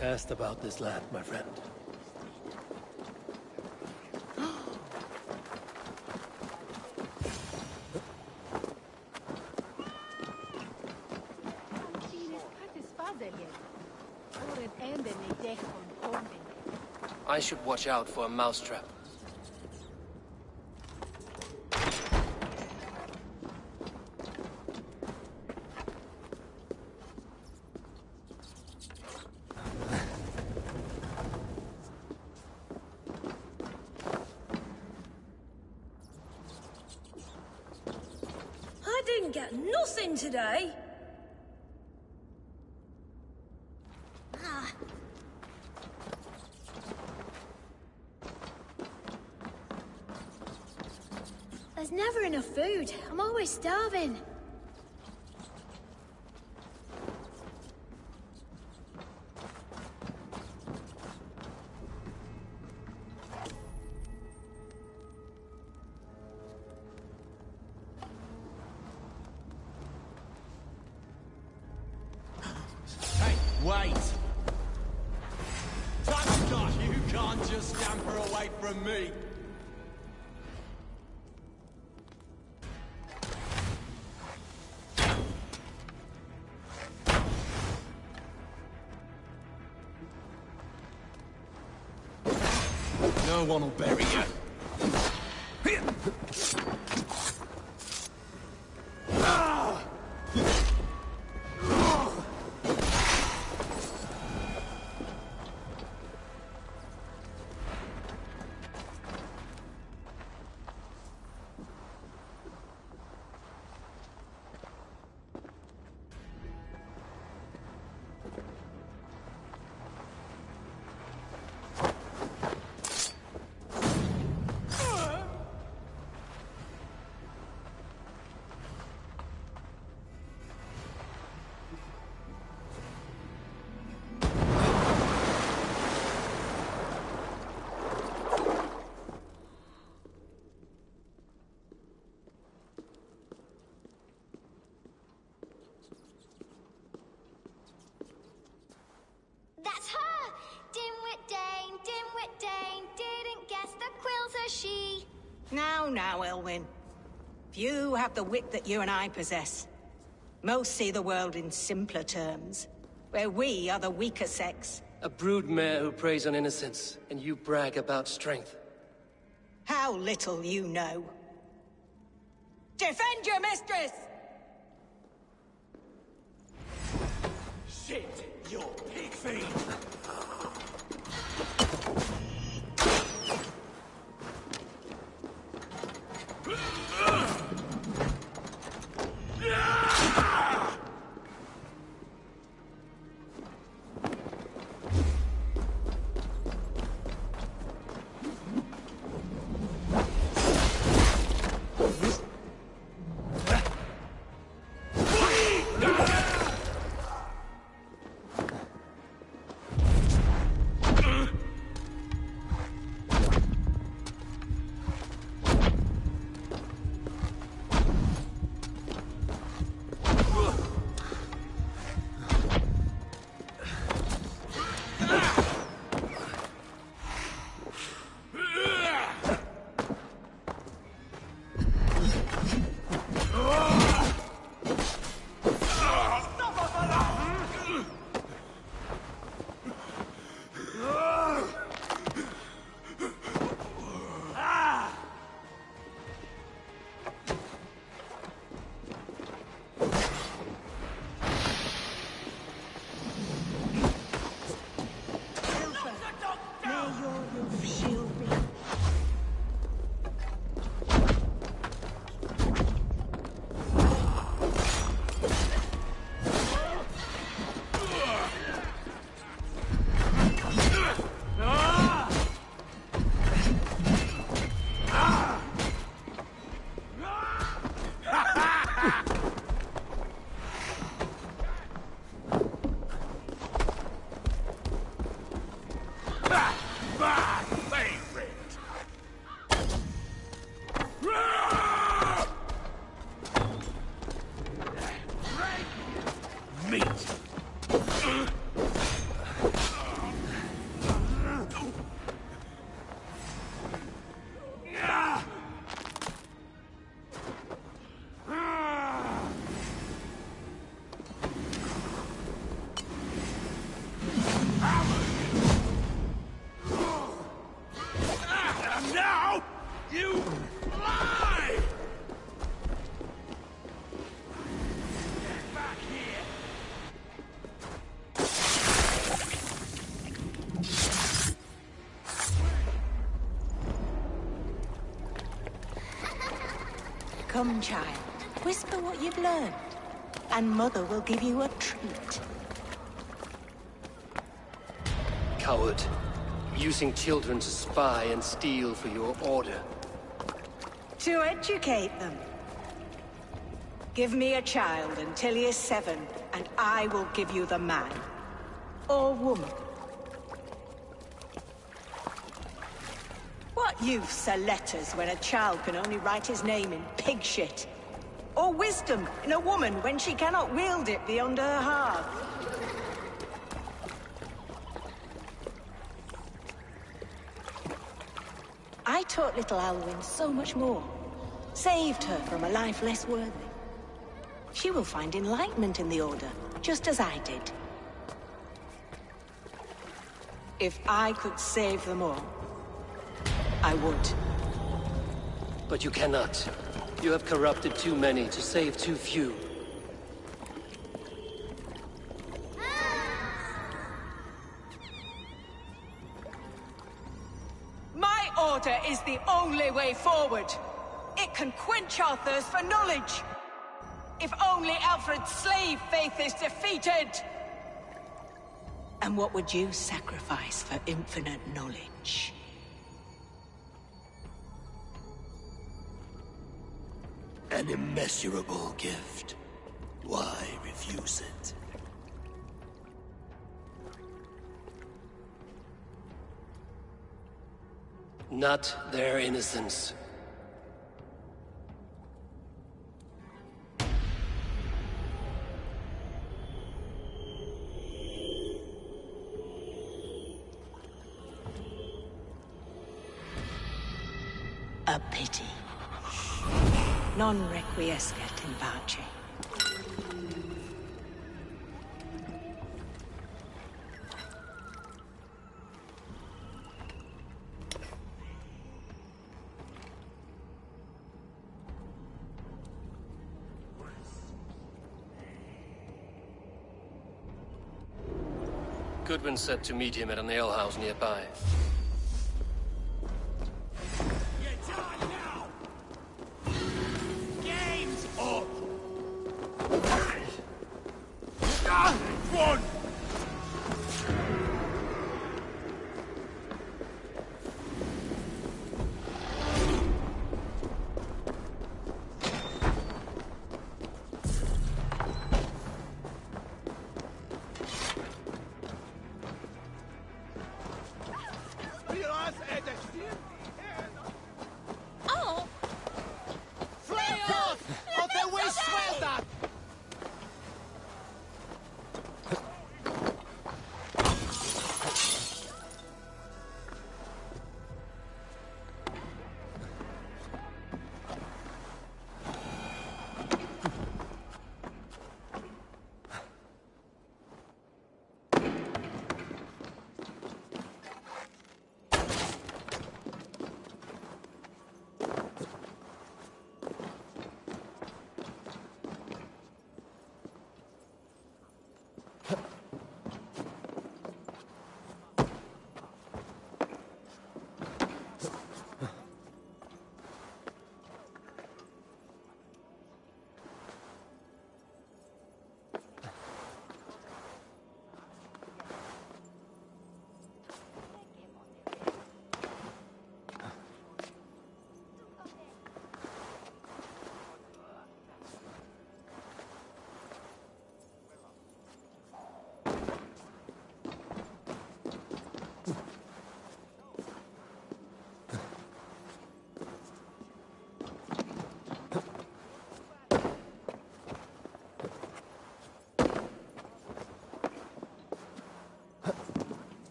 Cast about this land, my friend. I should watch out for a mousetrap. I didn't get nothing today. There's never enough food. I'm always starving. Hey, wait! That's not, you can't just scamper away from me! No one will bury you. That's her! Dimwit Dane, didn't guess the quill's a she. Now, Elwyn. Few have the wit that you and I possess. Most see the world in simpler terms, where we are the weaker sex. A broodmare who preys on innocence, and you brag about strength. How little you know. Defend your mistress! Shit, you pig fiend! You lie! Get back here! Come, child. Whisper what you've learned, and Mother will give you a treat. Coward. Using children to spy and steal for your order. To educate them. Give me a child until he is 7, and I will give you the man. Or woman. What use are letters when a child can only write his name in pig shit? Or wisdom in a woman when she cannot wield it beyond her heart? I taught little Alwyn so much more. Saved her from a life less worthy. She will find enlightenment in the Order, just as I did. If I could save them all, I would. But you cannot. You have corrupted too many to save too few. My order is the only way forward. It can quench our thirst for knowledge. If only Alfred's slave faith is defeated. And what would you sacrifice for infinite knowledge? An immeasurable gift. Why refuse it? Not their innocence. A pity. Non requiescat in pace. Goodwin said to meet him at an alehouse nearby. Game's up! Run!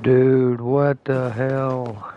Dude, what the hell?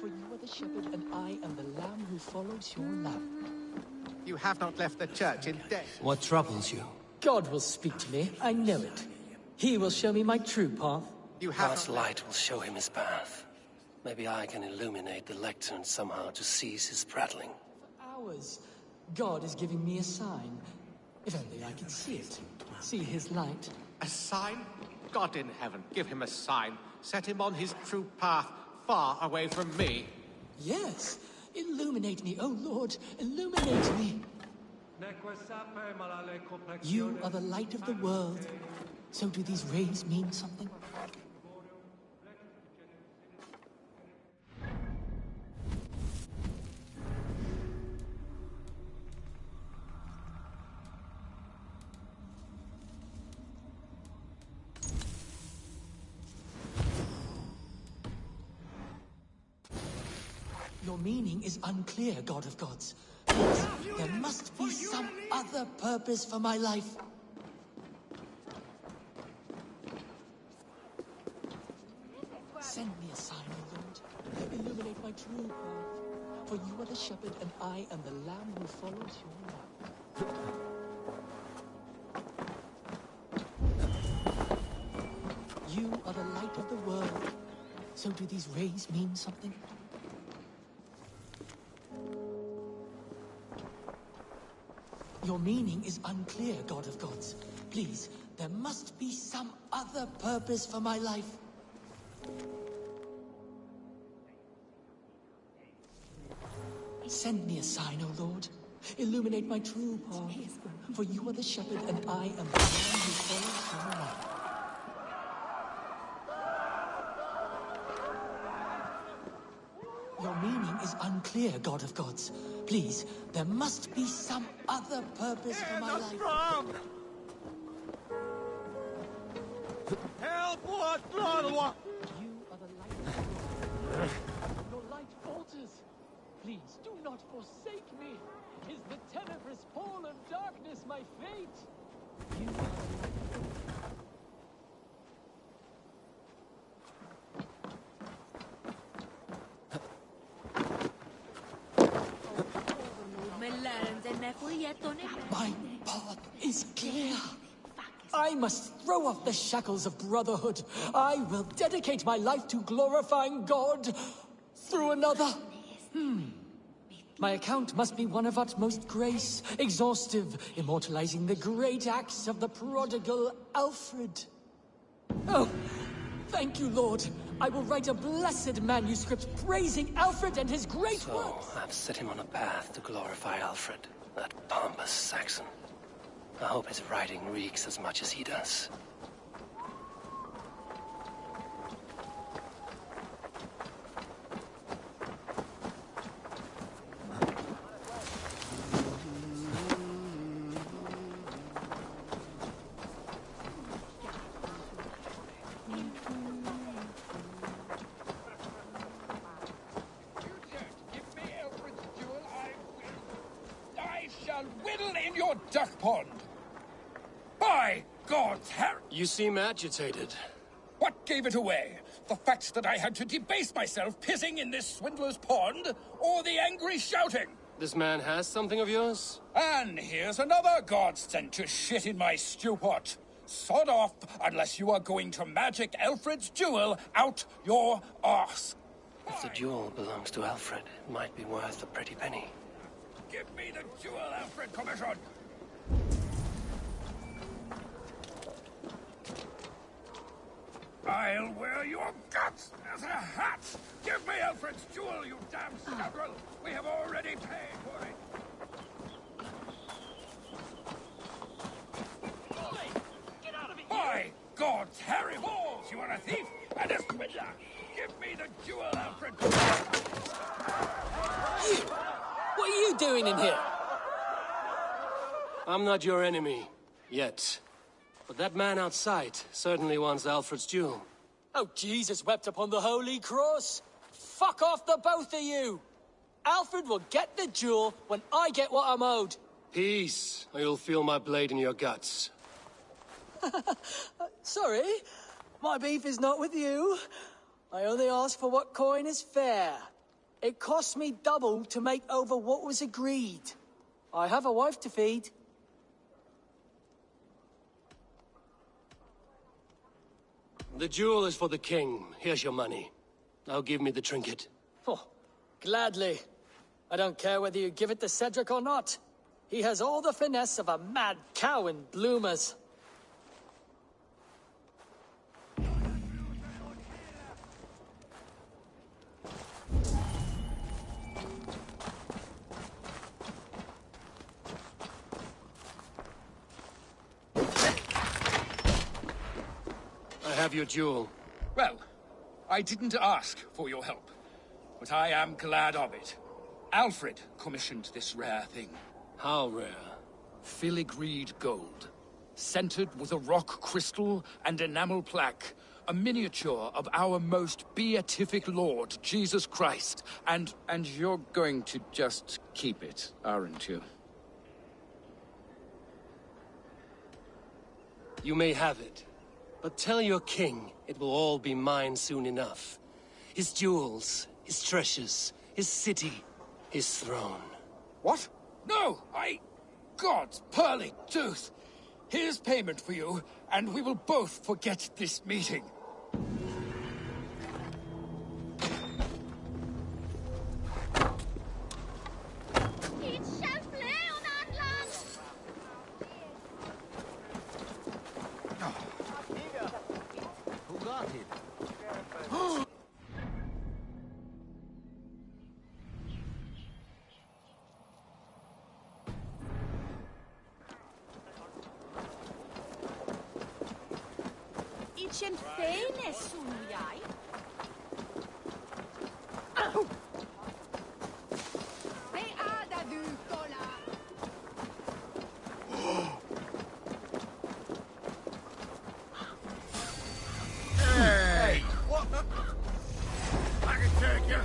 For you are the shepherd, and I am the lamb who follows your lamp. You have not left the church in death. What troubles you? God will speak to me, I know it. He will show me my true path. God's light will show him his path. Maybe I can illuminate the lectern somehow to cease his prattling. Hours. God is giving me a sign. If only I could see it. See his light. A sign? God in heaven, give him a sign. Set him on his true path, far away from me. Yes. Illuminate me, oh Lord. Illuminate me. You are the light of the world. So do these rays mean something? Your meaning is unclear, God of Gods. Please, there must be some other purpose for my life. Send me a sign, O Lord. Illuminate my true path. For you are the shepherd, and I am the lamb who follows your lamp. You are the light of the world. So do these rays mean something? Your meaning is unclear, God of Gods. Please, there must be some other purpose for my life. Send me a sign, O Lord. Illuminate my true path. For you are the shepherd, and I am the man who follows your light. Your meaning is unclear, God of Gods. Please, there must be some other purpose for my life. Help! What? You are the light of the world. Your light falters. Please, do not forsake me. Is the tenebrous pall of darkness my fate? You are the light of the world. My path is clear. I must throw off the shackles of brotherhood. I will dedicate my life to glorifying God through another. My account must be one of utmost grace, exhaustive, immortalizing the great acts of the prodigal Alfred. Oh, thank you, Lord. I will write a blessed manuscript praising Alfred and his great works. I've set him on a path to glorify Alfred, that pompous Saxon. I hope his writing reeks as much as he does. Whittle in your duck pond! By God's Harry! You seem agitated. What gave it away? The fact that I had to debase myself pissing in this swindler's pond, or the angry shouting? This man has something of yours? And here's another godsend to shit in my stew pot. Sod off, unless you are going to magic Alfred's jewel out your arse. If the jewel belongs to Alfred, it might be worth a pretty penny. Give me the jewel, Alfred Commission! I'll wear your guts as a hat! Give me Alfred's jewel, you damn scoundrel! We have already paid for it! Terry balls! You are a thief and a swindler! Give me the jewel, Alfred! You! What are you doing in here? I'm not your enemy. Yet. But that man outside certainly wants Alfred's jewel. Oh, Jesus wept upon the holy cross! Fuck off, the both of you! Alfred will get the jewel when I get what I'm owed. Peace, or you'll feel my blade in your guts. Sorry, my beef is not with you. I only ask for what coin is fair. It cost me double to make over what was agreed. I have a wife to feed. The jewel is for the king. Here's your money. Now give me the trinket. Oh, gladly. I don't care whether you give it to Cedric or not. He has all the finesse of a mad cow in bloomers. I have your jewel. Well, I didn't ask for your help, but I am glad of it. Alfred commissioned this rare thing. How rare? Filigreed gold, centered with a rock crystal and enamel plaque, a miniature of our most beatific Lord, Jesus Christ. And you're going to just keep it, aren't you? You may have it. But tell your king it will all be mine soon enough. His jewels, his treasures, his city, his throne. What? No, God's pearly tooth! Here's payment for you, and we will both forget this meeting. Sinn Féin is sŵn iau. Be ada du, Gola? Hey! What? I can take you.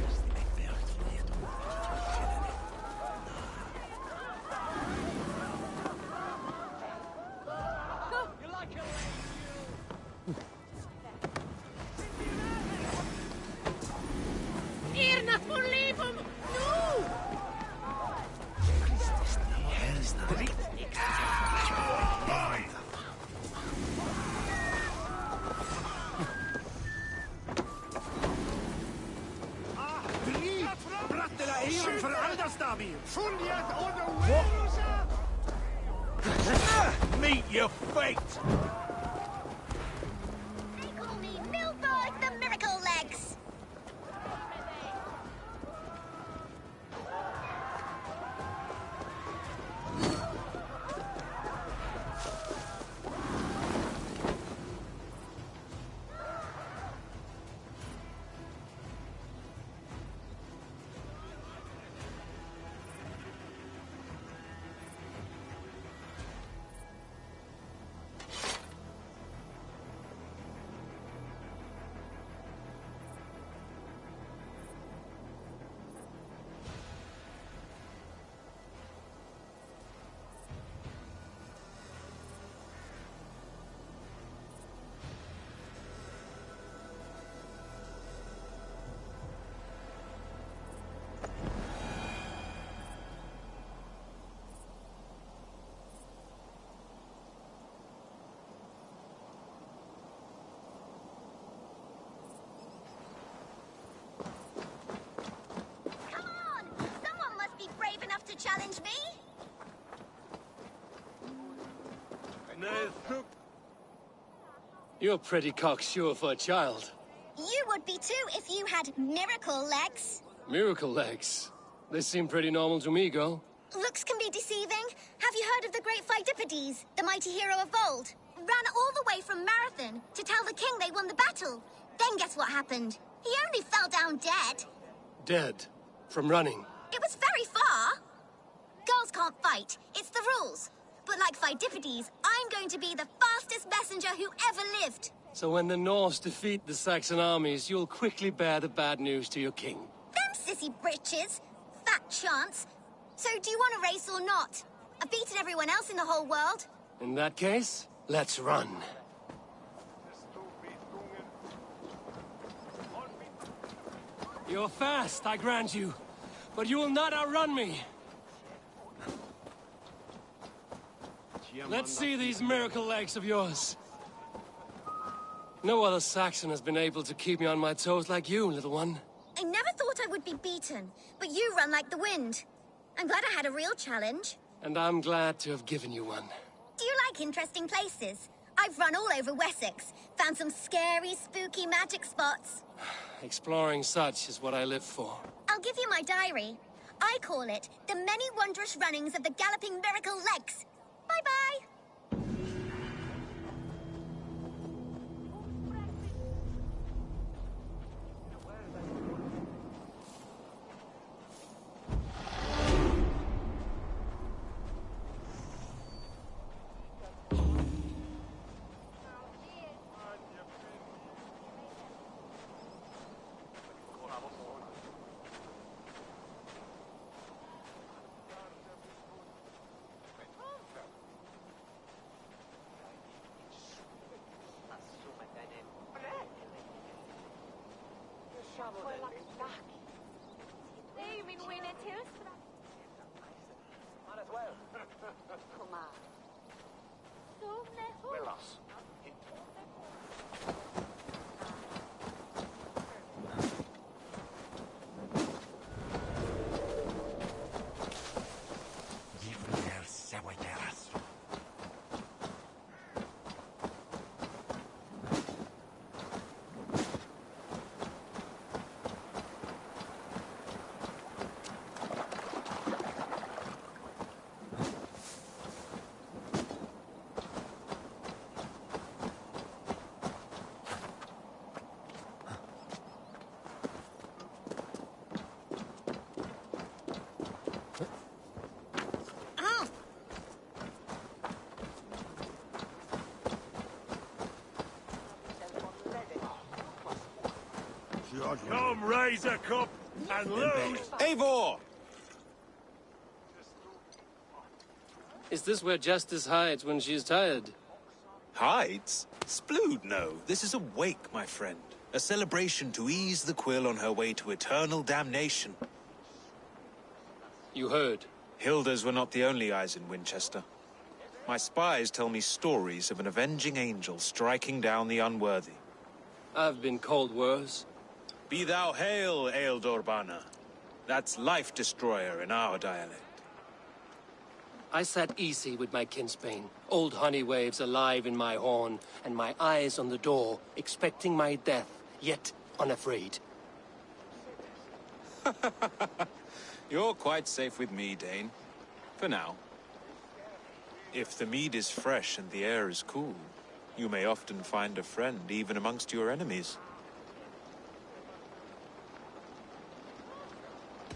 Meet your fate! They call me Milborg the Miracle Legs. Challenge me? You're pretty cocksure for a child. You would be too if you had miracle legs. Miracle legs? They seem pretty normal to me, girl. Looks can be deceiving. Have you heard of the great Pheidippides, the mighty hero of old? ran all the way from Marathon to tell the king they won the battle. Then guess what happened? He only fell down dead. Dead? From running? It was very far. Girls can't fight. It's the rules. But like Pheidippides, I'm going to be the fastest messenger who ever lived. So when the Norse defeat the Saxon armies, you'll quickly bear the bad news to your king. Them sissy britches. Fat chance. So do you want a race or not? I've beaten everyone else in the whole world. In that case, let's run. You're fast, I grant you. But you will not outrun me. Let's see these miracle legs of yours. No other Saxon has been able to keep me on my toes like you, little one. I never thought I would be beaten, but you run like the wind. I'm glad I had a real challenge. And I'm glad to have given you one. Do you like interesting places? I've run all over Wessex, found some scary, spooky magic spots. Exploring such is what I live for. I'll give you my diary. I call it The Many Wondrous Runnings of the Galloping Miracle Legs. Bye-bye. Come, raise a cup and lose. Eivor! Is this where Justice hides when she's tired? Hides? Splood, no. This is a wake, my friend. A celebration to ease the quill on her way to eternal damnation. You heard. Hilda's were not the only eyes in Winchester. My spies tell me stories of an avenging angel striking down the unworthy. I've been called worse. Be thou hail, Ealdor. That's Life Destroyer in our dialect. I sat easy with my kinsbane, old honey waves alive in my horn, and my eyes on the door, expecting my death, yet unafraid. You're quite safe with me, Dane. For now. If the mead is fresh and the air is cool, you may often find a friend even amongst your enemies.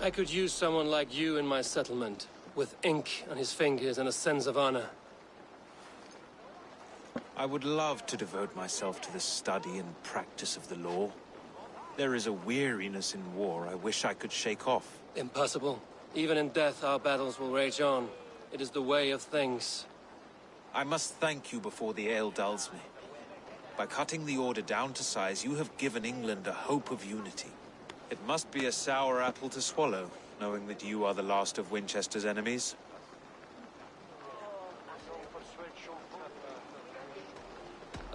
I could use someone like you in my settlement, with ink on his fingers and a sense of honor. I would love to devote myself to the study and practice of the law. There is a weariness in war I wish I could shake off. Impossible. Even in death, our battles will rage on. It is the way of things. I must thank you before the ale dulls me. By cutting the order down to size, you have given England a hope of unity. It must be a sour apple to swallow, knowing that you are the last of Winchester's enemies.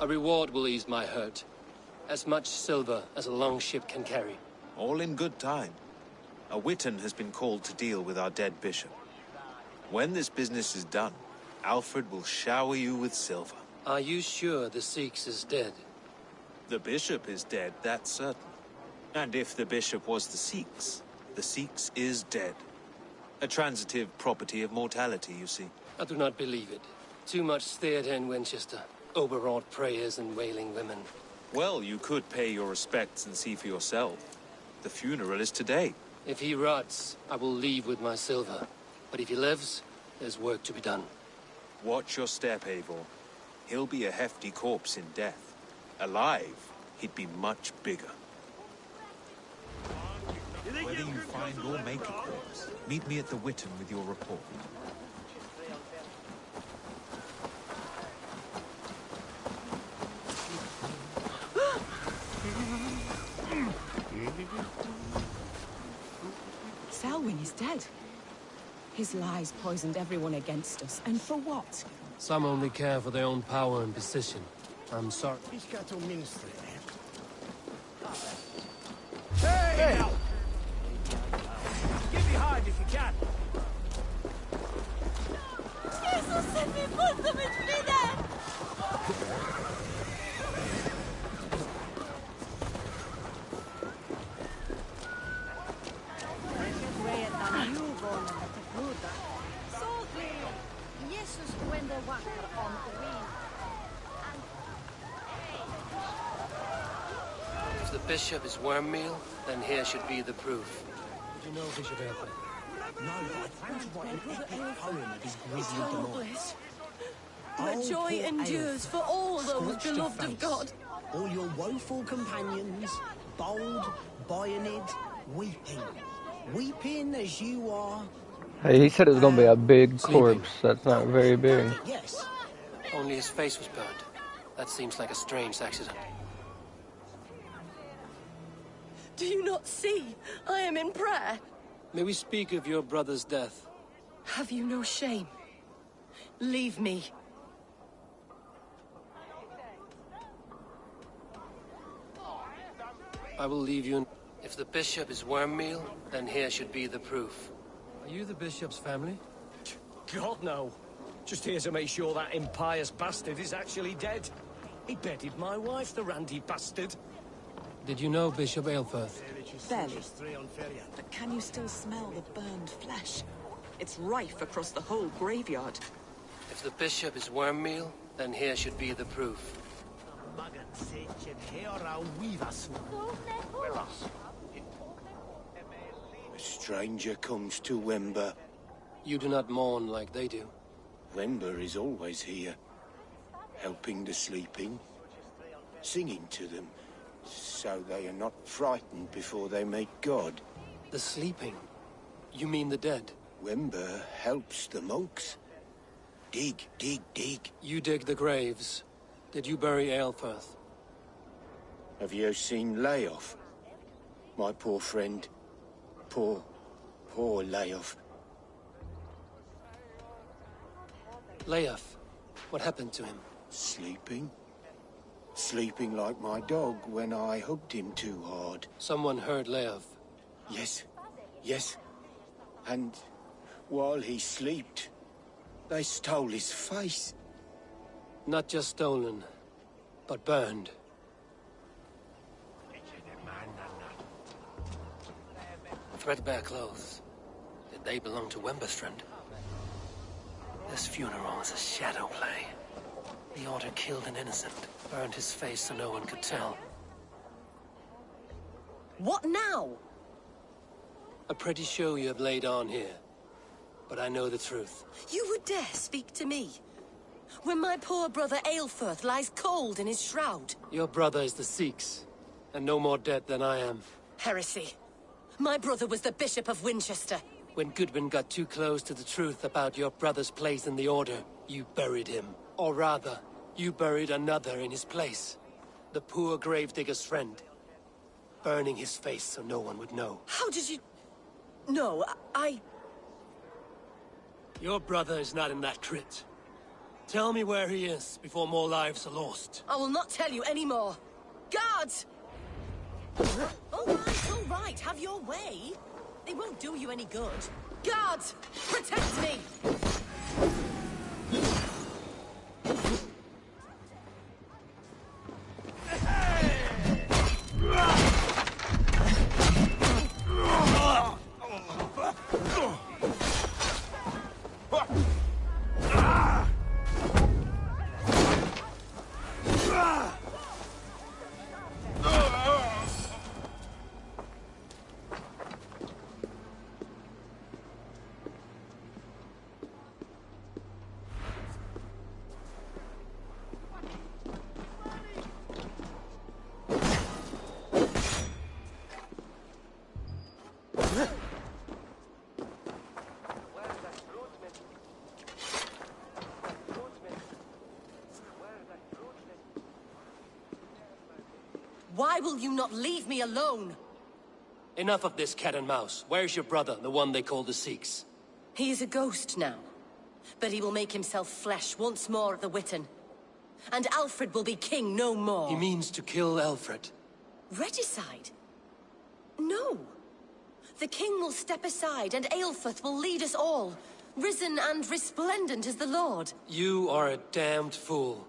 A reward will ease my hurt. As much silver as a long ship can carry. All in good time. A witan has been called to deal with our dead bishop. When this business is done, Alfred will shower you with silver. Are you sure the Sikhs is dead? The bishop is dead, that's certain. And if the bishop was the Sikhs is dead. A transitive property of mortality, you see. I do not believe it. Too much theatre in Winchester. overwrought prayers and wailing women. Well, you could pay your respects and see for yourself. The funeral is today. If he rots, I will leave with my silver. But if he lives, there's work to be done. Watch your step, Eivor. He'll be a hefty corpse in death. Alive, he'd be much bigger. Whether you find or make a corpse, meet me at the Witten with your report. Selwyn is dead. His lies poisoned everyone against us, and for what? Some only care for their own power and position. I'm sorry. Hey! Get behind if you can. Jesus, send me put them in vida! If the bishop is worm meal, then here should be the proof. Did you know Bishop Aelfried? No, but I plan to write an epic poem of his grisly Eternal demise. bliss, where joy endures for all those beloved of God. All your woeful companions, bold, bayoneted, weeping. Weeping as you are. Hey, he said it was gonna be a big corpse. That's not very big. Yes. Only his face was burned. That seems like a strange accident. Do you not see? I am in prayer. May we speak of your brother's death? Have you no shame? Leave me. I will leave you. If the bishop is worm meal, then here should be the proof. Are you the bishop's family? God, no. Just here to make sure that impious bastard is actually dead. He bedded my wife, the randy bastard. Did you know Bishop Aelfirth? Barely. But can you still smell the burned flesh? It's rife across the whole graveyard. If the bishop is worm meal, then here should be the proof. A stranger comes to Wember. You do not mourn like they do. Wember is always here, helping the sleeping, singing to them, so they are not frightened before they meet God. The sleeping? You mean the dead? Wember helps the monks. Dig, dig, dig. You dig the graves. Did you bury Aelfirth? Have you seen Leof? My poor friend. Poor Leof. Leof? What happened to him? Sleeping. Sleeping like my dog when I hugged him too hard. Someone heard Leof. Yes. Yes. And while he slept, they stole his face. Not just stolen, but burned. Threadbare clothes. Did they belong to Wemberstrand? This funeral is a shadow play. The Order killed an innocent, burned his face so no one could tell. What now? A pretty show you have laid on here. But I know the truth. You would dare speak to me? When my poor brother Aelfirth lies cold in his shroud. Your brother is the Sikhs, and no more dead than I am. Heresy. My brother was the Bishop of Winchester. When Goodwin got too close to the truth about your brother's place in the Order, you buried him. Or rather, you buried another in his place. The poor gravedigger's friend. Burning his face so no one would know. How did you... No, I... Your brother is not in that crypt. Tell me where he is before more lives are lost. I will not tell you any more. Guards! All right, have your way. They won't do you any good. Guards, protect me! will you not leave me alone? Enough of this cat and mouse. Where's your brother, the one they call the Sikhs? He is a ghost now. But he will make himself flesh once more at the Witten. And Alfred will be king no more. He means to kill Alfred. Regicide? No. The king will step aside and Aelfrith will lead us all. Risen and resplendent as the Lord. You are a damned fool.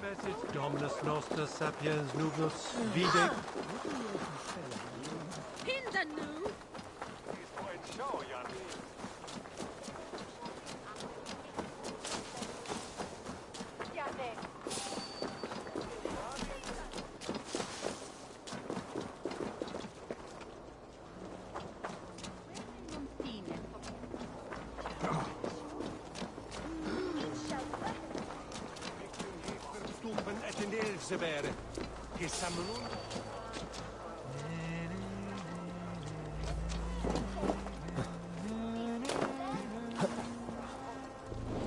Besit Dominus Noster Sapiens Nuglus Vide. Pindanu!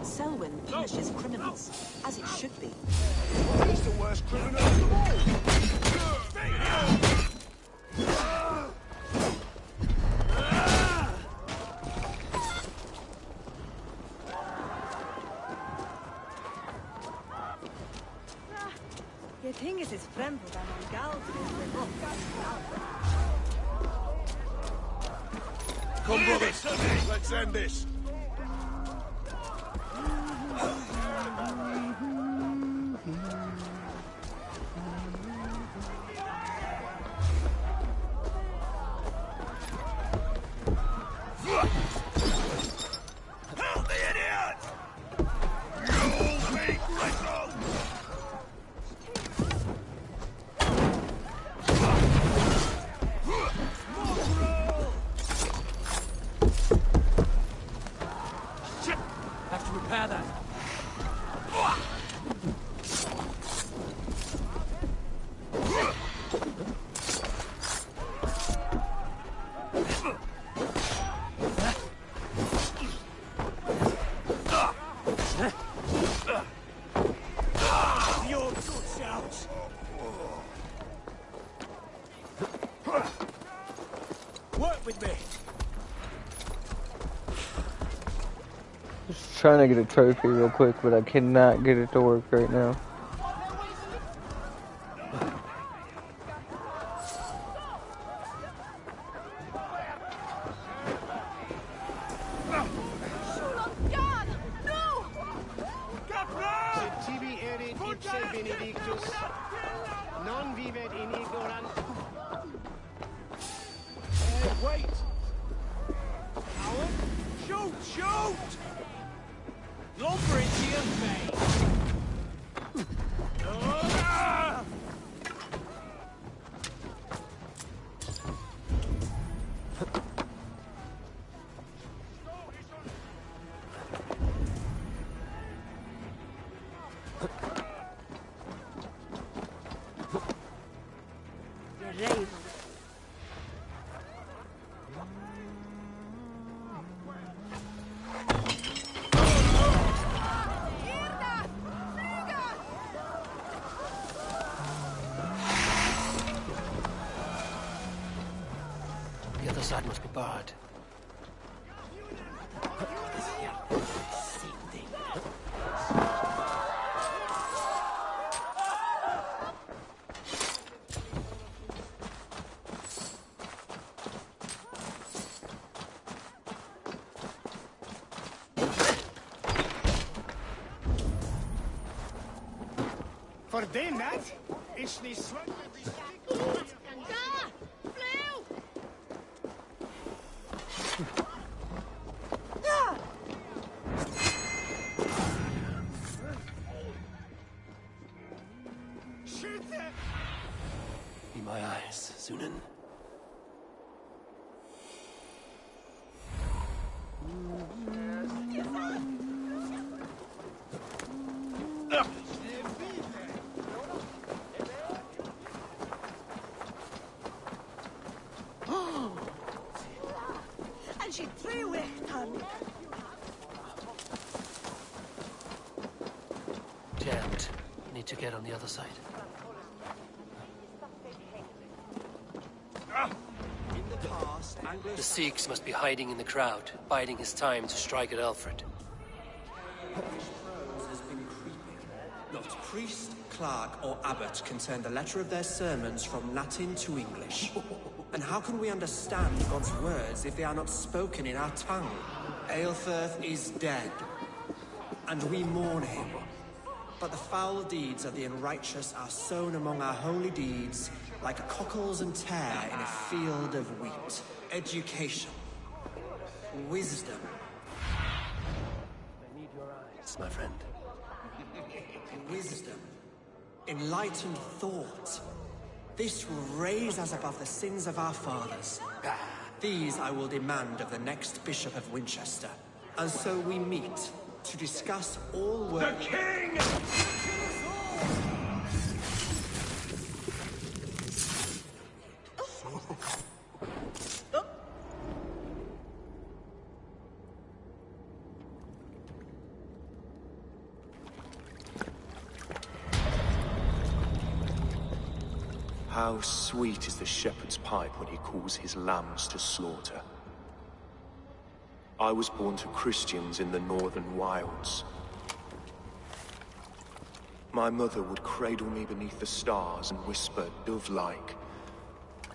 Selwyn punishes criminals, as it should be. He's the worst criminal of them all! Jag tänker sig fram på den galt. Come, brothers, let's end this. Help the idiot! You make little! Shit! Have to repair that. Your guts out! Work with me! Just trying to get a trophy real quick, but I cannot get it to work right now. Tibi erit ipse benedictus, non vivet in ignorant. Hey, wait! Howard? Shoot! Shoot! Lumber into your face! Ah! The other side must be barred. For den that, it's the swag. Be my eyes, Sunan. Jammed. Need to get on the other side. The Sikhs must be hiding in the crowd, biding his time to strike at Alfred. Has been creeping. Not priest, clerk, or abbot can turn the letter of their sermons from Latin to English. And how can we understand God's words if they are not spoken in our tongue? Aelfirth is dead, and we mourn him. But the foul deeds of the unrighteous are sown among our holy deeds, like cockles and tare in a field of wheat. Education. Wisdom. I need your eyes, my friend. Wisdom. Enlightened thought. This will raise us above the sins of our fathers. These I will demand of the next Bishop of Winchester. And so we meet to discuss all work. The king! How sweet is the shepherd's pipe when he calls his lambs to slaughter. I was born to Christians in the northern wilds. My mother would cradle me beneath the stars and whisper, dove-like,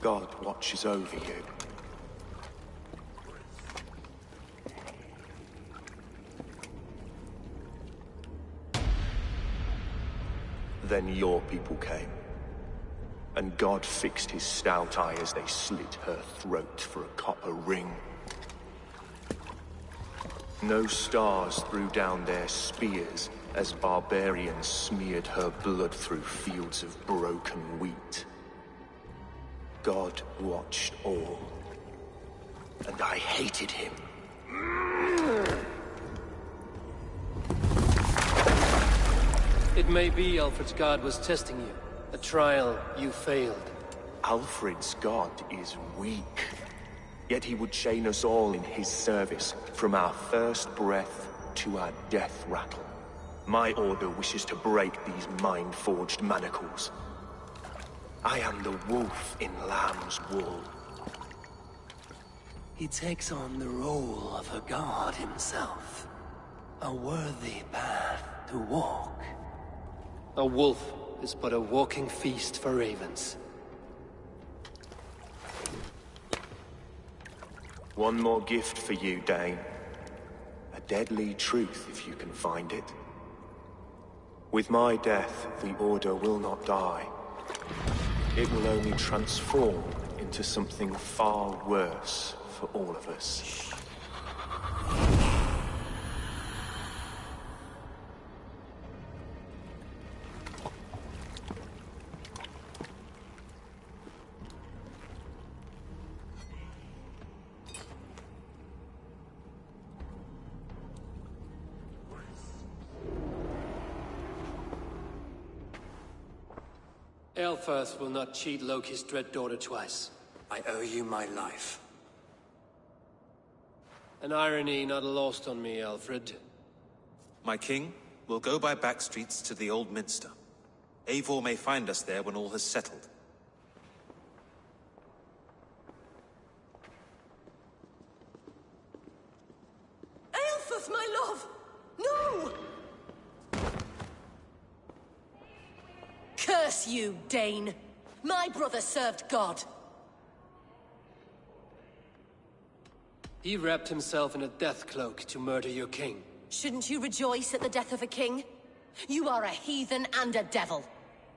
God watches over you. Then your people came. And God fixed his stout eye as they slit her throat for a copper ring. No stars threw down their spears as barbarians smeared her blood through fields of broken wheat. God watched all, and I hated him. It may be Alfred's god was testing you. A trial you failed. Alfred's god is weak. Yet he would chain us all in his service, from our first breath to our death rattle. My order wishes to break these mind-forged manacles. I am the wolf in lamb's wool. He takes on the role of a god himself. A worthy path to walk. A wolf is but a walking feast for ravens. One more gift for you, Dane. A deadly truth, if you can find it. With my death, the Order will not die. It will only transform into something far worse for all of us. Aelfirth will not cheat Loki's dread daughter twice. I owe you my life. An irony not lost on me, Alfred. My king, we'll go by back streets to the Old Minster. Eivor may find us there when all has settled. Aelfirth, my love! No! Curse you, Dane! My brother served God. He wrapped himself in a death cloak to murder your king. Shouldn't you rejoice at the death of a king? You are a heathen and a devil.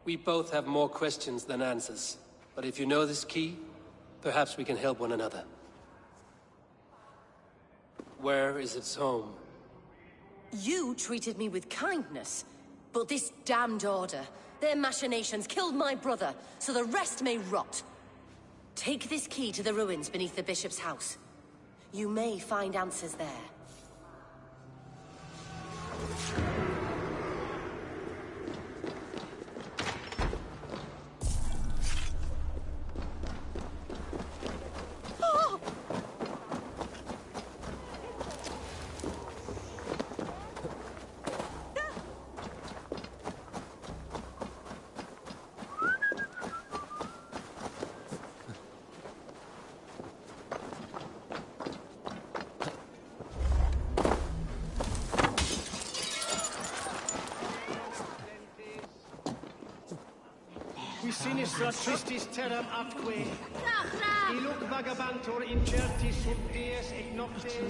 We both have more questions than answers. But if you know this key, perhaps we can help one another. Where is its home? You treated me with kindness, but this damned order, their machinations killed my brother, so the rest may rot. Take this key to the ruins beneath the bishop's house. You may find answers there. sinistra tristis terram atque. Illuc vagabantur incertis sub dies et noctes in...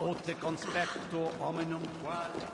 Ote conspecto hominum quale.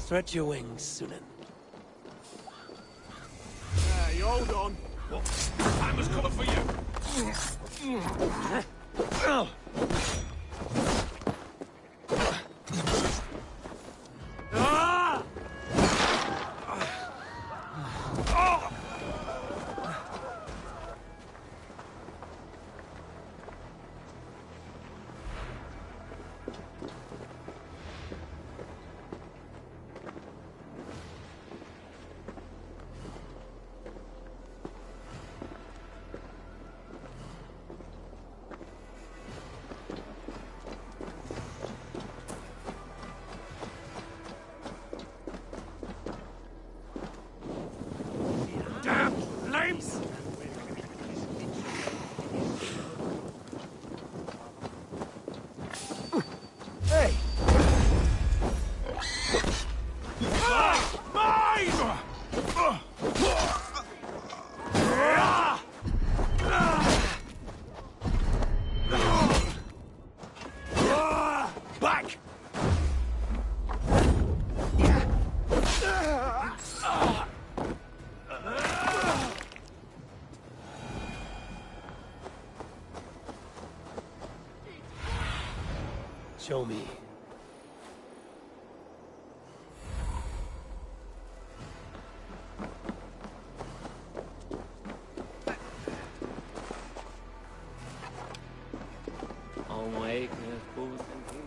Stretch your wings, Sunan. You hold on. What? Time was coming for you. Show me. All my acres, fools and pigs.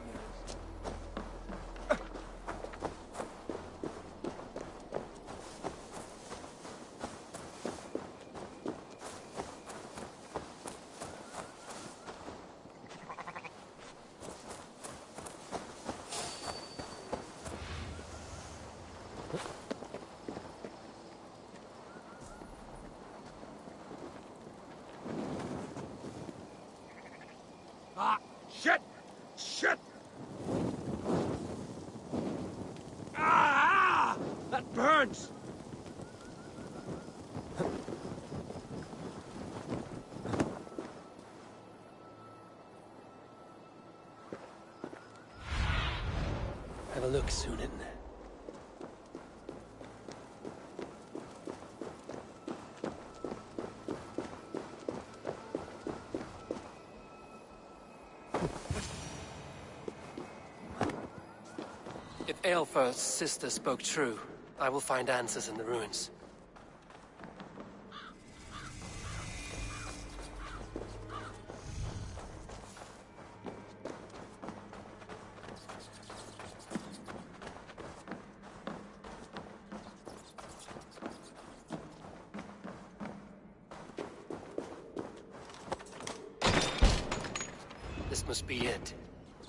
Ah! Shit! Shit! Ah! That burns! look, Sunan. If Aelfir's sister spoke true, I will find answers in the ruins. This must be it.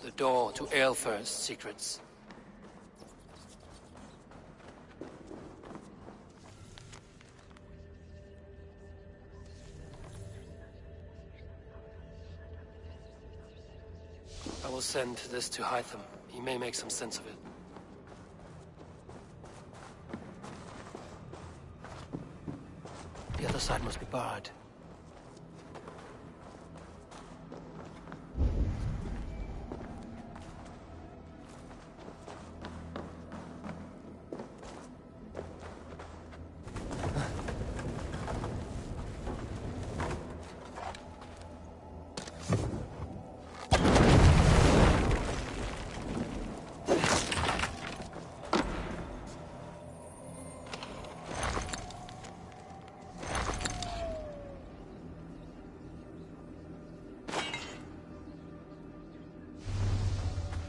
The door to Aelfir's secrets. I will send this to Hytham. He may make some sense of it. The other side must be barred.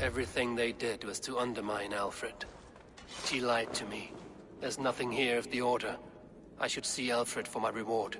Everything they did was to undermine Alfred. She lied to me. There's nothing here of the Order. I should see Alfred for my reward.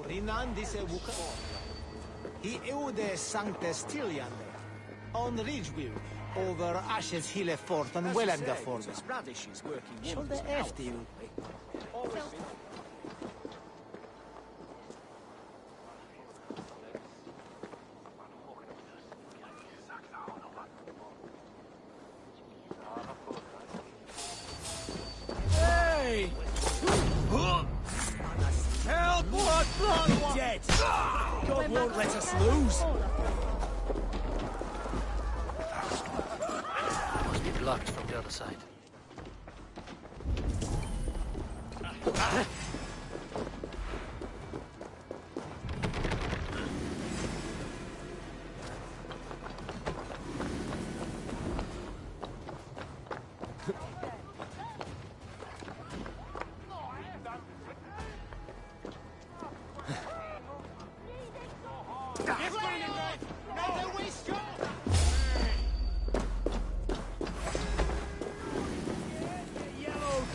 Rinandise Wuka. He eude sanctes Tiliande. On Ridgewill, over Ashes Hille Fort and Wellender Fort. Radishes working Should the FD Hey! Hell, blood, dead! God won't let us lose! Must be blocked from the other side.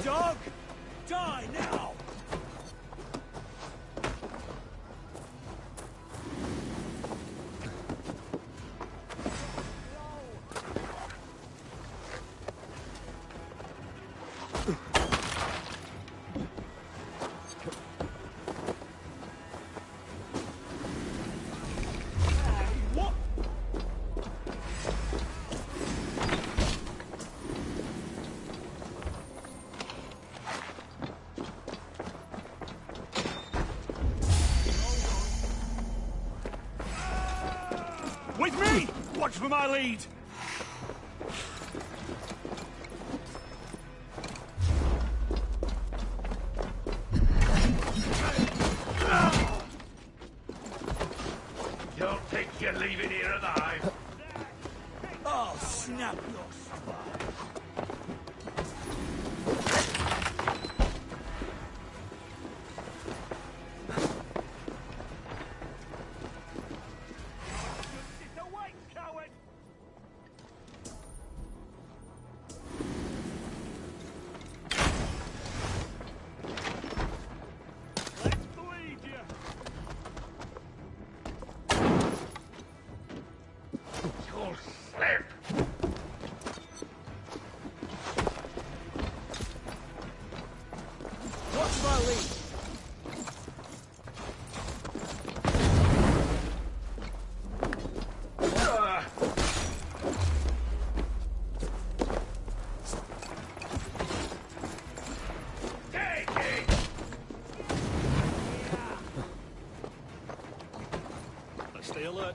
Dog! Die now! With me! Watch for my lead! Don't think you're leaving here alive. Oh, snap your spine. Stay alert.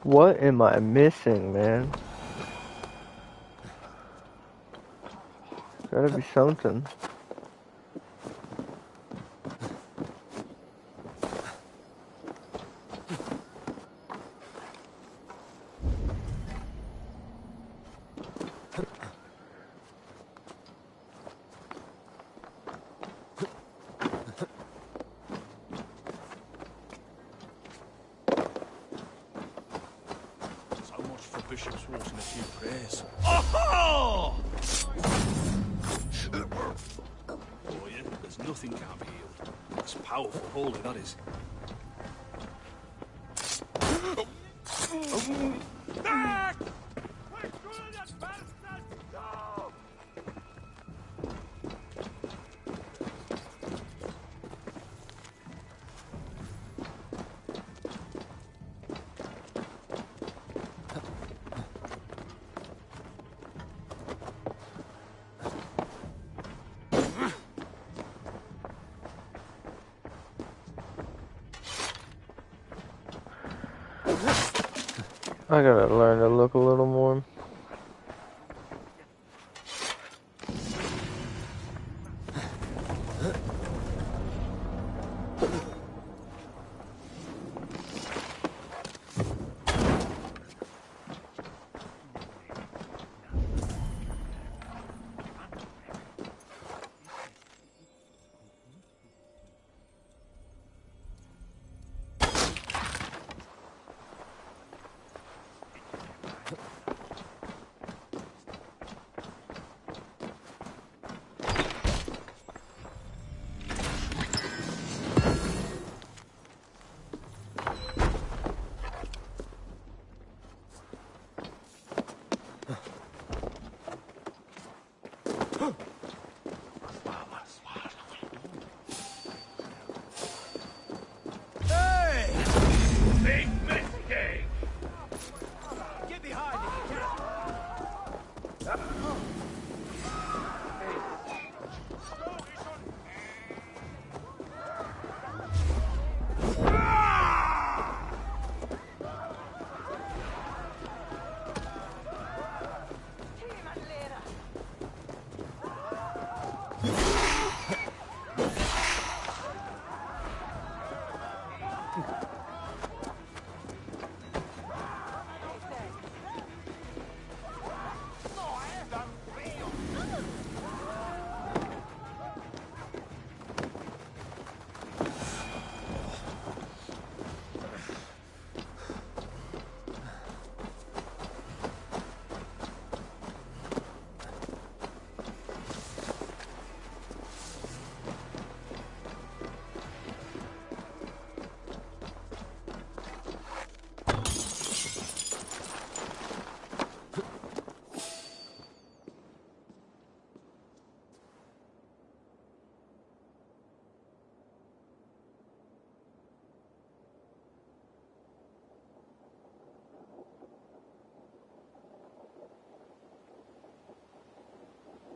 What am I missing, man? Gotta be something. So much for Bishop's Wars and a few prayers. Oh! Oh yeah, there's nothing can't be healed. That's powerful holy, that is. Back! I gotta learn to look a little more.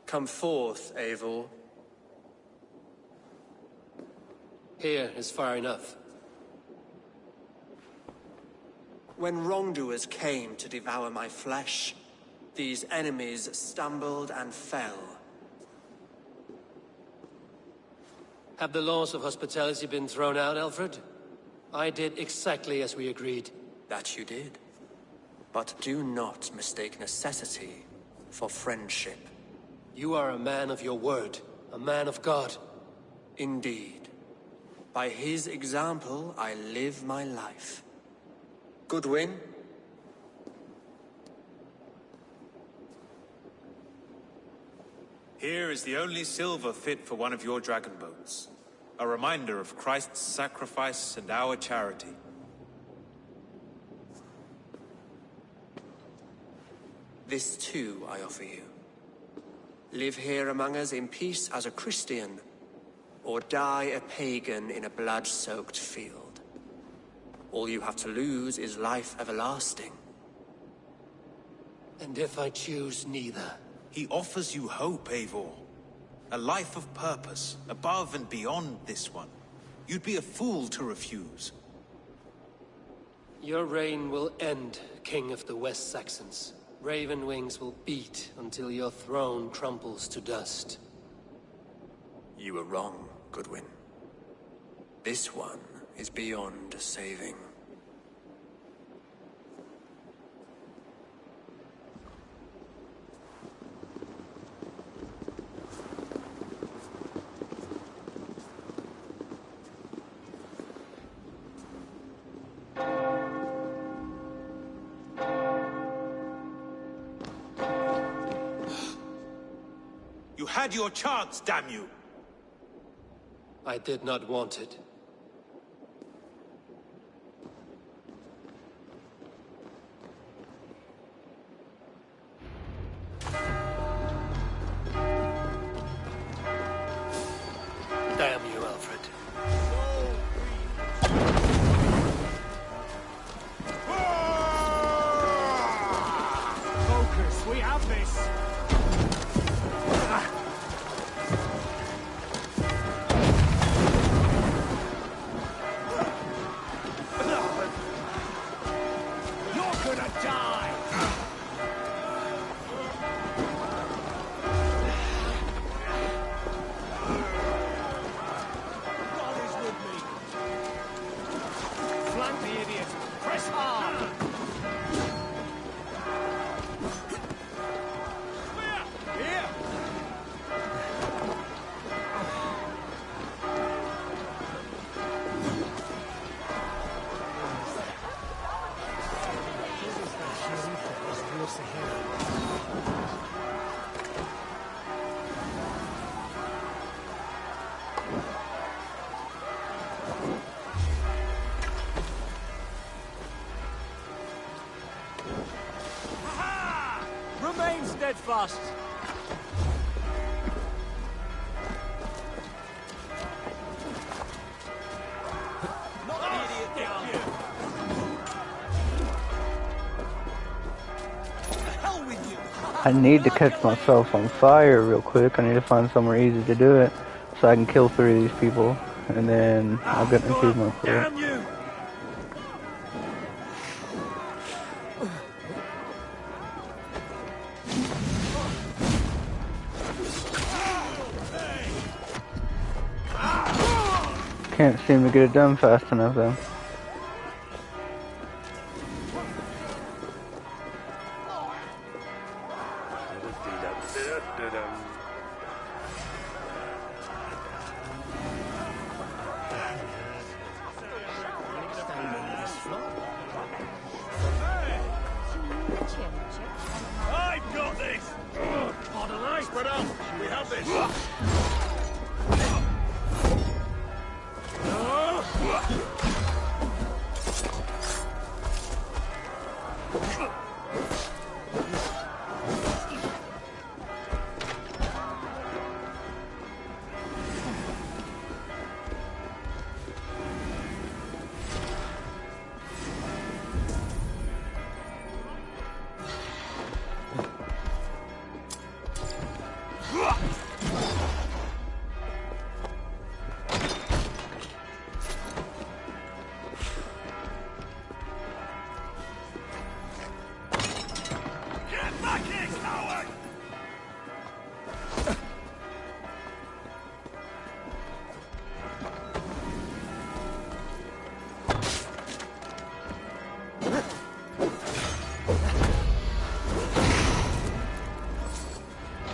Come forth, Eivor. Here is far enough. When wrongdoers came to devour my flesh, these enemies stumbled and fell. Have the laws of hospitality been thrown out, Alfred? I did exactly as we agreed. That you did. But do not mistake necessity for friendship. You are a man of your word, a man of God. Indeed. By his example, I live my life. Goodwin? Here is the only silver fit for one of your dragon boats. A reminder of Christ's sacrifice and our charity. This too I offer you. Live here among us in peace as a Christian, or die a pagan in a blood-soaked field. All you have to lose is life everlasting. And if I choose neither? He offers you hope, Eivor. A life of purpose, above and beyond this one. You'd be a fool to refuse. Your reign will end, King of the West Saxons. Raven wings will beat until your throne crumples to dust. You were wrong, Goodwin. This one is beyond saving. You had your chance, damn you! I did not want it. Damn you, Alfred. Focus, we have this! Remain steadfast. I need to catch myself on fire real quick. I need to find somewhere easy to do it so I can kill 3 of these people and then I'll get an achievement for it. Can't seem to get it done fast enough though. I've got this! Pardon us, spread out! We have this!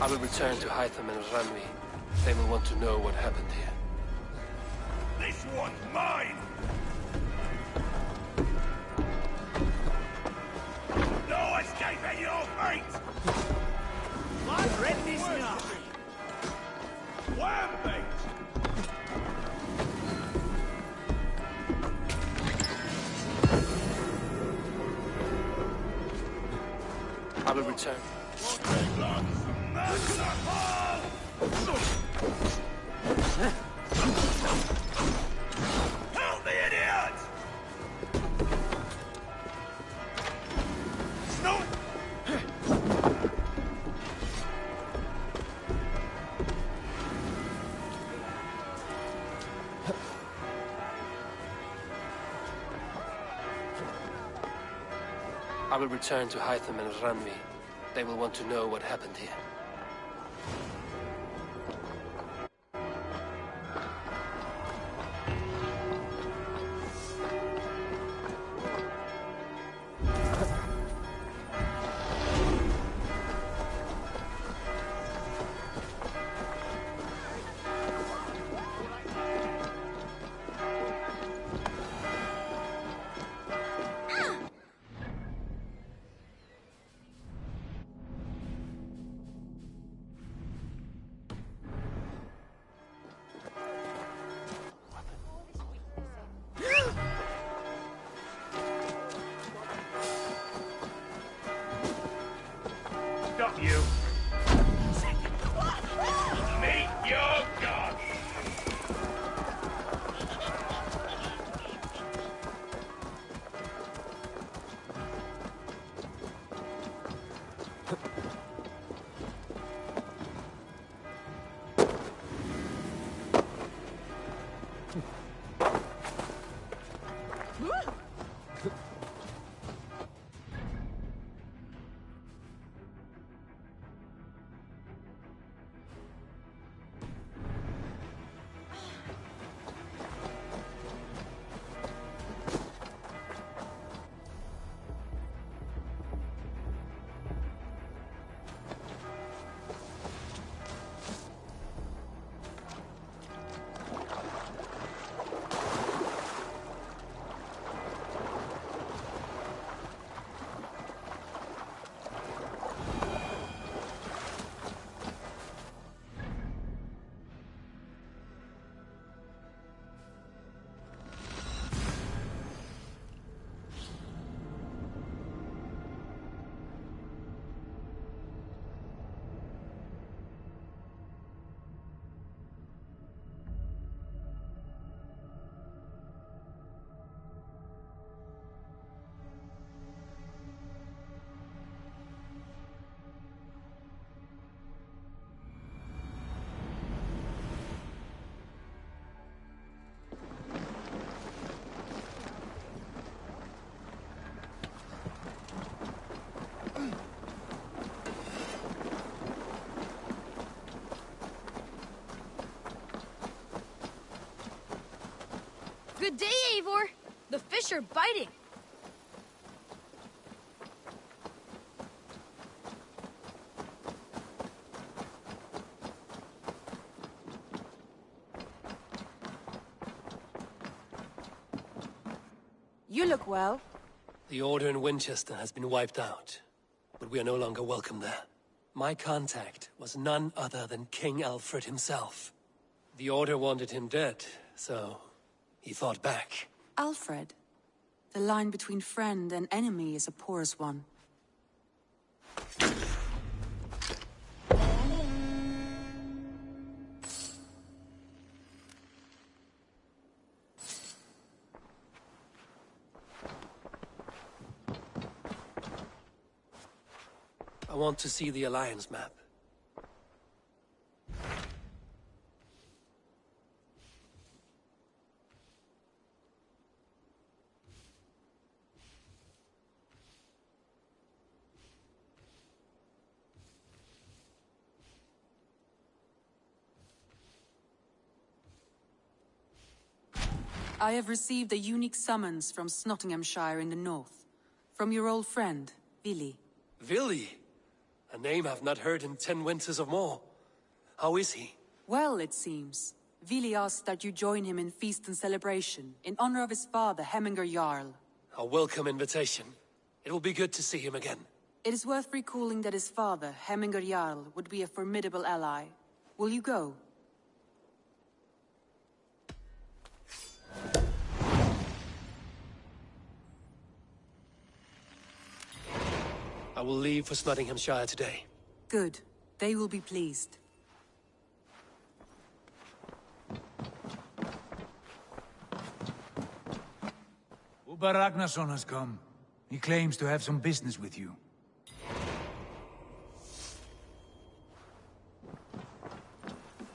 I will return to Hytham and Ranvi. They will want to know what happened here. This one's mine! No escaping your fate! I'm ready now! Rampage! I will return. Help the idiot! Snow! I will return to Hytham and Ranvi. They will want to know what happened here. Stop you! Meet your god! Good day, Eivor. The fish are biting. You look well. The Order in Winchester has been wiped out, but we are no longer welcome there. My contact was none other than King Alfred himself. The Order wanted him dead, so he fought back. Alfred. The line between friend and enemy is a porous one. I want to see the Alliance map. I have received a unique summons from Nottinghamshire in the north. From your old friend, Vili. Vili? A name I've not heard in 10 winters or more. How is he? Well, it seems. Vili asks that you join him in feast and celebration, in honor of his father, Hemminger Jarl. A welcome invitation. It will be good to see him again. It is worth recalling that his father, Hemminger Jarl, would be a formidable ally. Will you go? I will leave for Nottinghamshire today. Good. They will be pleased. Uber Ragnarsson has come. He claims to have some business with you.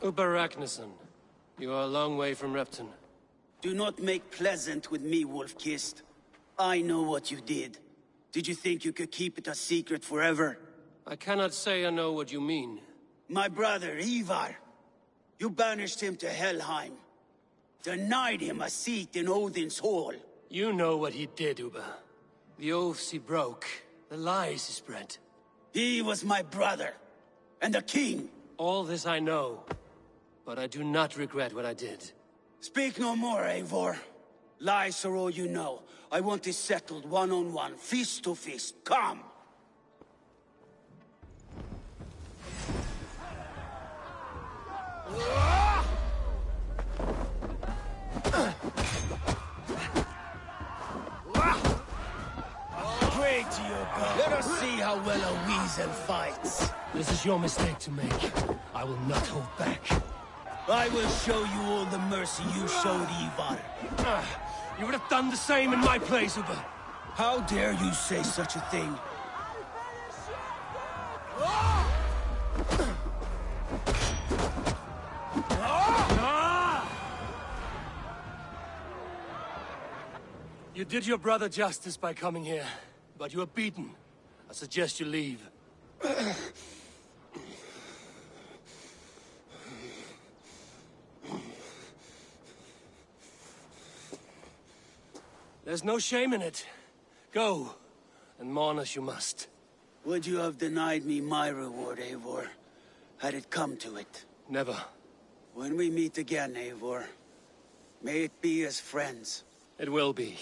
Uber Ragnarsson, you are a long way from Repton. Do not make pleasant with me, Wolf-Kissed. I know what you did. Did you think you could keep it a secret forever? I cannot say I know what you mean. My brother, Ivar. You banished him to Helheim. Denied him a seat in Odin's hall. You know what he did, Uber. The oaths he broke. The lies he spread. He was my brother. And a king. All this I know. But I do not regret what I did. Speak no more, Eivor. Lies are all you know. I want this settled one-on-one, fist to fist. Come! Pray to your god. Let us see how well a weasel fights. This is your mistake to make. I will not hold back. I will show you all the mercy you showed Ivar. You would have done the same in my place, Uber. How dare you say such a thing? You did your brother justice by coming here, but you are beaten. I suggest you leave. There's no shame in it. Go, and mourn as you must. Would you have denied me my reward, Eivor, had it come to it? Never. When we meet again, Eivor, may it be as friends. It will be.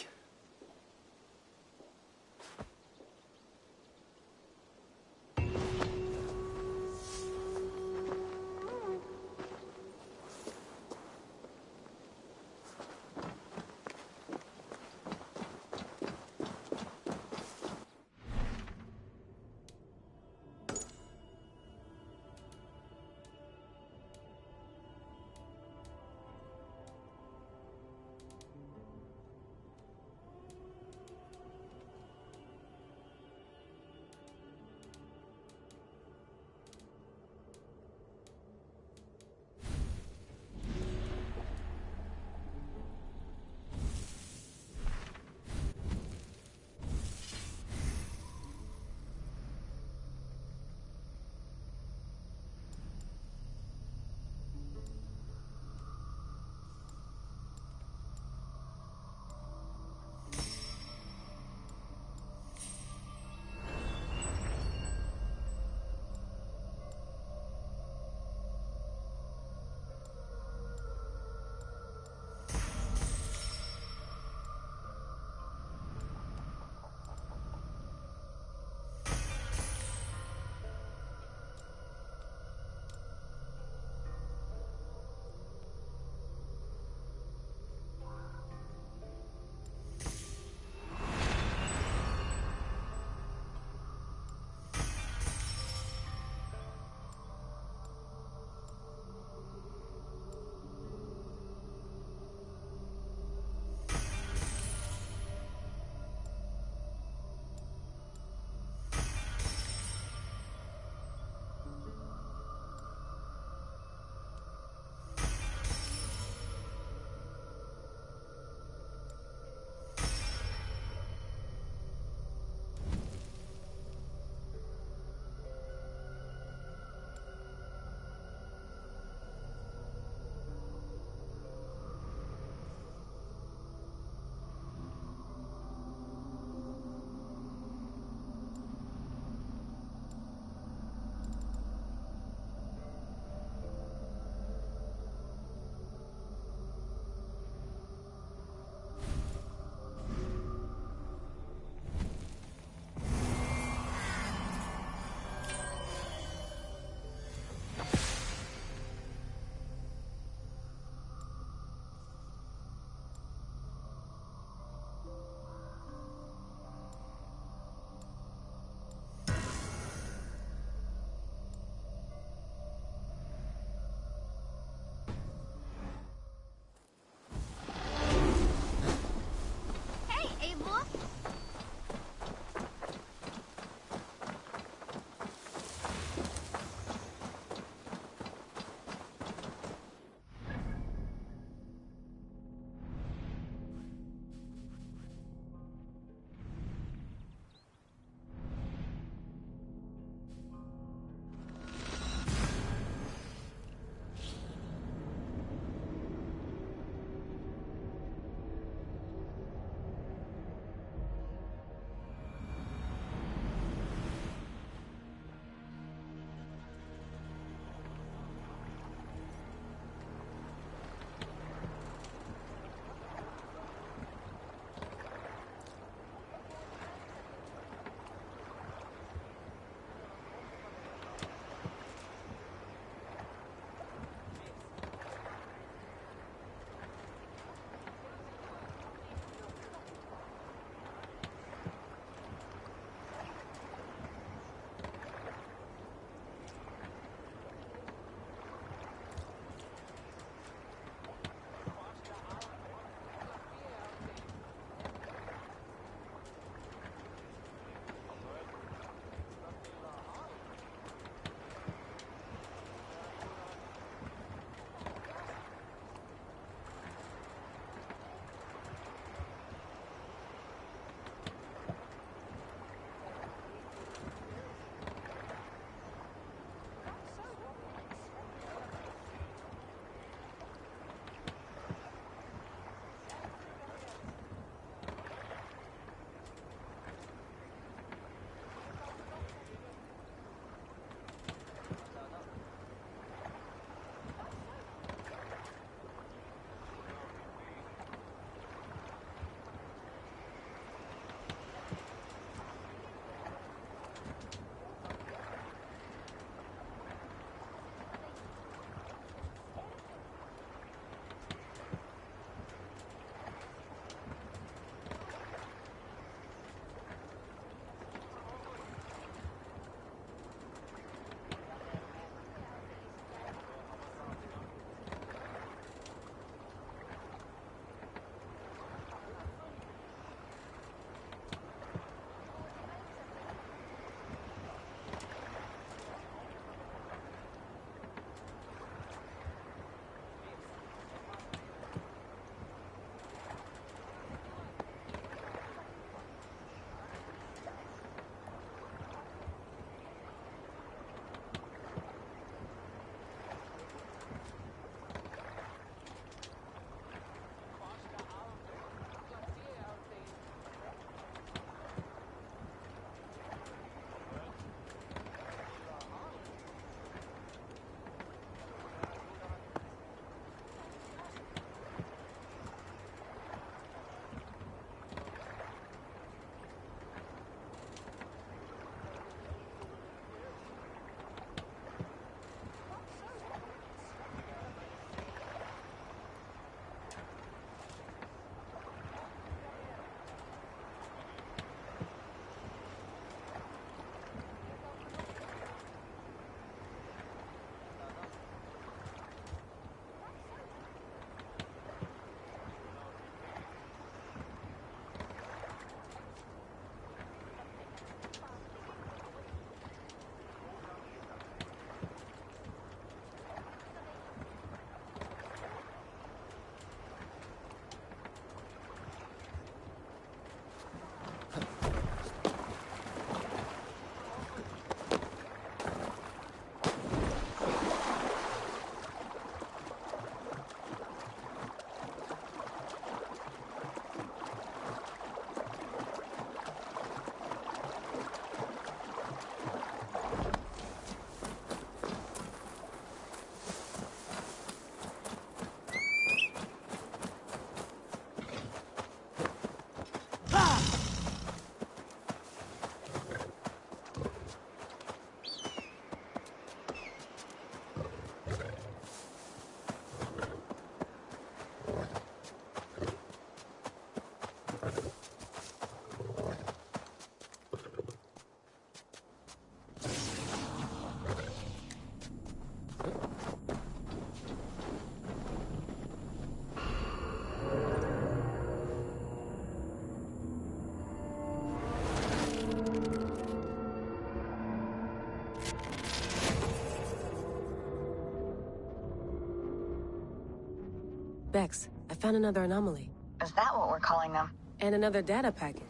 Bex, I found another anomaly. Is that what we're calling them? And another data packet.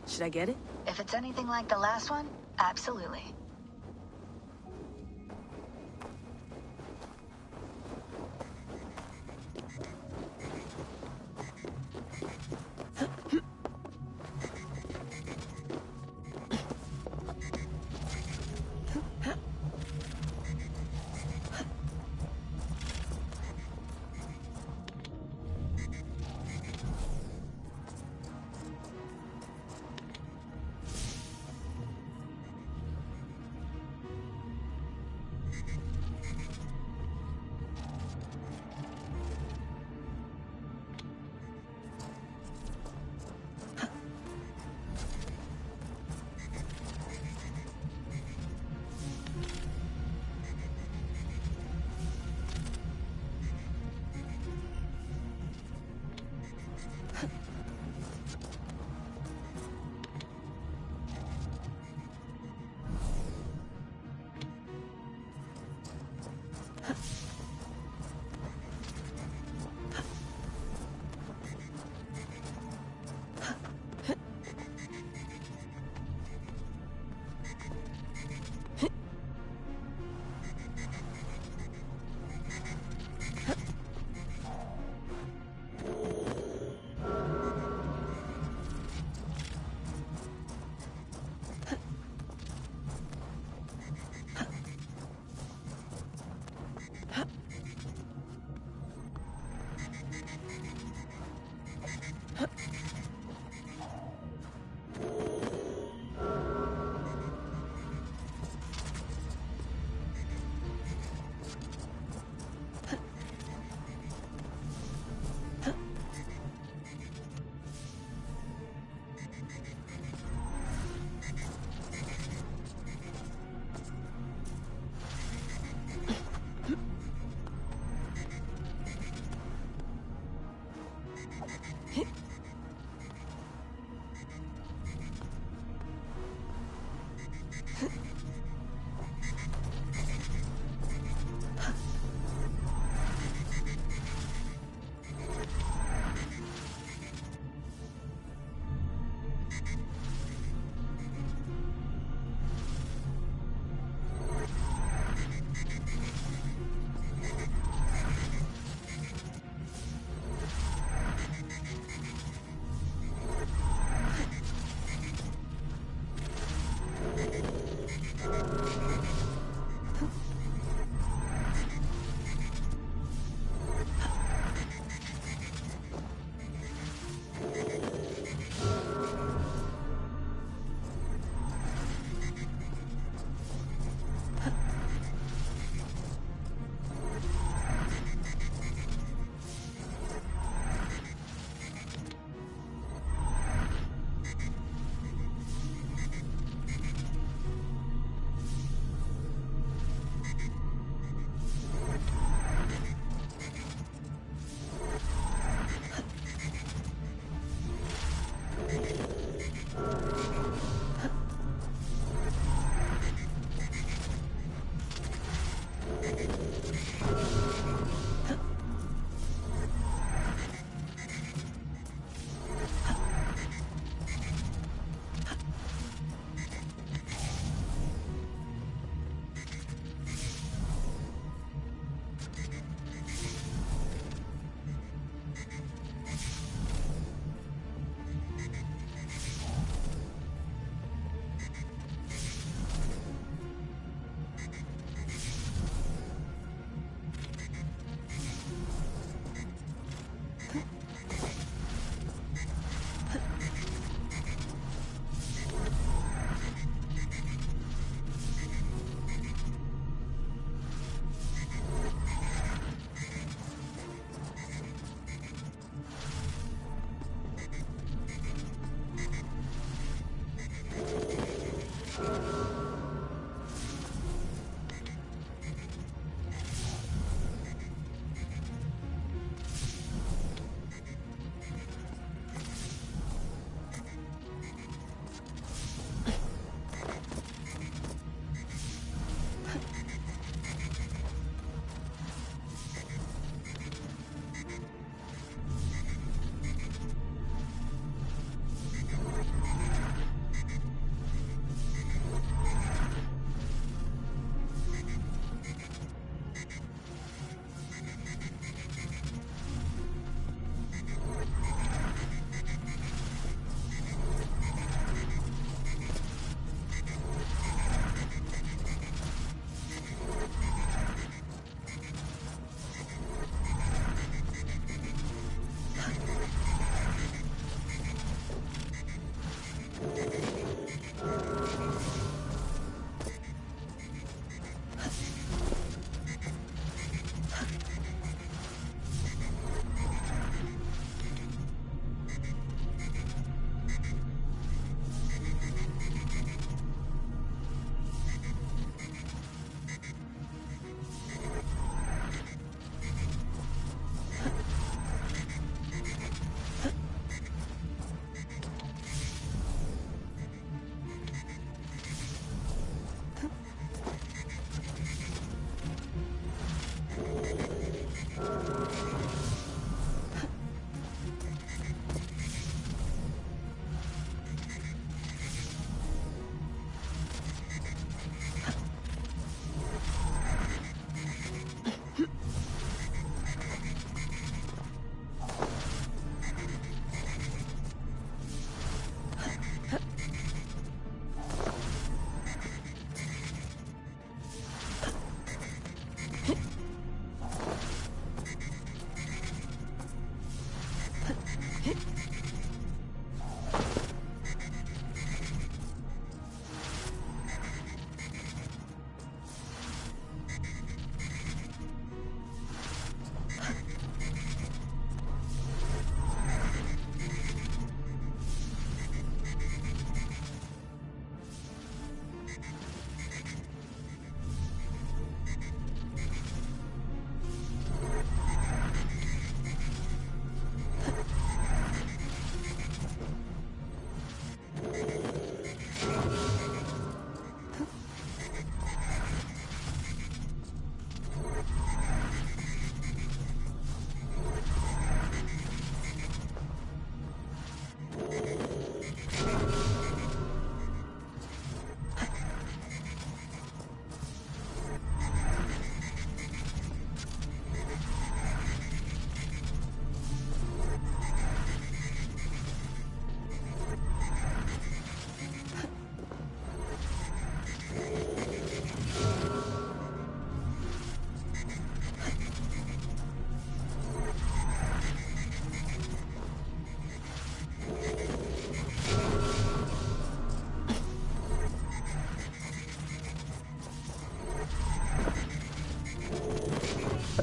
Should I get it? If it's anything like the last one, absolutely.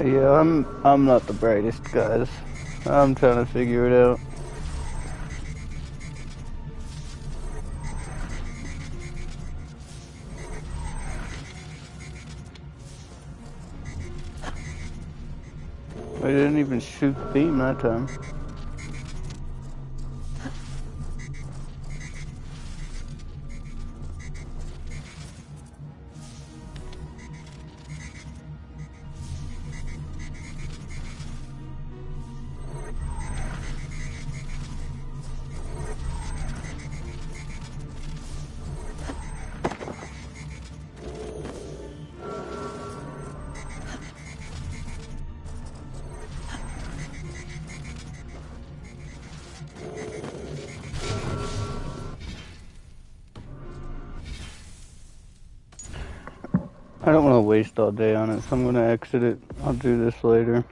Yeah, I'm not the brightest, guys. I'm trying to figure it out. I didn't even shoot the beam that time. I don't want to waste all day on it, so I'm going to exit it. I'll do this later.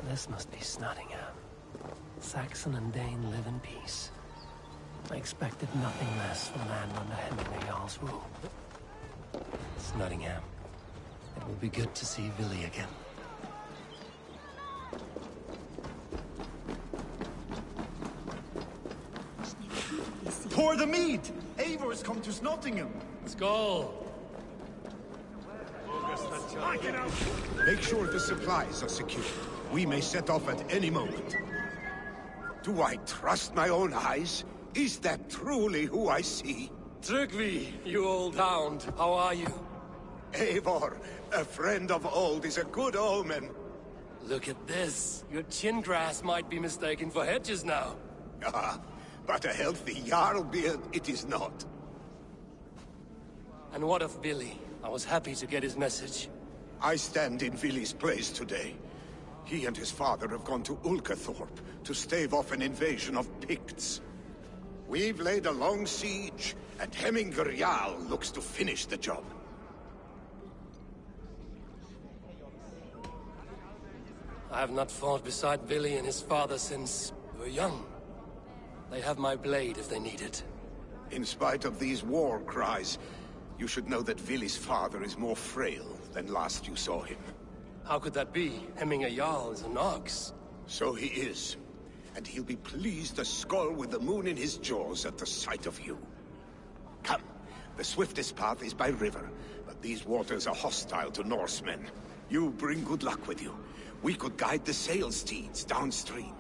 This must be Snottingham. Saxon and Dane live in peace. I expected nothing less from land under Henry Jarl's rule. Snottingham. It will be good to see Villy again. Pour the mead! Eivor has come to Snottingham. Skål! Make sure the supplies are secured. We may set off at any moment. Do I trust my own eyes? Is that truly who I see? Tryggvi, you old hound, how are you? Eivor, a friend of old is a good omen. Look at this. Your chin grass might be mistaken for hedges now. Ah, but a healthy Jarl beard it is not. And what of Billy? I was happy to get his message. I stand in Villy's place today. He and his father have gone to Ulkathorpe to stave off an invasion of Picts. We've laid a long siege, and Hemingr Jarl looks to finish the job. I have not fought beside Vili and his father since we were young. They have my blade if they need it. In spite of these war cries, you should know that Vili's father is more frail than last you saw him. How could that be? Hemming a Jarl is an ox. So he is. And he'll be pleased to skull with the moon in his jaws at the sight of you. Come, the swiftest path is by river, but these waters are hostile to Norsemen. You bring good luck with you. We could guide the sail steeds downstream.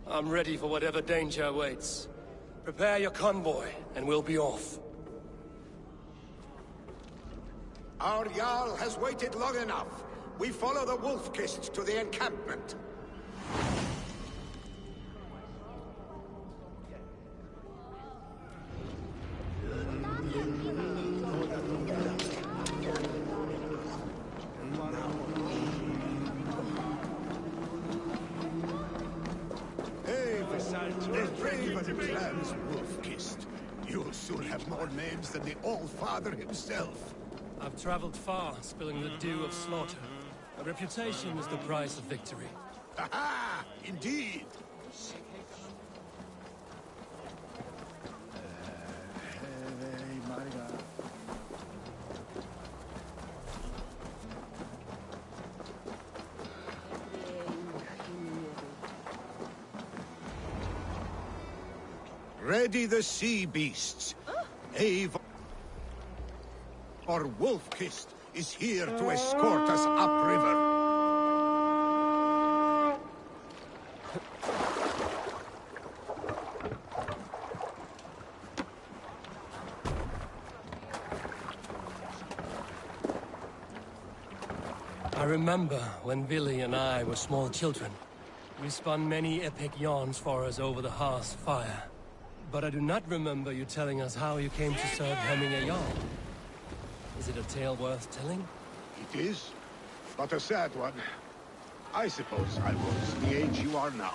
I'm ready for whatever danger awaits. Prepare your convoy, and we'll be off. Our Jarl has waited long enough. We follow the Wolf-Kissed to the encampment. The Raven Clan's Wolf-Kissed. You'll soon have more names than the All-Father himself. I've traveled far, spilling the dew of slaughter. A reputation is the price of victory. Aha! Indeed! Ready the sea beasts. Ave or Wolf-Kissed is here to escort us upriver. I remember when Vili and I were small children. We spun many epic yarns for us over the hearth's fire. But I do not remember you telling us how you came to serve hemming a Jarl. Is it a tale worth telling? It is, but a sad one. I suppose I was the age you are now.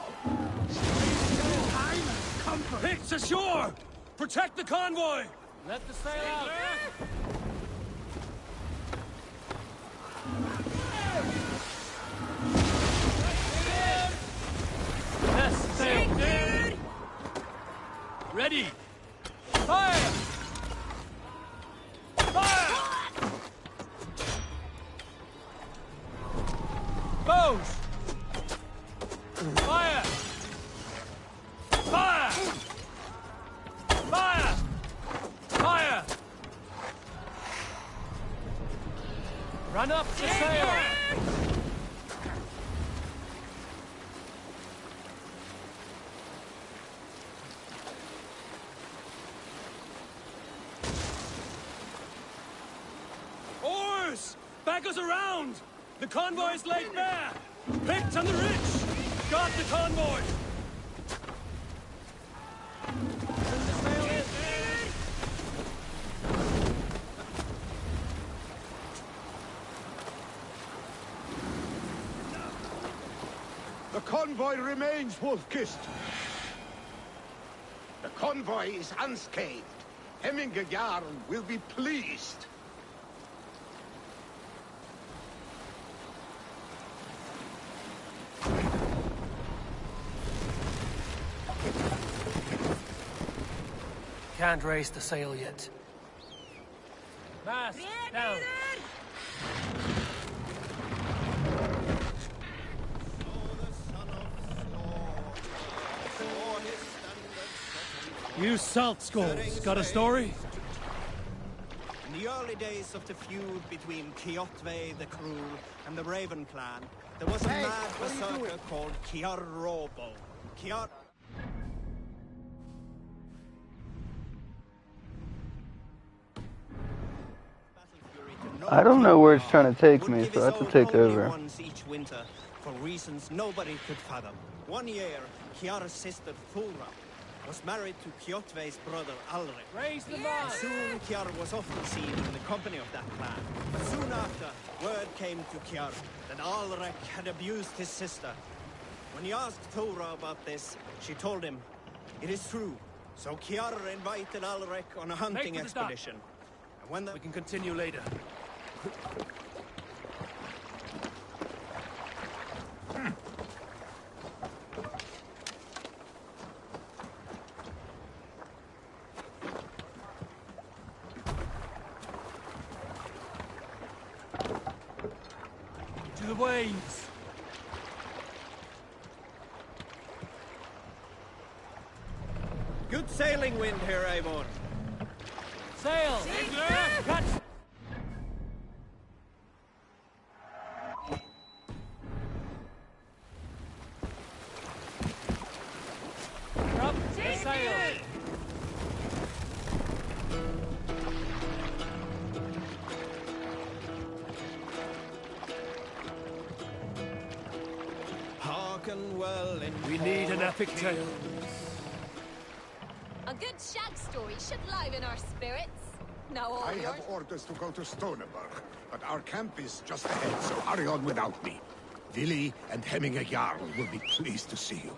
Picts ashore! Protect the convoy! Let the sail out! Yes, sail! Ready! Fire! Fire! Bows! Fire! Fire! Fire! Fire! Run up the sail! Oars! Back us around! The convoy is laid bare! Picked on the ridge! Got the convoy! The convoy remains, Wolf-Kissed. The convoy is unscathed. Hemming a Jarl will be pleased. Can't raise the sail yet. Mast down. You salt skulls, got a story? In the early days of the feud between Kjotve the Cruel and the Raven clan, there was a mad berserker called Kiar Robo. Kiar... I don't know where it's trying to take me, so I have to take over. Once each winter, for reasons nobody could fathom. One year, Kiara's sister Thora was married to Kjotve's brother Alrik. Raise the mast! Soon Kiara was often seen in the company of that clan. But soon after, word came to Kiara that Alrik had abused his sister. When he asked Thora about this, she told him, "It is true." So Kiara invited Alrik on a hunting expedition. And when we can continue later. to the waves! Good sailing wind here, Eivor. Sail! Catch! Up the sail! Hearken well in We need an epic tale. A good shag story should liven our spirits. Now all I yours. have orders to go to Stoneberg, but our camp is just ahead, so hurry on without me. Willi and Hemminger Jarl will be pleased to see you.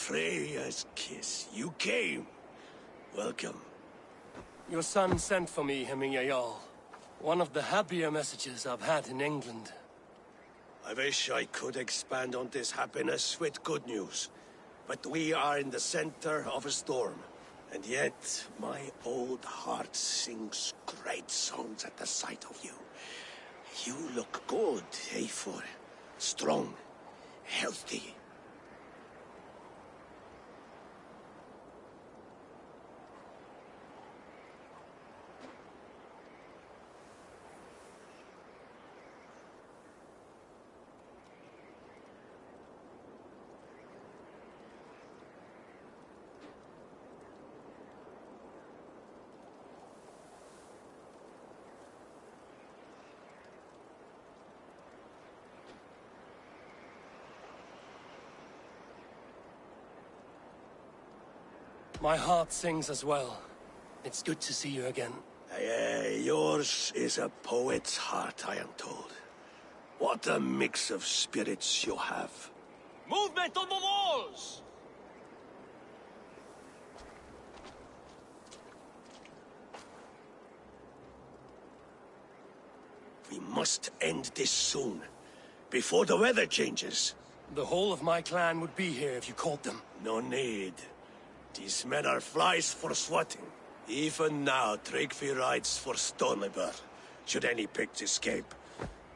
Freya's kiss. You came. Welcome. Your son sent for me, Hemminger Jarl. One of the happier messages I've had in England. I wish I could expand on this happiness with good news. But we are in the center of a storm. And yet, my old heart sings great songs at the sight of you. You look good, Eivor. Strong, healthy. My heart sings as well. It's good to see you again. Yours is a poet's heart, I am told. What a mix of spirits you have. Movement on the walls! We must end this soon, before the weather changes. The whole of my clan would be here if you called them. No need. These men are flies for swatting. Even now, Tryggvi rides for Stoneberg. Should any Picts escape,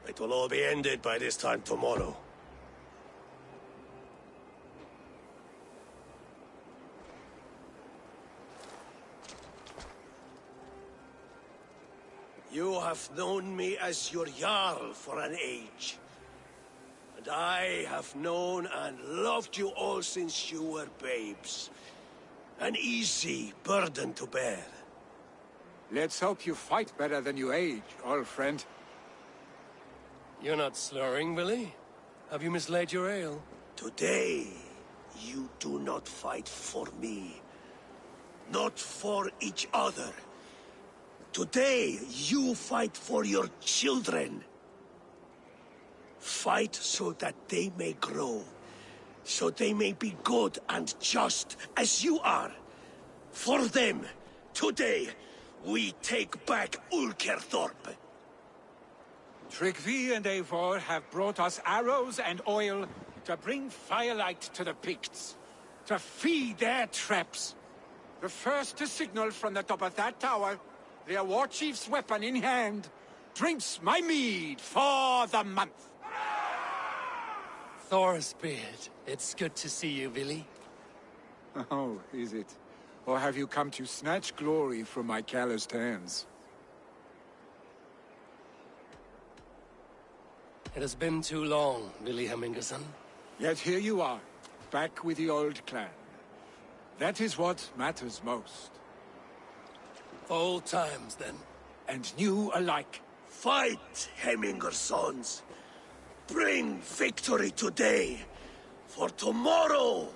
it will all be ended by this time tomorrow. You have known me as your Jarl for an age. And I have known and loved you all since you were babes. An easy burden to bear. Let's hope you fight better than you age, old friend. You're not slurring, Willie? Have you mislaid your ale? Today, you do not fight for me. Not for each other. Today, you fight for your children. Fight so that they may grow. So they may be good and just as you are. For them, today, we take back Ulkerthorpe. Tryggvi and Eivor have brought us arrows and oil to bring firelight to the Picts, to feed their traps. The first to signal from the top of that tower, their war chief's weapon in hand, drinks my mead for the month. Thor's beard. It's good to see you, Willie. Oh, is it? Or have you come to snatch glory from my calloused hands? It has been too long, Willie Hemmingerson. Yet here you are, back with the old clan. That is what matters most. For old times, then. And new alike. Fight, Hemminger sons. Bring victory today. For tomorrow,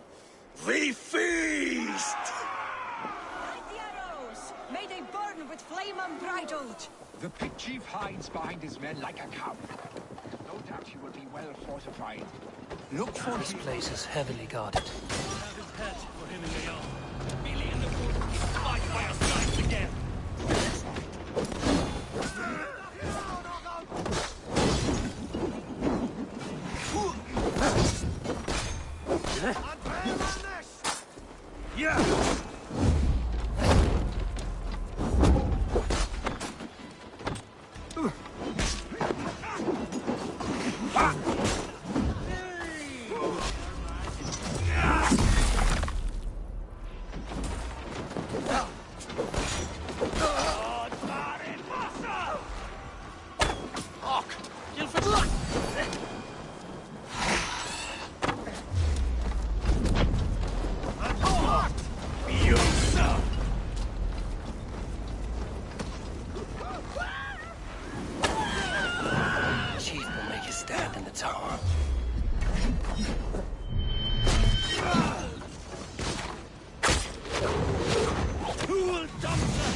we feast! Light the arrows! May they burn with flame unbridled! The pig chief hides behind his men like a cow. No doubt he will be well fortified. Look for This place is heavily guarded. Have his head for him in the yard. Billy and the wood fight by our sides again. Yeah! Chief will make his stand in the tower. Who will dump them?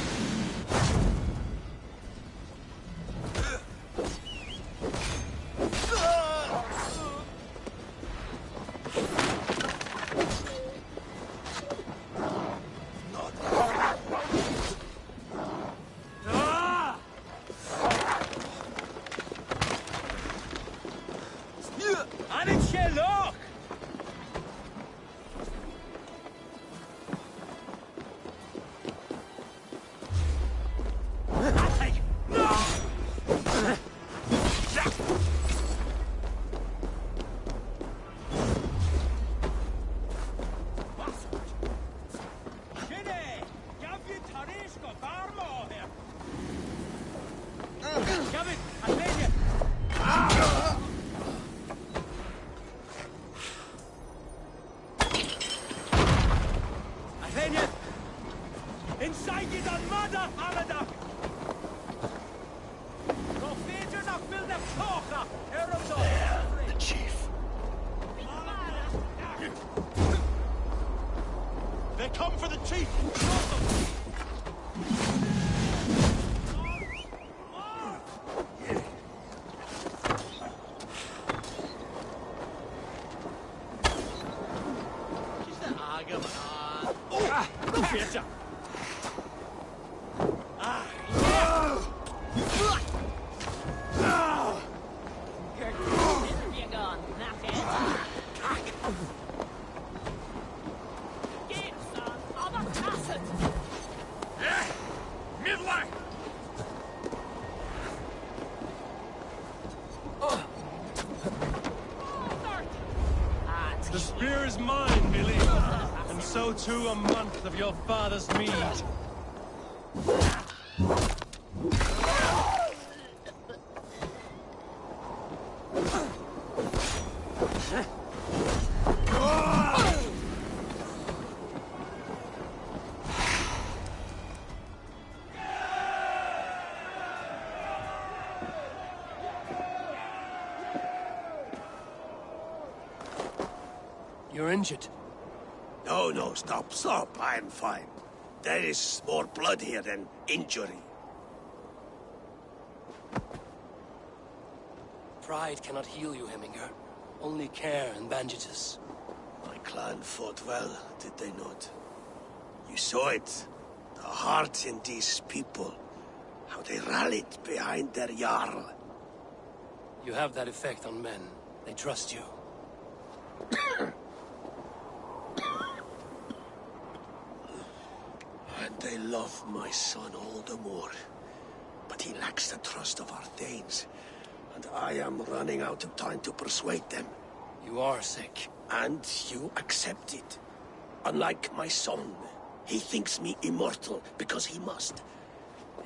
The chief. They come for the chief! The spear is mine, Billy. And so too a month of your father's mead. You're injured. No, stop. I'm fine. There is more blood here than injury. Pride cannot heal you, Hemminger. Only care and bandages. My clan fought well, did they not? You saw it. The heart in these people. How they rallied behind their Jarl. You have that effect on men. They trust you. And they love my son all the more. But he lacks the trust of our Thanes. And I am running out of time to persuade them. You are sick. And you accept it. Unlike my son, he thinks me immortal because he must.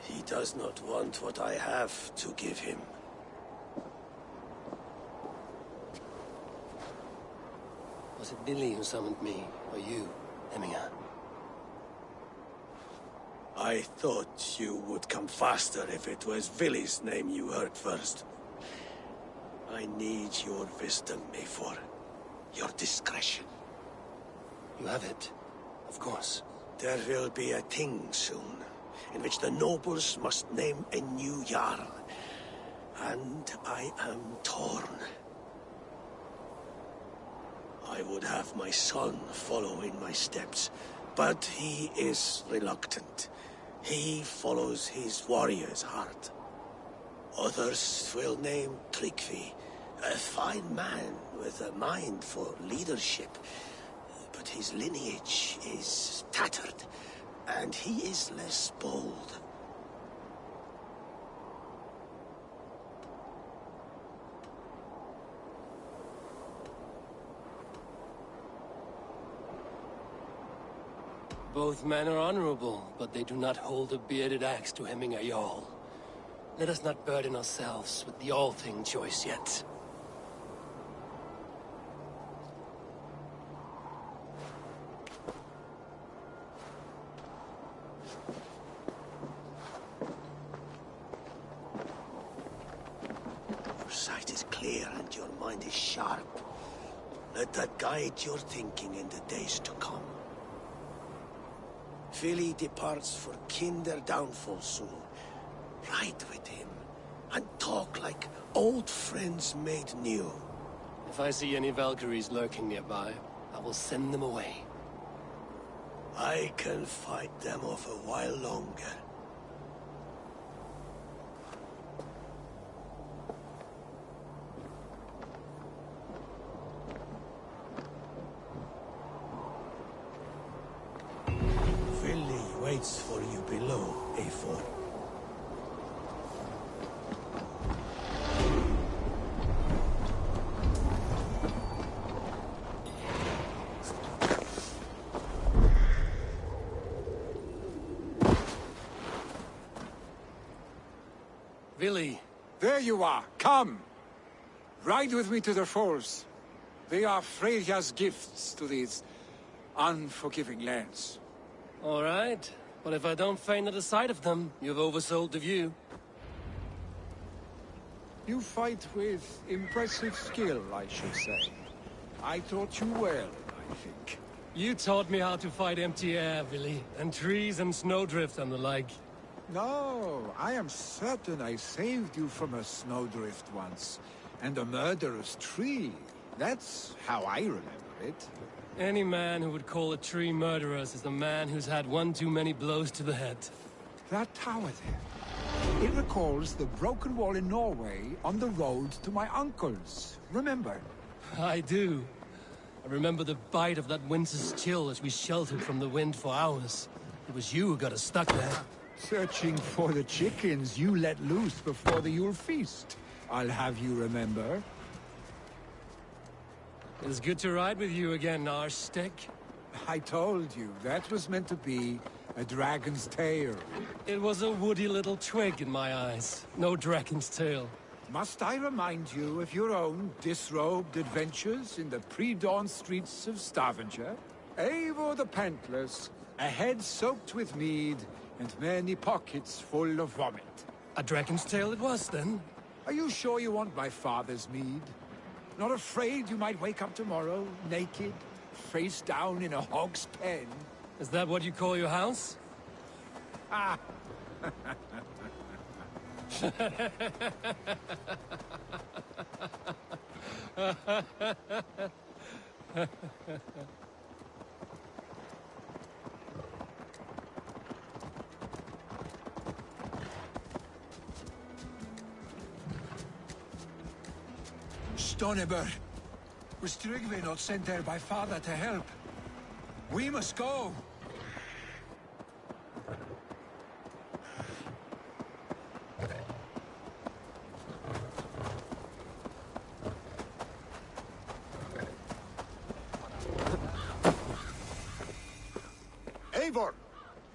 He does not want what I have to give him. Was it Billy who summoned me, or you, Eminger? I thought you would come faster if it was Villy's name you heard first. I need your wisdom, Eivor. Your discretion. You have it, of course. There will be a thing soon, in which the nobles must name a new Jarl. And I am torn. I would have my son follow in my steps, but he is reluctant. He follows his warrior's heart. Others will name Tryggvi, a fine man with a mind for leadership. But his lineage is tattered, and he is less bold. Both men are honorable, but they do not hold a bearded axe to hemming a Jarl. Let us not burden ourselves with the all-thing choice yet. Your sight is clear and your mind is sharp. Let that guide your thinking in the days to come. Vili departs for kinder downfall soon. Ride with him, and talk like old friends made new. If I see any Valkyries lurking nearby, I will send them away. I can fight them off a while longer. Vili waits for you below, Eivor. Vili! There you are. Come! Ride with me to the falls. They are Freya's gifts to these unforgiving lands. All right, but if I don't faint at the sight of them, you've oversold the view. You fight with impressive skill, I should say. I taught you well, I think. You taught me how to fight empty air, Vili, and trees and snowdrift and the like. No, I am certain I saved you from a snowdrift once, and a murderous tree. That's how I remember it. Any man who would call a tree murderous is a man who's had one too many blows to the head. That tower there. It recalls the broken wall in Norway on the road to my uncle's. Remember? I do. I remember the bite of that winter's chill as we sheltered from the wind for hours. It was you who got us stuck there. Searching for the chickens you let loose before the Yule feast. I'll have you remember. It's good to ride with you again, Arstick. I told you, that was meant to be a dragon's tail. It was a woody little twig in my eyes. No dragon's tail. Must I remind you of your own disrobed adventures in the pre-dawn streets of Stavanger? Eivor the Pantless, a head soaked with mead, and many pockets full of vomit. A dragon's tail it was, then? Are you sure you want my father's mead? Not afraid you might wake up tomorrow, naked, face down in a hog's pen? Is that what you call your house? Ah! Stoneber, was Tryggvi not sent there by father to help? We must go! Eivor!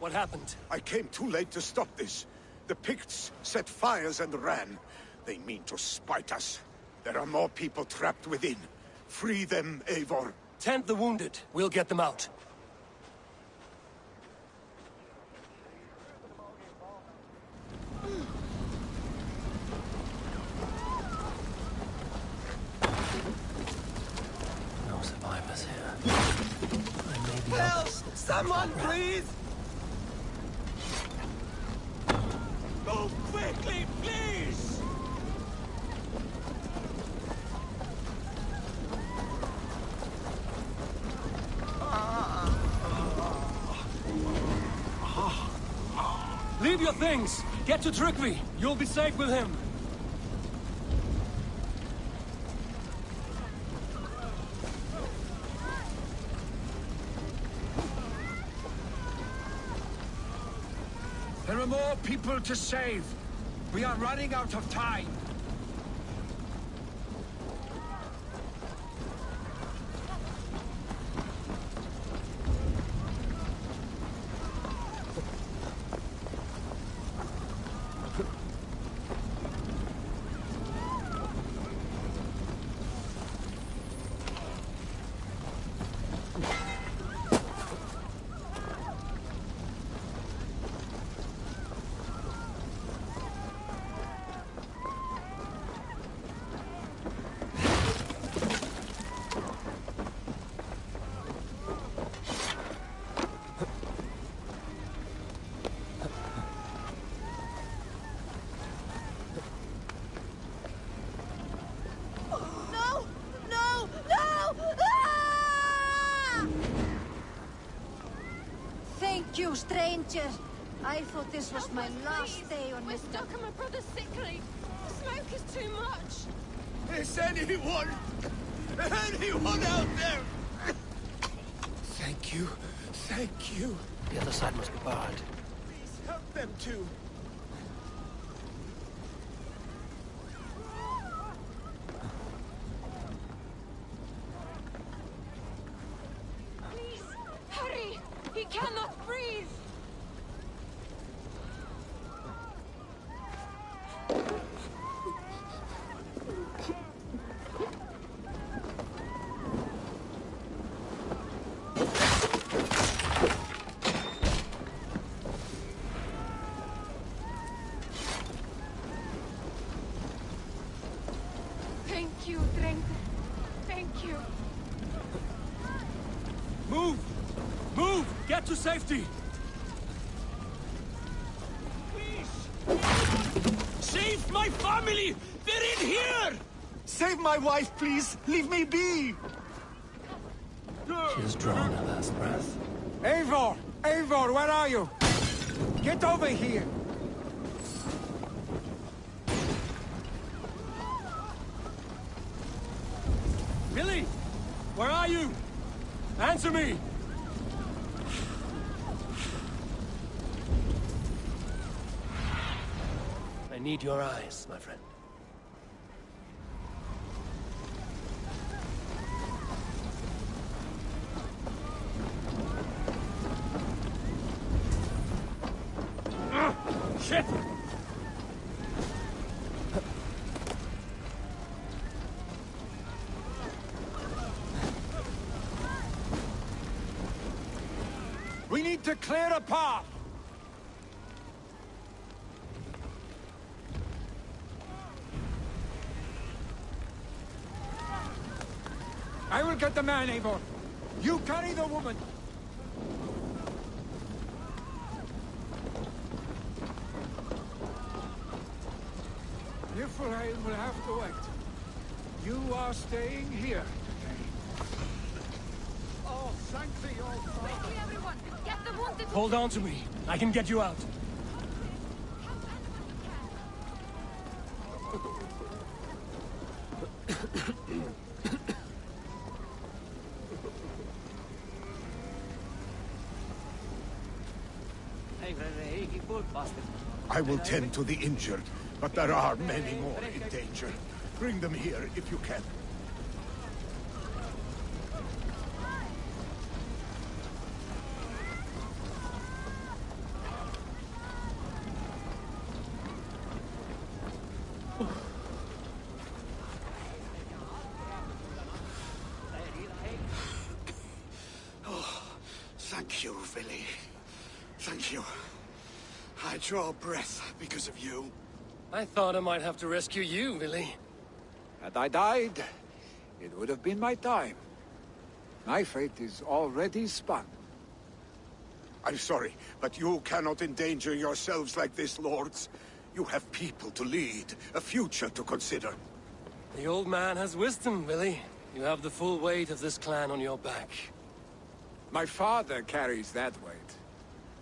What happened? I came too late to stop this. The Picts set fires and ran. They mean to spite us. There are more people trapped within. Free them, Eivor. Tend the wounded. We'll get them out. No survivors here. I may be Help! Someone, please! Move quickly, please! Leave your things! Get to Trygvi! You'll be safe with him! There are more people to save. We are running out of time. Thank you, stranger. I thought this was my last day on this. We're stuck and my brother's sickly. The smoke is too much. Is anyone out there? Thank you. Thank you. The other side must be barred. Please help them too. Please, hurry! He cannot breathe! Thank you, Drink. Thank you. Move! Move! Get to safety! Save my family! They're in here! Save my wife, please! Leave me be! She has drawn her last breath. Eivor! Eivor, where are you? Get over here! Billy! Where are you? Answer me! I need your eyes, my friend. Shit! We need to clear a path! I will get the man, Eivor. You carry the woman. Niflheim will have to wait. You are staying here today. Oh, thank thee, old father. Quickly, everyone! Get the wounded! Hold on to me. I can get you out. I will tend to the injured, but there are many more in danger. Bring them here if you can. Thank you, Villy. Thank you. I draw breath because of you. I thought I might have to rescue you, Villy. Had I died, it would have been my time. My fate is already spun. I'm sorry, but you cannot endanger yourselves like this, lords. You have people to lead, a future to consider. The old man has wisdom, Villy. You have the full weight of this clan on your back. My father carries that weight.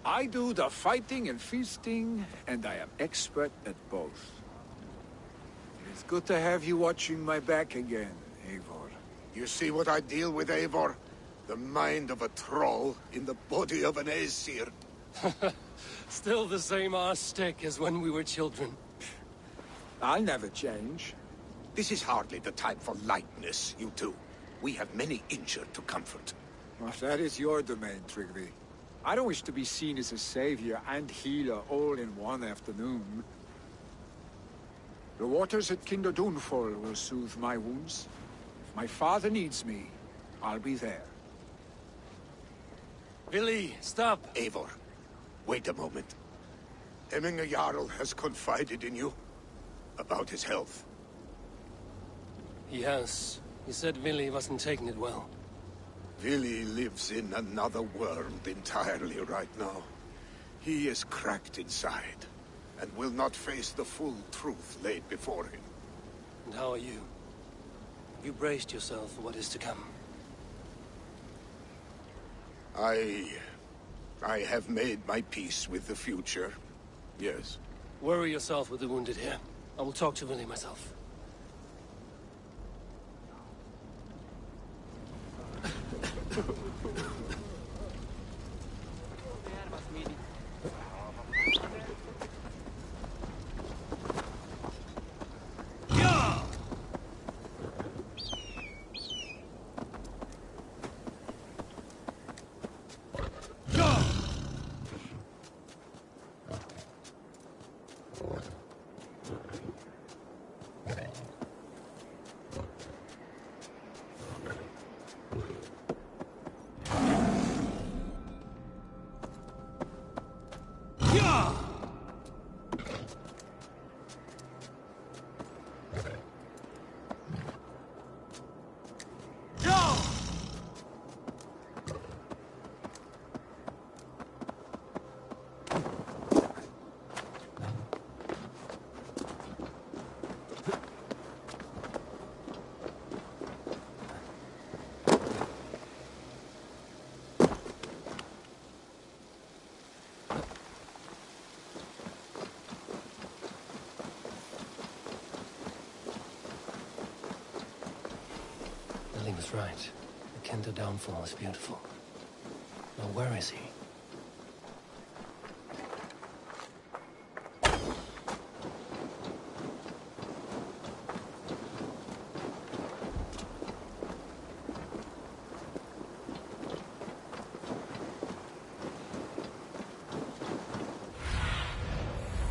I do the fighting and feasting, and I am expert at both. It's good to have you watching my back again, Eivor. You see what I deal with, Eivor? The mind of a troll in the body of an Aesir. Still the same arse stick as when we were children. I'll never change. This is hardly the time for lightness, you two. We have many injured to comfort. Well, that is your domain, Tryggvi. I don't wish to be seen as a savior and healer all in one afternoon. The waters at Kinder Dunfall will soothe my wounds. If my father needs me, I'll be there. Villy, stop! Eivor, wait a moment. Hemminger Jarl has confided in you about his health. He has. He said Villy wasn't taking it well. Villy lives in another world entirely right now. He is cracked inside, and will not face the full truth laid before him. And how are you? You braced yourself for what is to come. I have made my peace with the future, yes. Worry yourself with the wounded here. I will talk to Villy myself. Villy was right. The Kinder downfall is beautiful. Now where is he?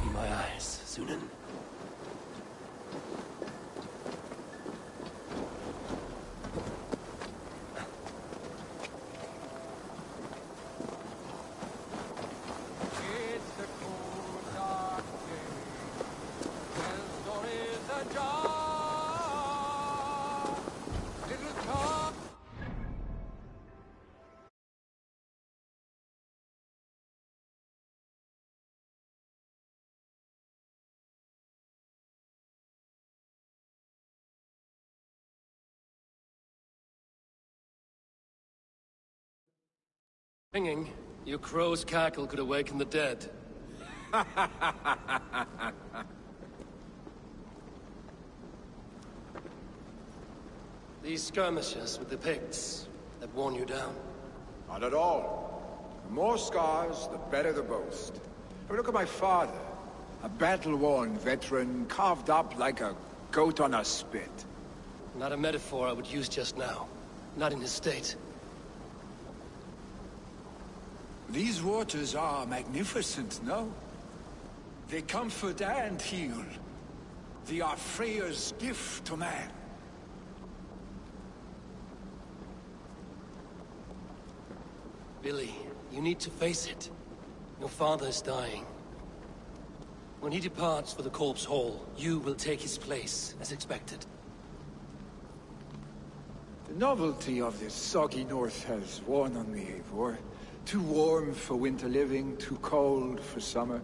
Be my eyes, Sunan. Singing, your crow's cackle could awaken the dead. These skirmishes with the Picts that worn you down? Not at all. The more scars, the better the boast. But look at my father. A battle-worn veteran, carved up like a goat on a spit. Not a metaphor I would use just now. Not in his state. These waters are magnificent, no? They comfort and heal. They are Freya's gift to man. Villy, You need to face it. Your father is dying. When he departs for the Corpse Hall, you will take his place, as expected. The novelty of this soggy north has worn on me, Eivor. Too warm for winter living, too cold for summer.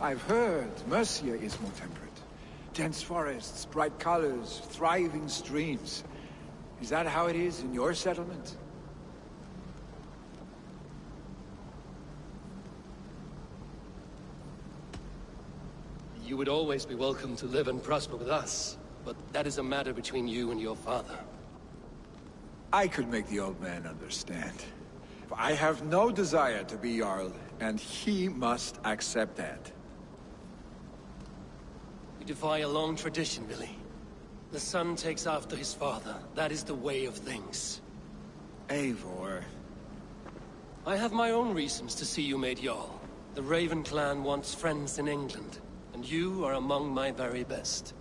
I've heard Mercia is more temperate. Dense forests, bright colors, thriving streams. Is that how it is in your settlement? You would always be welcome to live and prosper with us, but that is a matter between you and your father. I could make the old man understand. I have no desire to be Jarl, and he must accept that. You defy a long tradition, Billy. The son takes after his father. That is the way of things. Eivor. I have my own reasons to see you made Jarl. The Raven clan wants friends in England, and you are among my very best.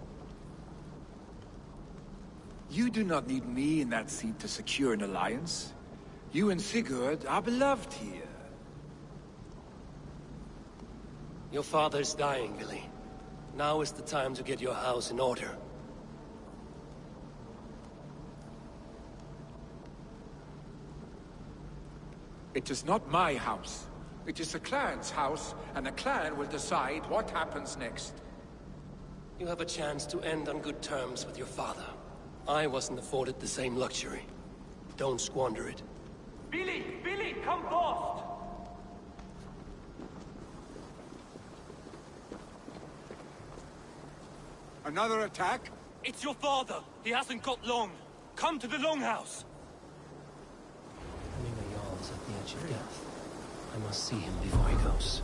You do not need me in that seat to secure an alliance. You and Sigurd are beloved here. Your father is dying, Billy. Now is the time to get your house in order. It is not my house. It is the clan's house, and the clan will decide what happens next. You have a chance to end on good terms with your father. I wasn't afforded the same luxury. Don't squander it. Billy! Billy, come fast! Another attack? It's your father! He hasn't got long! Come to the Longhouse! Hemingway Jarl is at the edge of death. I must see him before he goes.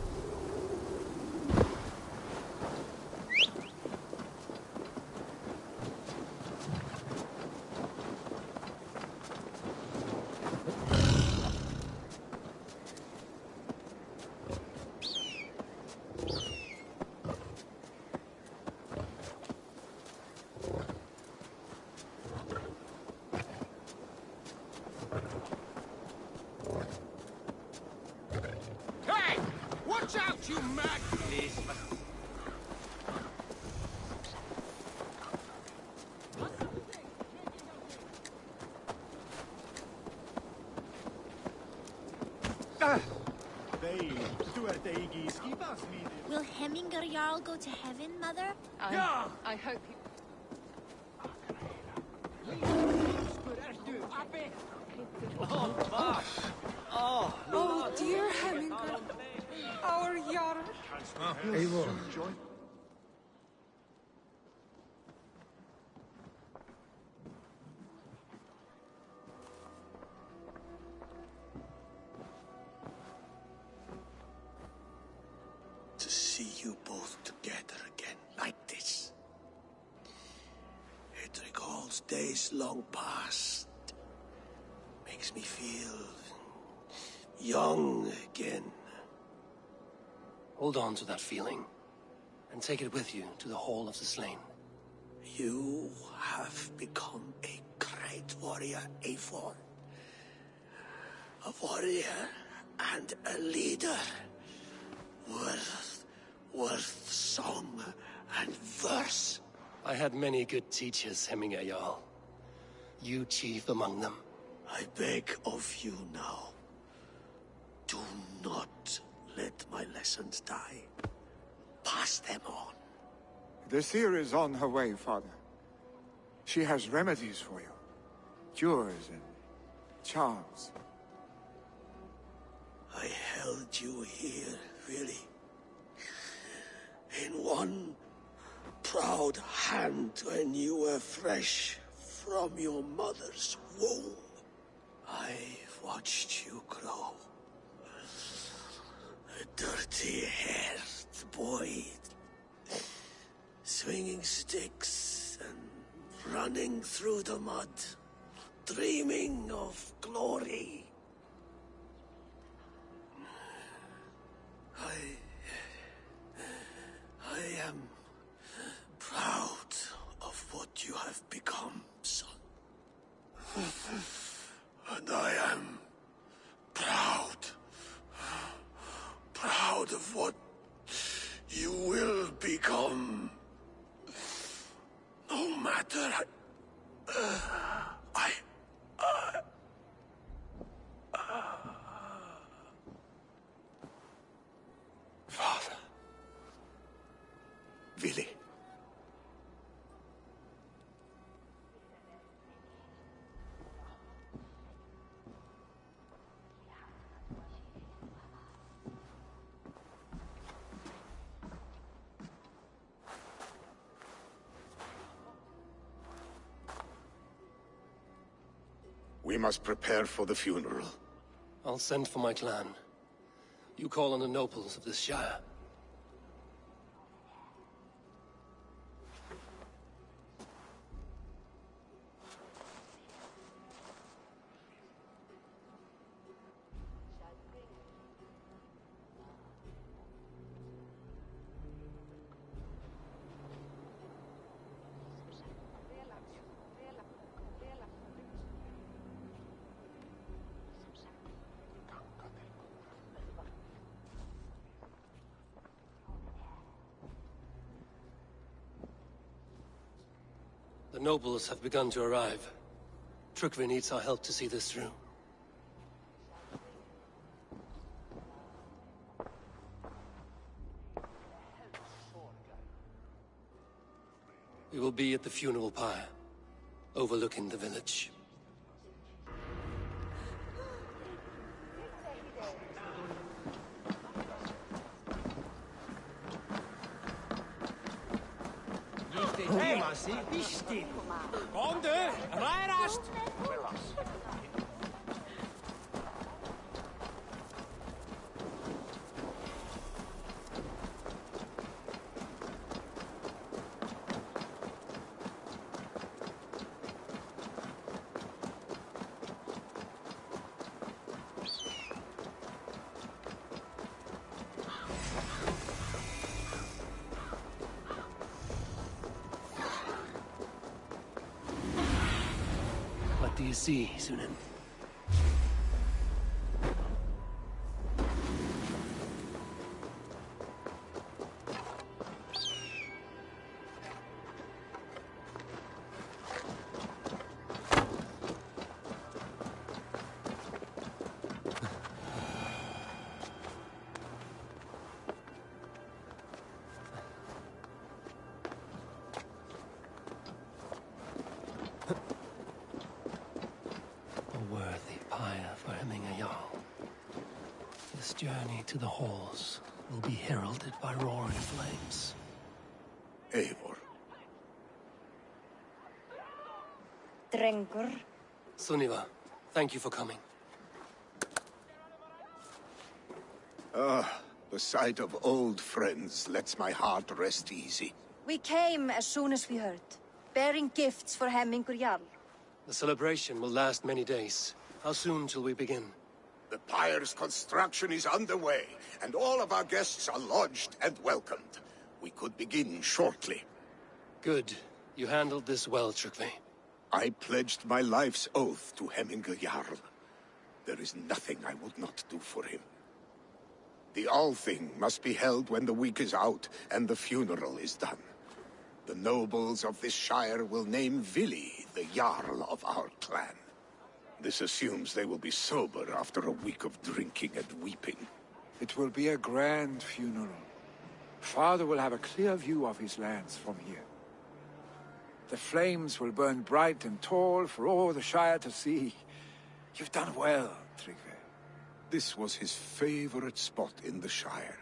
Hey! Watch out, you mad... Please. Will Hemminger Jarl go to heaven, Mother? I hope he... Oh, dear Hemminger. Our Jarl. Eivor. To see you both together again like this. It recalls days long past. Makes me feel young again. Hold on to that feeling, and take it with you to the Hall of the Slain. You have become a great warrior, Eivor. A warrior and a leader. Worth song and verse. I had many good teachers, Hemminger Jarl. You chief among them. I beg of you now. Do not let my lessons die. Pass them on. The seer is on her way, Father. She has remedies for you. Cures and charms. I held you here, really. In one proud hand when you were fresh from your mother's womb. I've watched you grow. A dirty-haired boy, swinging sticks and running through the mud, dreaming of glory. I am proud of what you have become, son. And I am proud what you will become. No matter... Father. Vili. We must prepare for the funeral. I'll send for my clan. You call on the nobles of this shire. The nobles have begun to arrive. Trukvi needs our help to see this through. We will be at the funeral pyre, overlooking the village. Kom du, rijrast! What do you see, Sunan? This journey to the halls will be heralded by roaring flames. Eivor. Drengur. Sunniva, thank you for coming. Ah, the sight of old friends lets my heart rest easy. We came as soon as we heard, bearing gifts for Hemmingur Jarl. The celebration will last many days. How soon till we begin? The pyre's construction is underway, and all of our guests are lodged and welcomed. We could begin shortly. Good. You handled this well, Trukvi. I pledged my life's oath to Hemmingur Jarl. There is nothing I would not do for him. The Althing must be held when the week is out and the funeral is done. The nobles of this shire will name Vili the Jarl of our clan. This assumes they will be sober after a week of drinking and weeping. It will be a grand funeral. Father will have a clear view of his lands from here. The flames will burn bright and tall for all the Shire to see. You've done well, Tryggvi. This was his favorite spot in the Shire.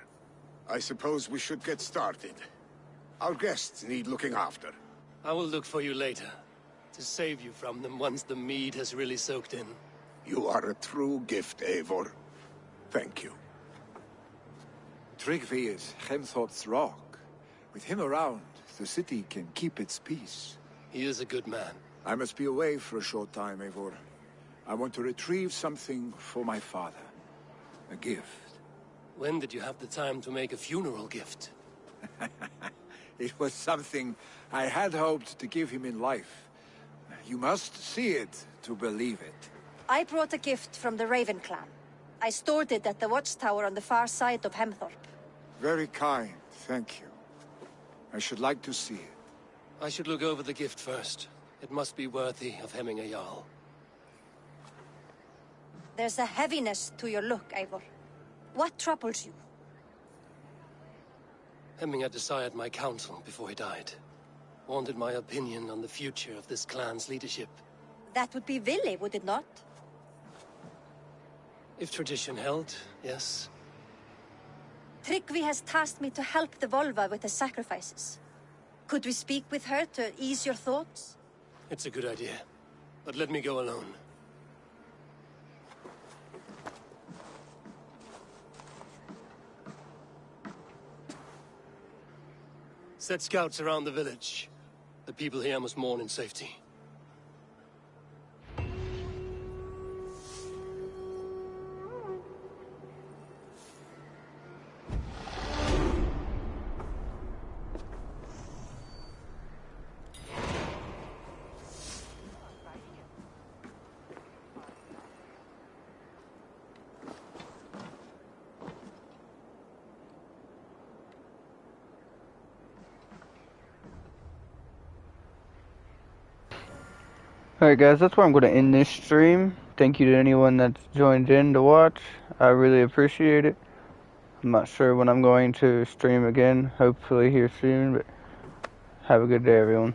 I suppose we should get started. Our guests need looking after. I will look for you later, to save you from them once the mead has really soaked in. You are a true gift, Eivor. Thank you. Tryggvi is Hemthorp's rock. With him around, the city can keep its peace. He is a good man. I must be away for a short time, Eivor. I want to retrieve something for my father. A gift. When did you have the time to make a funeral gift? It was something I had hoped to give him in life. You must see it to believe it. I brought a gift from the Raven clan. I stored it at the watchtower on the far side of Hemthorp. Very kind, thank you. I should like to see it. I should look over the gift first. It must be worthy of hemming a Jarl. There's a heaviness to your look, Eivor. What troubles you? Hemming had desired my counsel before he died. Wanted my opinion on the future of this clan's leadership. That would be Vili, would it not? If tradition held, yes. Tryggvi has tasked me to help the Volva with the sacrifices. Could we speak with her to ease your thoughts? It's a good idea. But let me go alone. Set scouts around the village. The people here must mourn in safety. Alright guys, that's where I'm going to end this stream. Thank you to anyone that's joined in to watch. I really appreciate it. I'm not sure when I'm going to stream again. Hopefully here soon, but have a good day everyone.